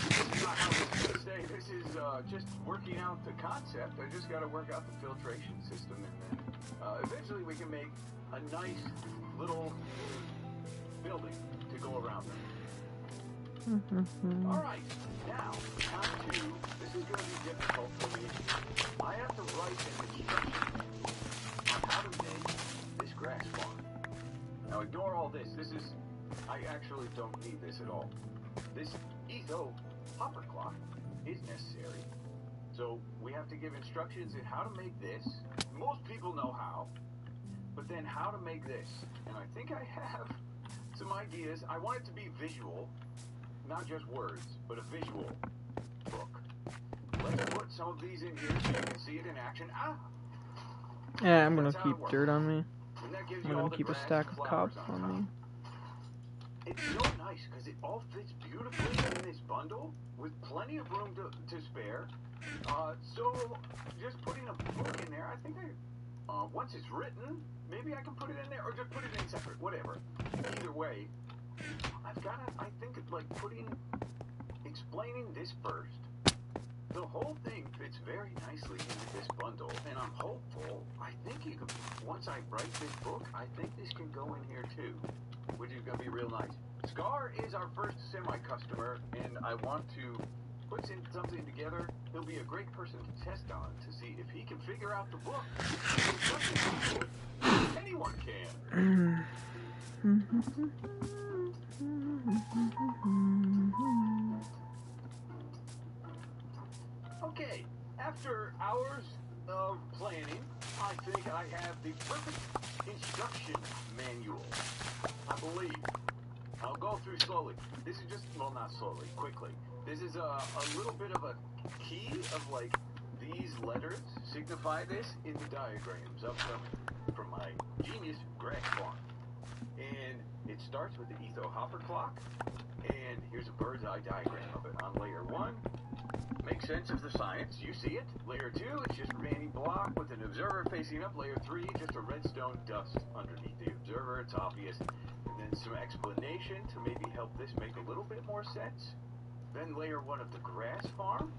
This is not how this is going to stay. This is just working out the concept. I just got to work out the filtration system, and then eventually we can make a nice little building to go around them. All right, now, time to... This is going to be difficult for me. I have to write an instruction on how to make this grass farm. Now, ignore all this. This is... I actually don't need this at all. This etho hopper clock is necessary. So we have to give instructions in how to make this. Most people know how. But then how to make this. And I think I have some ideas. I want it to be visual. Not just words, but a visual book. Let's put some of these in here so you can see it in action. Ah! Yeah, I'm gonna keep dirt on me. I'm gonna keep a stack of cobs on me. It's so nice because it all fits beautifully in this bundle with plenty of room to spare. So just putting a book in there, I think once it's written, maybe I can put it in there or just put it in separate, whatever. Either way, I've got to, I think it's like explaining this first. The whole thing fits very nicely into this bundle, and I'm hopeful. I think you can, once I write this book, I think this can go in here too, which is going to be real nice. Scar is our first semi-customer, and I want to put something together. He'll be a great person to test on to see if he can figure out the book. Anyone can. Okay, after hours of planning, I think I have the perfect instruction manual. I believe. I'll go through slowly. This is just, well, not slowly, quickly. This is a little bit of a key of, like, these letters signify this in the diagrams up from my genius grass farm. And it starts with the etho hopper clock, and here's a bird's eye diagram of it. On layer 1, make makes sense of the science. You see it. Layer 2, it's just a remaining block with an observer facing up. Layer 3, just a redstone dust underneath the observer. It's obvious. And then some explanation to maybe help this make a little bit more sense. Then layer 1 of the grass farm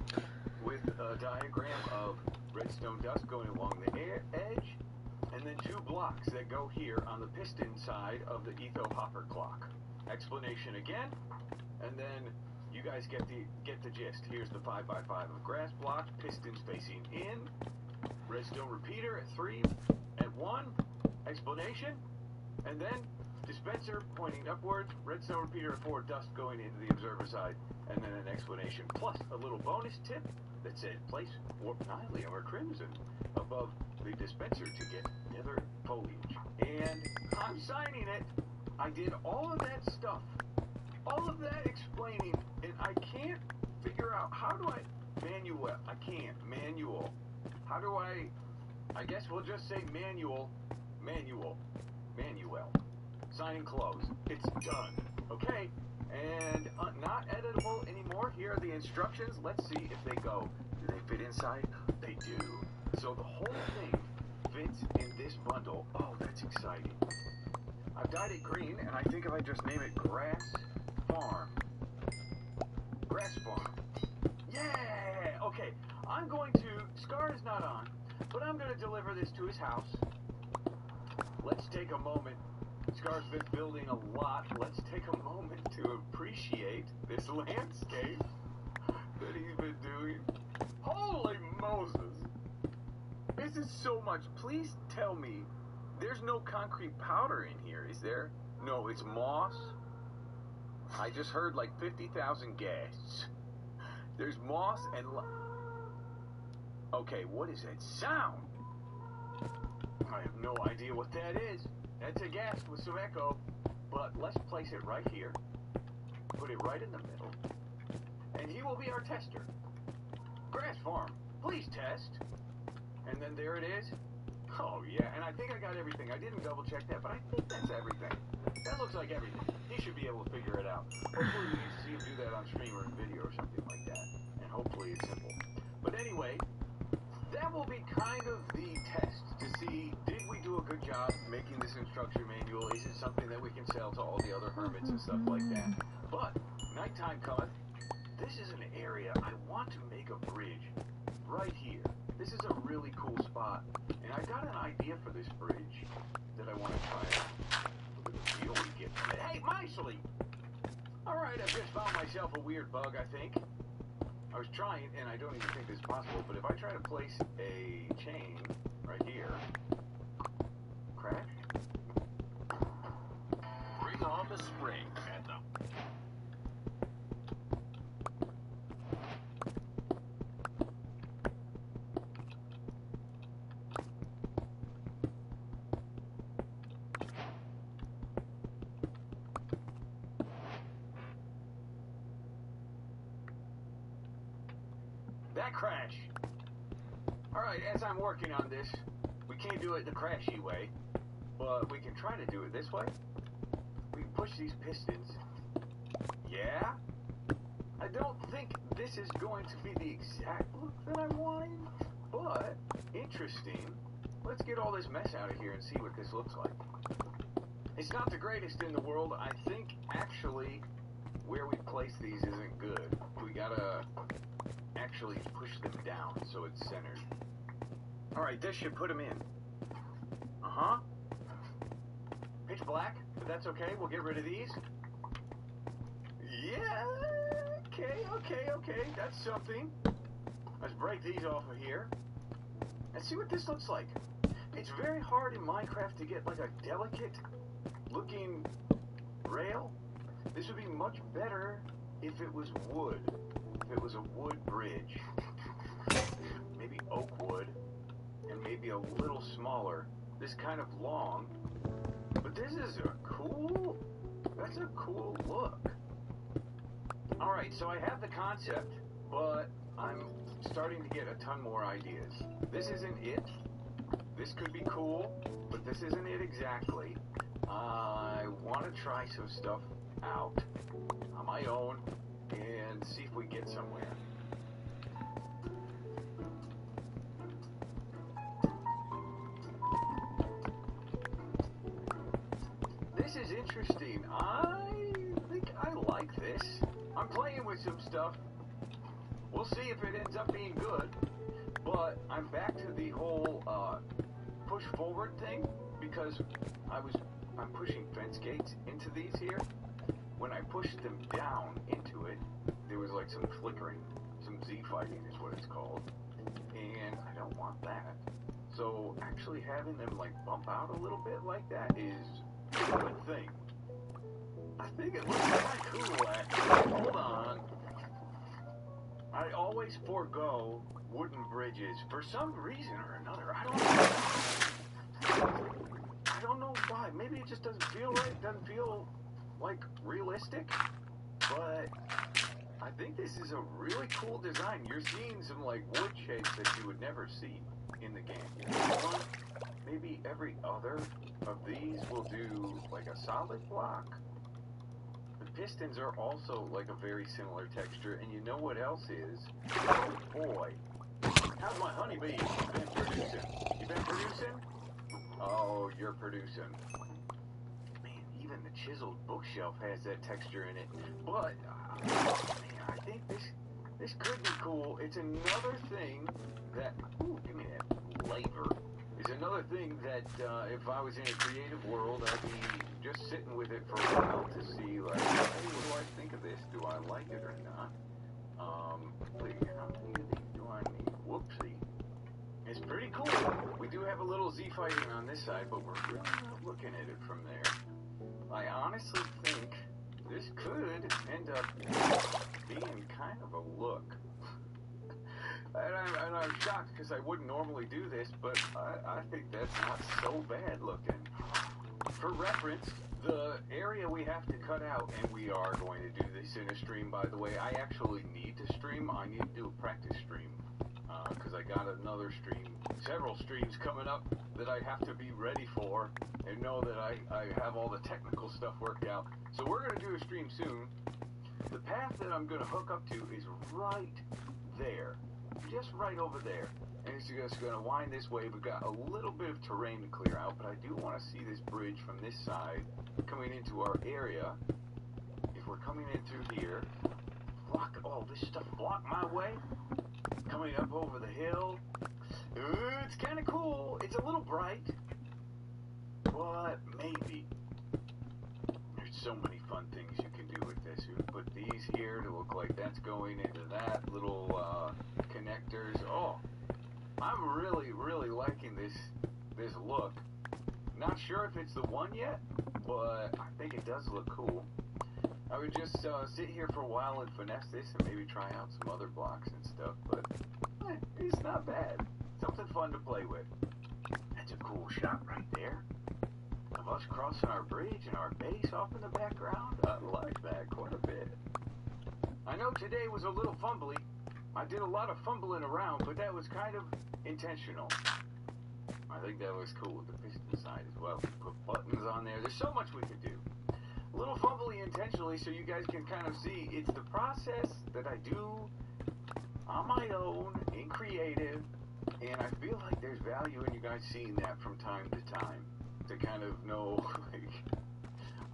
with a diagram of redstone dust going along the edge. And then 2 blocks that go here on the piston side of the etho hopper clock. Explanation again. And then you guys get the gist. Here's the 5x5 of grass blocks, pistons facing in, redstone repeater at 3, at 1, explanation, and then dispenser pointing upwards, redstone repeater at 4, dust going into the observer side, and then an explanation, plus a little bonus tip that said place warp nylium or crimson above the dispenser to get nether foliage. And I'm signing it. I did all of that stuff. All of that explaining, and I can't figure out how do I manual. How do I guess we'll just say manual. Sign and close. It's done. Okay, and not editable anymore. Here are the instructions. Let's see if they go. Do they fit inside? They do. So the whole thing fits in this bundle. Oh, that's exciting. I've dyed it green, and I think if I just name it Grass Farm. Yeah! Okay, I'm going to... Scar is not on, but I'm going to deliver this to his house. Let's take a moment. Scar's been building a lot. Let's take a moment to appreciate this landscape that he's been doing. Holy Moses! This is so much. Please tell me there's no concrete powder in here, is there? No, it's moss. I just heard like 50,000 gas. There's moss and... Okay, what is that sound? I have no idea what that is. That's a gas with some echo. But let's place it right here. Put it right in the middle. And he will be our tester. Grass Farm, please test. And then there it is. Oh, yeah, and I think I got everything. I didn't double check that, but I think that's everything. That looks like everything. He should be able to figure it out. Hopefully we can see him do that on stream or in video or something like that. And hopefully it's simple. But anyway, that will be kind of the test to see, did we do a good job making this instruction manual? Is it something that we can sell to all the other hermits and stuff like that? But, nighttime cometh. This is an area I want to make a bridge right here. This is a really cool spot, and I got an idea for this bridge that I want to try out. Look at the feel we get. Hey, my sleep! Alright, I've just found myself a weird bug, I think. I was trying, and I don't even think this is possible, but if I try to place a chain right here, crash? Bring on the spring and the... That crash! Alright, as I'm working on this, we can't do it the crashy way, but we can try to do it this way. We can push these pistons. Yeah? I don't think this is going to be the exact look that I'm wanting, but interesting. Let's get all this mess out of here and see what this looks like. It's not the greatest in the world. I think, actually, where we place these isn't good. We gotta actually push them down so it's centered. Alright, this should put them in. Uh-huh. Pitch black, but that's okay. We'll get rid of these. Yeah, okay. That's something. Let's break these off of here. And see what this looks like. It's very hard in Minecraft to get like a delicate looking rail. This would be much better if it was wood. If it was a wood bridge. Maybe oak wood. And maybe a little smaller. This kind of long. But this is a cool... That's a cool look. Alright, so I have the concept, but I'm starting to get a ton more ideas. This isn't it. This could be cool, but this isn't it exactly. I want to try some stuff out on my own and see if we get somewhere. interesting. I think I like this. I'm playing with some stuff. We'll see if it ends up being good. But I'm back to the whole push forward thing because I'm pushing fence gates into these here. When I pushed them down into it, there was like some flickering, some Z fighting is what it's called, and I don't want that. So actually having them like bump out a little bit like that is a good thing. I think it looks kind of cool actually. Hold on. I always forego wooden bridges for some reason or another. I don't know why. Maybe it just doesn't feel right. It doesn't feel like realistic. But I think this is a really cool design. You're seeing some like wood shapes that you would never see in the game. One, maybe every other of these will do like a solid block. The pistons are also like a very similar texture, and you know what else is? Oh boy. How's my honeybee been producing? You been producing? Oh, you're producing. Man, even the chiseled bookshelf has that texture in it. But, man, I think this could be cool. It's another thing that, ooh, give me that flavor. It's another thing that if I was in a creative world, I'd be just sitting with it for a while to see, like, hey, what do I think of this? Do I like it or not? Wait, how many of these do I need? Whoopsie. It's pretty cool. We do have a little Z fighting on this side, but we're really not looking at it from there. I honestly think this could end up being kind of a look. And I'm shocked because I wouldn't normally do this, but I think that's not so bad looking. For reference, the area we have to cut out, and we are going to do this in a stream, by the way. I actually need to stream. I need to do a practice stream because I got another stream, several streams coming up that I have to be ready for and know that I have all the technical stuff worked out. So we're going to do a stream soon. The path that I'm going to hook up to is right there. Just right over there. And it's just going to wind this way. We've got a little bit of terrain to clear out, but I do want to see this bridge from this side coming into our area. If we're coming in through here, block all this stuff, block my way. Coming up over the hill. It's kind of cool. It's a little bright, but maybe. There's so many fun things you can do with this. You can put these here to look like that's going into that little connectors. Oh, I'm really, really liking this look. Not sure if it's the one yet, but I think it does look cool. I would just sit here for a while and finesse this and maybe try out some other blocks and stuff, but it's not bad. Something fun to play with. That's a cool shot right there. Of us crossing our bridge and our base off in the background. I like that quite a bit. I know today was a little fumbly. I did a lot of fumbling around, but that was kind of intentional. I think that was cool with the piston side as well. Put buttons on there. There's so much we could do. A little fumbly intentionally so you guys can kind of see it's the process that I do on my own in creative, and I feel like there's value in you guys seeing that from time to time to kind of know, like,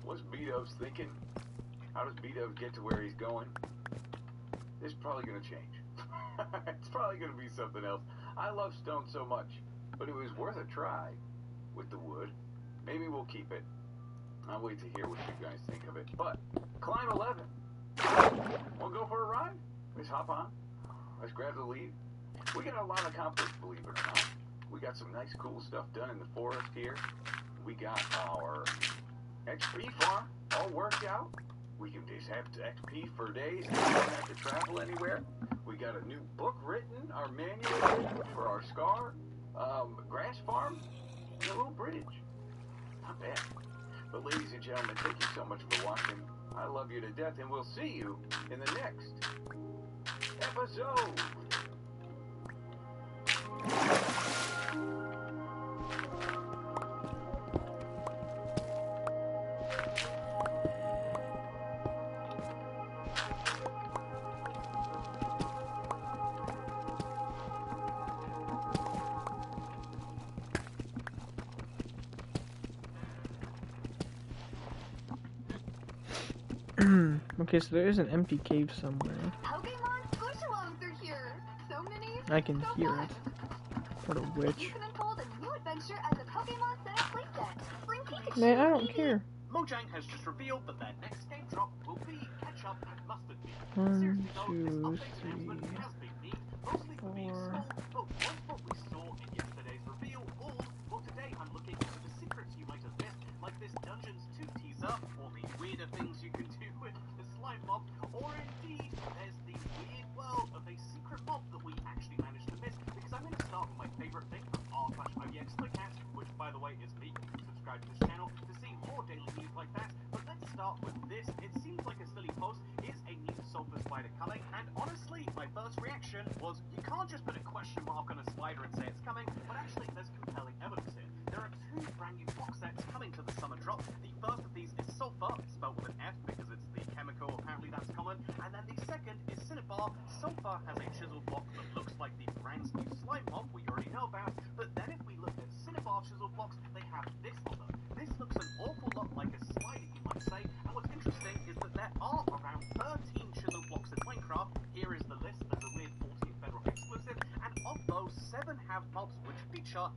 what's B-Dubs thinking? How does B-Dubs get to where he's going? It's probably going to change. It's probably going to be something else. I love stone so much, but it was worth a try with the wood. Maybe we'll keep it. I'll wait to hear what you guys think of it. But, climb 11. Wanna go for a ride? Let's hop on. Let's grab the lead. We got a lot accomplished, believe it or not. We got some nice cool stuff done in the forest here. We got our XP farm all worked out. We can just have XP for days and don't have to travel anywhere. We got a new book written, our manual written for our Scar grass farm, and a little bridge. Not bad. But ladies and gentlemen, thank you so much for watching. I love you to death, and we'll see you in the next episode. Okay, so there is an empty cave somewhere. Pokemon push along through here. So many. I can so hear fun. it. What a You witch. can unfold a new adventure as a Pokemon Center playset. Bring Pikachu. Man, I don't Eevee. care. Mojang has just revealed that their next game drop will be ketchup and mustard beer. 1, Seriously though, this 2, update announcement 3, has been neat, mostly for being 4. small, but was what we saw in yesterday's reveal, or, well today I'm looking into the secrets you might have missed, like this Dungeons 2 teaser, or the weirder things you can do with the slime mob, or indeed, there's the weird world of a secret mob that we actually managed to miss, because I'm going to start with my favourite thing from r/IVXTheCat, which by the way is me. You can subscribe to this channel to see more daily news like that, but let's start with this. It seems like a silly post. Is a new sulfur spider coming? And honestly, my first reaction was, you can't just put a question mark on a spider and say it's coming, but actually there's compelling evidence here. There are 2 brand new box sets coming to the summer drop. The first of these is sulfur, spelled with an F because it's the chemical, apparently that's common, and then the second is cinnabar. Sulfur has a chisel block that looks like the brand new slime mob we already know about, but then if we look at cinnabar chisel blocks, they have this on them. This looks an awful lot like a slider, you might say, and what's interesting is that there are around 13 chisel blocks in Minecraft. Here is the list. There's a weird 14th Bedrock exclusive, and of those, 7 have mobs which feature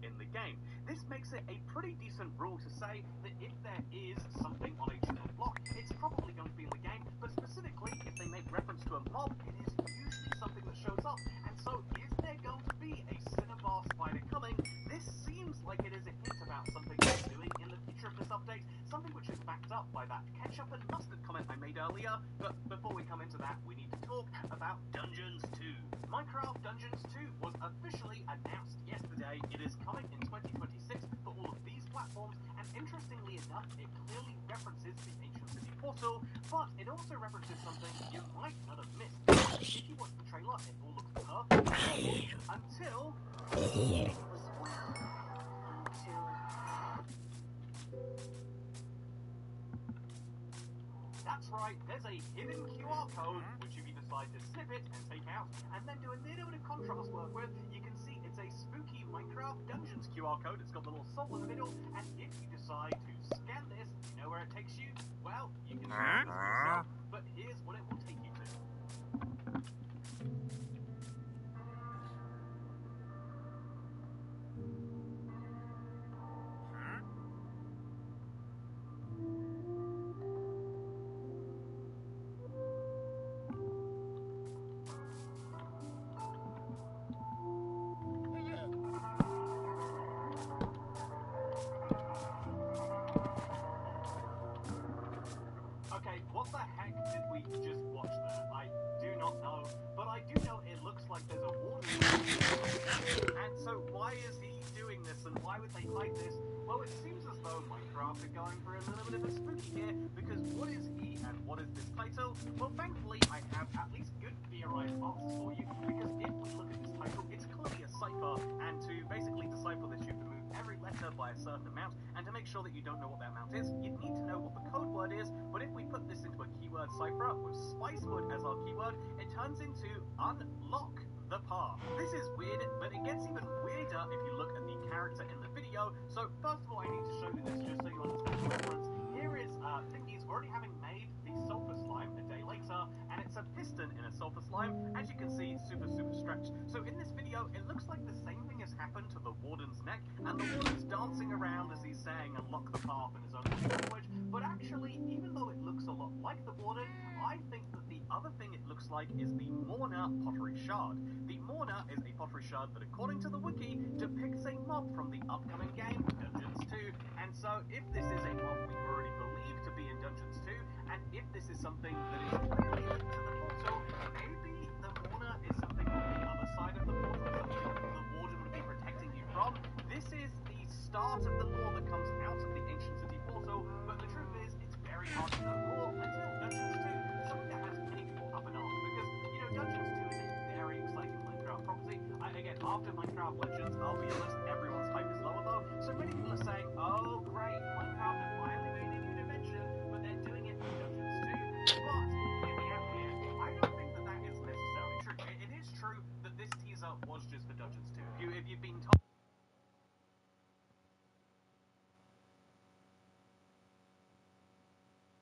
in the game. This makes it a pretty decent rule to say that if there is something on a chisel block, it's probably going to be in the game, but specifically if they make reference to a mob, it is usually something that shows up. And so is there going to be a cinnabar spider coming? This seems like it is a hint about something they're doing in the future of this update, something which is backed up by that ketchup and mustard comment I made earlier. But before we come into that, we need to talk about Dungeons 2. Minecraft Dungeons 2 was officially announced yesterday. It is coming in 2026 for all of these platforms, and interestingly enough, it clearly references the Ancient City portal, but it also references something you might not have missed. If you watch the trailer, it all looks perfect until it was well. That's right, there's a hidden QR code, which if you decide to snip it and take out, and then do a little bit of contrast work with, you can see it's a spooky Minecraft Dungeons QR code. It's got the little soul in the middle, and if you decide to scan this, you know where it takes you? Well, you can scan this yourself, but here's what it will take you to. Okay, what the heck did we just watch there? I do not know, but I do know it looks like there's a warden. And so why is he doing this, and why would they hide this? Well, it seems as though Minecraft are going for a little bit of a spooky here, because what is he and what is this title? Well, thankfully, I have at least good theorized answers for you, because if we look at this title, it's clearly a cipher, and to basically decipher this, you have to move every letter by a certain amount, and to make sure that you don't know what that amount is, you need to know what the code word is. But if we put this into a keyword cipher with Spicewood as our keyword, it turns into unlock the path. This is weird, but it gets even weirder if you look at the character in the video. So first of all, I need to show you this just so you understand the reference. Here is Thingy's already having made the sulfur slime a day later, and it's a piston in a sulfur slime. As you can see, super stretched. So in this video, it looks like the same thing has happened to the warden's neck, and the warden's dancing around as he's saying unlock the path in his own language. But actually, even though it looks a lot like the warden, I think that the other thing it looks like is the Mourner pottery shard. The Mourner is a pottery shard that, according to the wiki, depicts a mob from the upcoming game, Dungeons 2. And so, if this is a mob we already believe to be in Dungeons 2, and if this is something that is clearly linked to the portal, maybe the Mourner is something on the other side of the portal, something the warden would be protecting you from. This is the start of the lore that comes out of the Ancient City portal, but the truth is, it's very hard to know more until Dungeons 2, something that has many people up in arms, because, you know, Dungeons 2 is a very exciting Minecraft property. Again, after Minecraft Legends, I'll be honest, everyone's hype is lower though, so many people are saying, oh great, Minecraft have finally made a new dimension, but they're doing it in Dungeons 2, but, I don't think that that is necessarily true. It is true that this teaser was just for Dungeons 2. If you've been told